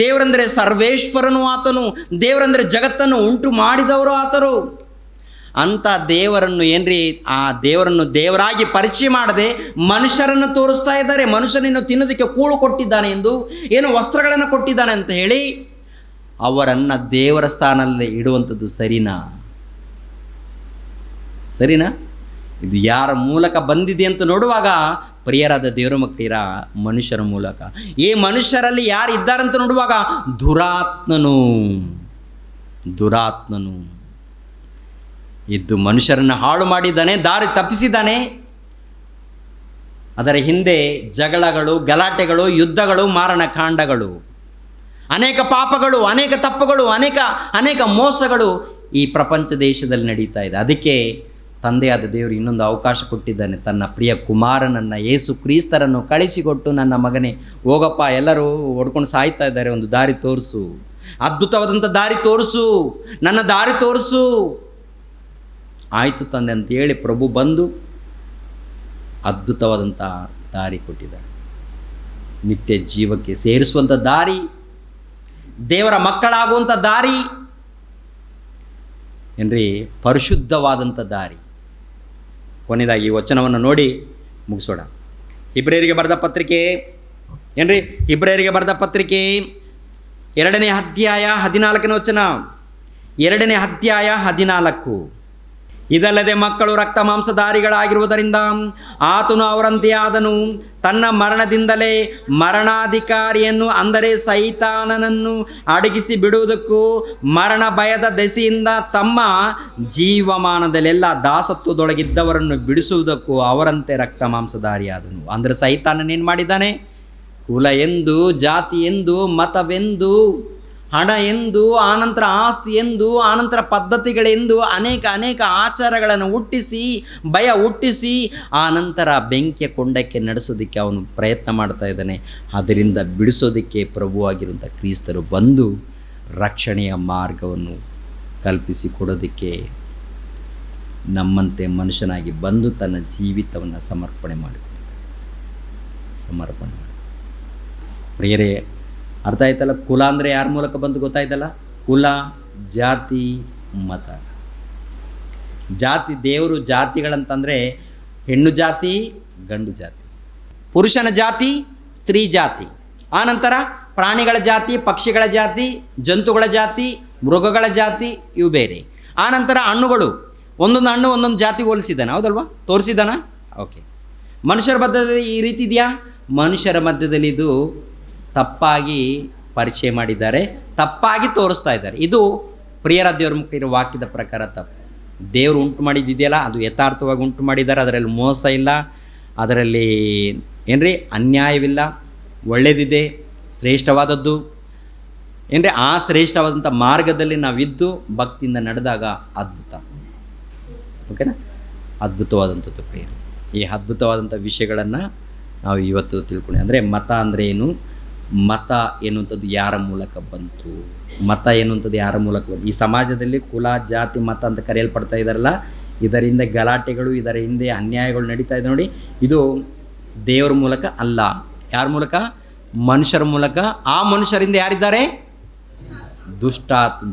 ದೇವರಂದರೆ ಸರ್ವೇಶ್ವರನು ಆತನು, ದೇವರಂದರೆ ಜಗತ್ತನ್ನು ಉಂಟು ಮಾಡಿದವರು ಆತರು. ಅಂಥ ದೇವರನ್ನು ಏನ್ರಿ, ಆ ದೇವರನ್ನು ದೇವರಾಗಿ ಪರಿಚಯ ಮಾಡದೆ ಮನುಷ್ಯರನ್ನು ತೋರಿಸ್ತಾ ಇದ್ದಾರೆ. ಮನುಷ್ಯನನ್ನು ತಿನ್ನೋದಕ್ಕೆ ಕೂಳು ಕೊಟ್ಟಿದ್ದಾನೆ ಎಂದು, ಏನು ವಸ್ತ್ರಗಳನ್ನು ಕೊಟ್ಟಿದ್ದಾನೆ ಅಂತ ಹೇಳಿ ಅವರನ್ನು ದೇವರ ಸ್ಥಾನದಲ್ಲಿ ಇಡುವಂಥದ್ದು ಸರಿನಾ? ಸರಿನಾ? ಇದು ಯಾರ ಮೂಲಕ ಬಂದಿದೆ ಅಂತ ನೋಡುವಾಗ ಪ್ರಿಯರಾದ ದೇವರ ಮಕ್ಕಳಿರ ಮನುಷ್ಯರ ಮೂಲಕ. ಈ ಮನುಷ್ಯರಲ್ಲಿ ಯಾರು ಇದ್ದಾರಂತ ನೋಡುವಾಗ ದುರಾತ್ಮನು ಇದ್ದು ಮನುಷ್ಯರನ್ನು ಹಾಳು ಮಾಡಿದ್ದಾನೆ, ದಾರಿ ತಪ್ಪಿಸಿದ್ದಾನೆ. ಅದರ ಹಿಂದೆ ಜಗಳಗಳು, ಗಲಾಟೆಗಳು, ಯುದ್ಧಗಳು, ಮಾರಣಕಾಂಡಗಳು, ಅನೇಕ ಪಾಪಗಳು, ಅನೇಕ ತಪ್ಪುಗಳು, ಅನೇಕ ಮೋಸಗಳು ಈ ಪ್ರಪಂಚ ದೇಶದಲ್ಲಿ ನಡೀತಾ ಇದೆ. ಅದಕ್ಕೆ ತಂದೆಯಾದ ದೇವರು ಇನ್ನೊಂದು ಅವಕಾಶ ಕೊಟ್ಟಿದ್ದಾನೆ. ತನ್ನ ಪ್ರಿಯ ಕುಮಾರನನ್ನು ಯೇಸು ಕ್ರಿಸ್ತರನ್ನು ಕಳಿಸಿಕೊಟ್ಟು, ನನ್ನ ಮಗನೇ ಹೋಗಪ್ಪ, ಎಲ್ಲರೂ ಹೊಡ್ಕೊಂಡು ಸಾಯ್ತಾ ಇದ್ದಾರೆ, ಒಂದು ದಾರಿ ತೋರಿಸು, ಅದ್ಭುತವಾದಂಥ ದಾರಿ ತೋರಿಸು, ನನ್ನ ದಾರಿ ತೋರಿಸು. ಆಯಿತು ತಂದೆ ಅಂತೇಳಿ ಪ್ರಭು ಬಂದು ಅದ್ಭುತವಾದಂಥ ದಾರಿ ಕೊಟ್ಟಿದ್ದಾರೆ. ನಿತ್ಯ ಜೀವಕ್ಕೆ ಸೇರಿಸುವಂಥ ದಾರಿ, ದೇವರ ಮಕ್ಕಳಾಗುವಂಥ ದಾರಿ ಏನ್ರಿ, ಪರಿಶುದ್ಧವಾದಂಥ ದಾರಿ. ಕೊನೆಯದಾಗಿ ಈ ವಚನವನ್ನು ನೋಡಿ ಮುಗಿಸೋಣ. ಇಬ್ರಿಯರಿಗೆ ಬರೆದ ಪತ್ರಿಕೆ ಏನ್ರಿ, ಇಬ್ರಿಯರಿಗೆ ಬರೆದ ಪತ್ರಿಕೆ 2ನೇ ಅಧ್ಯಾಯ 14ನೇ ವಚನ, 2ನೇ ಅಧ್ಯಾಯ 14. ಇದಲ್ಲದೆ ಮಕ್ಕಳು ರಕ್ತ ಮಾಂಸಧಾರಿಗಳಾಗಿರುವುದರಿಂದ ಆತನು ಅವರಂತೆ ಆದನು, ತನ್ನ ಮರಣದಿಂದಲೇ ಮರಣಾಧಿಕಾರಿಯನ್ನು ಅಂದರೆ ಸೈತಾನನನ್ನು ಅಡಗಿಸಿ ಬಿಡುವುದಕ್ಕೂ ಮರಣ ಭಯದ ದೆಸೆಯಿಂದ ತಮ್ಮ ಜೀವಮಾನದಲ್ಲೆಲ್ಲ ದಾಸತ್ವದೊಳಗಿದ್ದವರನ್ನು ಬಿಡಿಸುವುದಕ್ಕೂ ಅವರಂತೆ ರಕ್ತ ಮಾಂಸಧಾರಿಯಾದನು. ಅಂದರೆ ಸೈತಾನನೇನು ಮಾಡಿದ್ದಾನೆ? ಕುಲ ಎಂದು, ಜಾತಿ ಎಂದು, ಮತವೆಂದು, ಹಣ ಎಂದು, ಆನಂತರ ಆಸ್ತಿ ಎಂದು, ಆನಂತರ ಪದ್ಧತಿಗಳೆಂದು ಅನೇಕ ಆಚಾರಗಳನ್ನು ಹುಟ್ಟಿಸಿ, ಭಯ ಹುಟ್ಟಿಸಿ, ಆನಂತರ ಬೆಂಕಿಯ ಕೊಂಡಕ್ಕೆ ನಡೆಸೋದಕ್ಕೆ ಅವನು ಪ್ರಯತ್ನ ಮಾಡ್ತಾ ಇದ್ದಾನೆ. ಅದರಿಂದ ಬಿಡಿಸೋದಕ್ಕೆ ಪ್ರಭುವಾಗಿರುವಂಥ ಕ್ರಿಸ್ತರು ಬಂದು ರಕ್ಷಣೆಯ ಮಾರ್ಗವನ್ನು ಕಲ್ಪಿಸಿಕೊಡೋದಕ್ಕೆ ನಮ್ಮಂತೆ ಮನುಷ್ಯನಾಗಿ ಬಂದು ತನ್ನ ಜೀವಿತವನ್ನು ಸಮರ್ಪಣೆ ಮಾಡಿ. ಪ್ರಿಯರೇ, ಅರ್ಥ ಆಯ್ತಲ್ಲ? ಕುಲ ಅಂದರೆ ಯಾರ ಮೂಲಕ ಬಂದು ಗೊತ್ತಾಯ್ತಲ್ಲ? ಕುಲ, ಜಾತಿ, ಮತ. ಜಾತಿ, ದೇವರು ಜಾತಿಗಳಂತಂದರೆ ಹೆಣ್ಣು ಜಾತಿ, ಗಂಡು ಜಾತಿ, ಪುರುಷನ ಜಾತಿ, ಸ್ತ್ರೀ ಜಾತಿ, ಆನಂತರ ಪ್ರಾಣಿಗಳ ಜಾತಿ, ಪಕ್ಷಿಗಳ ಜಾತಿ, ಜಂತುಗಳ ಜಾತಿ, ಮೃಗಗಳ ಜಾತಿ, ಇವು ಬೇರೆ. ಆನಂತರ ಹಣ್ಣುಗಳು, ಒಂದೊಂದು ಹಣ್ಣು ಒಂದೊಂದು ಜಾತಿಗೆ ಹೋಲಿಸಿದ್ದಾನೆ, ಹೌದಲ್ವಾ? ತೋರಿಸಿದ್ದಾನ? ಓಕೆ. ಮನುಷ್ಯರ ಮಧ್ಯದಲ್ಲಿ ಈ ರೀತಿ ಇದೆಯಾ? ಮನುಷ್ಯರ ಮಧ್ಯದಲ್ಲಿ ಇದು ತಪ್ಪಾಗಿ ಪರಿಚಯ ಮಾಡಿದ್ದಾರೆ, ತಪ್ಪಾಗಿ ತೋರಿಸ್ತಾ ಇದ್ದಾರೆ. ಇದು ಪ್ರಿಯರ ದೇವ್ರ ಮುಖ್ಯ ವಾಕ್ಯದ ಪ್ರಕಾರ ತಪ್ಪು. ದೇವರು ಉಂಟು ಮಾಡಿದ್ದಿದೆಯಲ್ಲ, ಅದು ಯಥಾರ್ಥವಾಗಿ ಉಂಟು ಮಾಡಿದ್ದಾರೆ. ಅದರಲ್ಲಿ ಮೋಸ ಇಲ್ಲ, ಅದರಲ್ಲಿ ಏನ್ರಿ ಅನ್ಯಾಯವಿಲ್ಲ, ಒಳ್ಳೆಯದಿದೆ, ಶ್ರೇಷ್ಠವಾದದ್ದು ಏನ್ರಿ. ಆ ಶ್ರೇಷ್ಠವಾದಂಥ ಮಾರ್ಗದಲ್ಲಿ ನಾವಿದ್ದು ಭಕ್ತಿಯಿಂದ ನಡೆದಾಗ ಅದ್ಭುತ. ಓಕೆನಾ? ಅದ್ಭುತವಾದಂಥದ್ದು ಪ್ರಿಯರು. ಈ ಅದ್ಭುತವಾದಂಥ ವಿಷಯಗಳನ್ನು ನಾವು ಇವತ್ತು ತಿಳ್ಕೊಂಡು, ಅಂದರೆ ಮತ ಅಂದರೆ ಏನು, ಮತ ಎನ್ನುವಂಥದ್ದು ಯಾರ ಮೂಲಕ ಬಂತು, ಮತ ಎನ್ನುವಂಥದ್ದು ಯಾರ ಮೂಲಕ ಬಂತು. ಈ ಸಮಾಜದಲ್ಲಿ ಕುಲ, ಜಾತಿ, ಮತ ಅಂತ ಕರೆಯಲ್ಪಡ್ತಾ ಇದ್ದಾರಲ್ಲ, ಇದರಿಂದ ಗಲಾಟೆಗಳು, ಇದರ ಹಿಂದೆ ಅನ್ಯಾಯಗಳು ನಡೀತಾ ಇದೆ ನೋಡಿ. ಇದು ದೇವರ ಮೂಲಕ ಅಲ್ಲ. ಯಾರ ಮೂಲಕ? ಮನುಷ್ಯರ ಮೂಲಕ. ಆ ಮನುಷ್ಯರಿಂದ ಯಾರಿದ್ದಾರೆ?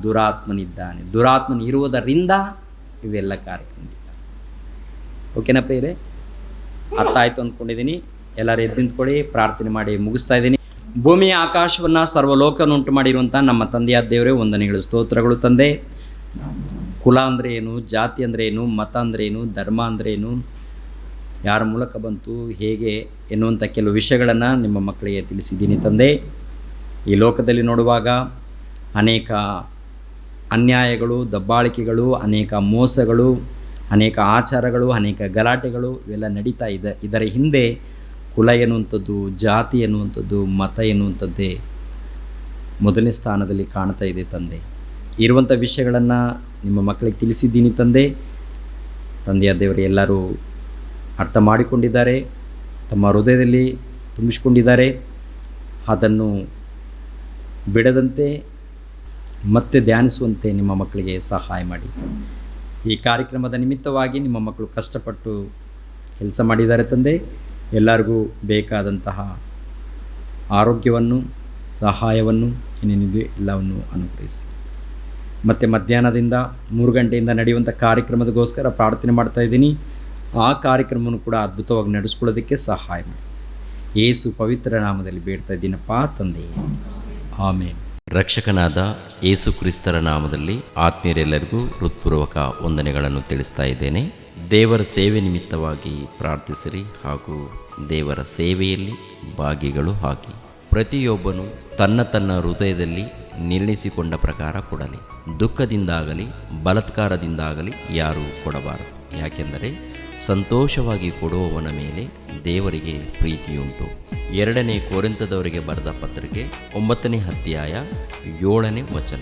ದುರಾತ್ಮನಿದ್ದಾನೆ. ದುರಾತ್ಮನ ಇರುವುದರಿಂದ ಇವೆಲ್ಲ ಕಾರ್ಯಕ್ರಮ. ಓಕೆನಾ ಪ್ರಿಯರೇ? ಅರ್ಥ ಆಯಿತು ಅಂದ್ಕೊಂಡಿದ್ದೀನಿ. ಎಲ್ಲರೂ ಎದ್ದು ನಿಂತ್ಕೊಳ್ಳಿ, ಪ್ರಾರ್ಥನೆ ಮಾಡಿ ಮುಗಿಸ್ತಾ ಇದ್ದೀನಿ. ಭೂಮಿಯ ಆಕಾಶವನ್ನು ಸರ್ವಲೋಕವನ್ನು ಉಂಟು ಮಾಡಿರುವಂಥ ನಮ್ಮ ತಂದೆಯಾದ ದೇವರೇ ವಂದನೆಗಳು, ಸ್ತೋತ್ರಗಳು ತಂದೆ. ಕುಲ ಅಂದರೆ ಏನು, ಜಾತಿ ಅಂದರೆ ಏನು, ಮತ ಅಂದರೆ ಏನು, ಧರ್ಮ ಅಂದರೆ ಏನು, ಯಾರ ಮೂಲಕ ಬಂತು, ಹೇಗೆ ಎನ್ನುವಂಥ ಕೆಲವು ವಿಷಯಗಳನ್ನು ನಿಮ್ಮ ಮಕ್ಕಳಿಗೆ ತಿಳಿಸಿದ್ದೀನಿ ತಂದೆ. ಈ ಲೋಕದಲ್ಲಿ ನೋಡುವಾಗ ಅನೇಕ ಅನ್ಯಾಯಗಳು, ದಬ್ಬಾಳಿಕೆಗಳು, ಅನೇಕ ಮೋಸಗಳು, ಅನೇಕ ಆಚಾರಗಳು, ಅನೇಕ ಗಲಾಟೆಗಳು ಇವೆಲ್ಲ ನಡೀತಾ ಇದೆ. ಇದರ ಹಿಂದೆ ಕುಲ ಎನ್ನುವಂಥದ್ದು, ಜಾತಿ ಎನ್ನುವಂಥದ್ದು, ಮತ ಎನ್ನುವಂಥದ್ದೇ ಮೊದಲನೇ ಸ್ಥಾನದಲ್ಲಿ ಕಾಣ್ತಾ ಇದೆ ತಂದೆ. ಇರುವಂಥ ವಿಷಯಗಳನ್ನು ನಿಮ್ಮ ಮಕ್ಕಳಿಗೆ ತಿಳಿಸಿದ್ದೀನಿ ತಂದೆ. ತಂದೆಯ ದೇವರು ಎಲ್ಲರೂ ಅರ್ಥ ಮಾಡಿಕೊಂಡಿದ್ದಾರೆ, ತಮ್ಮ ಹೃದಯದಲ್ಲಿ ತುಂಬಿಸಿಕೊಂಡಿದ್ದಾರೆ. ಅದನ್ನು ಬಿಡದಂತೆ ಮತ್ತೆ ಧ್ಯಾನಿಸುವಂತೆ ನಿಮ್ಮ ಮಕ್ಕಳಿಗೆ ಸಹಾಯ ಮಾಡಿ. ಈ ಕಾರ್ಯಕ್ರಮದ ನಿಮಿತ್ತವಾಗಿ ನಿಮ್ಮ ಮಕ್ಕಳು ಕಷ್ಟಪಟ್ಟು ಕೆಲಸ ಮಾಡಿದ್ದಾರೆ ತಂದೆ. ಎಲ್ಲರಿಗೂ ಬೇಕಾದಂತಹ ಆರೋಗ್ಯವನ್ನು, ಸಹಾಯವನ್ನು ಏನೇನಿದೆ ಎಲ್ಲವನ್ನು ಅನುಗ್ರಹಿಸಿ. ಮತ್ತು ಮಧ್ಯಾಹ್ನದಿಂದ 3 ಗಂಟೆಯಿಂದ ನಡೆಯುವಂಥ ಕಾರ್ಯಕ್ರಮದಗೋಸ್ಕರ ಪ್ರಾರ್ಥನೆ ಮಾಡ್ತಾ ಇದ್ದೀನಿ. ಆ ಕಾರ್ಯಕ್ರಮವನ್ನು ಕೂಡ ಅದ್ಭುತವಾಗಿ ನಡೆಸ್ಕೊಳ್ಳೋದಕ್ಕೆ ಸಹಾಯ ಮಾಡಿ. ಯೇಸು ಪವಿತ್ರ ನಾಮದಲ್ಲಿ ಬೇಡ್ತಾ ಇದ್ದೀನಪ್ಪ ತಂದೆಯೇ, ಆಮೇನ್. ರಕ್ಷಕನಾದ ಯೇಸು ಕ್ರಿಸ್ತರ ನಾಮದಲ್ಲಿ ಆತ್ಮೀಯರೆಲ್ಲರಿಗೂ ಹೃತ್ಪೂರ್ವಕ ವಂದನೆಗಳನ್ನು ತಿಳಿಸ್ತಾ ಇದ್ದೇನೆ. ದೇವರ ಸೇವೆ ನಿಮಿತ್ತವಾಗಿ ಪ್ರಾರ್ಥಿಸಿರಿ ಹಾಗೂ ದೇವರ ಸೇವೆಯಲ್ಲಿ ಭಾಗಿಗಳು ಹಾಕಿ. ಪ್ರತಿಯೊಬ್ಬನು ತನ್ನ ತನ್ನ ಹೃದಯದಲ್ಲಿ ನಿರ್ಣಯಿಸಿಕೊಂಡ ಪ್ರಕಾರ ಕೊಡಲಿ. ದುಃಖದಿಂದಾಗಲಿ ಬಲಾತ್ಕಾರದಿಂದಾಗಲಿ ಯಾರೂ ಕೊಡಬಾರದು. ಯಾಕೆಂದರೆ ಸಂತೋಷವಾಗಿ ಕೊಡುವವನ ಮೇಲೆ ದೇವರಿಗೆ ಪ್ರೀತಿಯುಂಟು. 2 ಕೊರಿಂಥದವರಿಗೆ ಬರೆದ ಪತ್ರಿಕೆ 9ನೇ ಅಧ್ಯಾಯ 7ನೇ ವಚನ.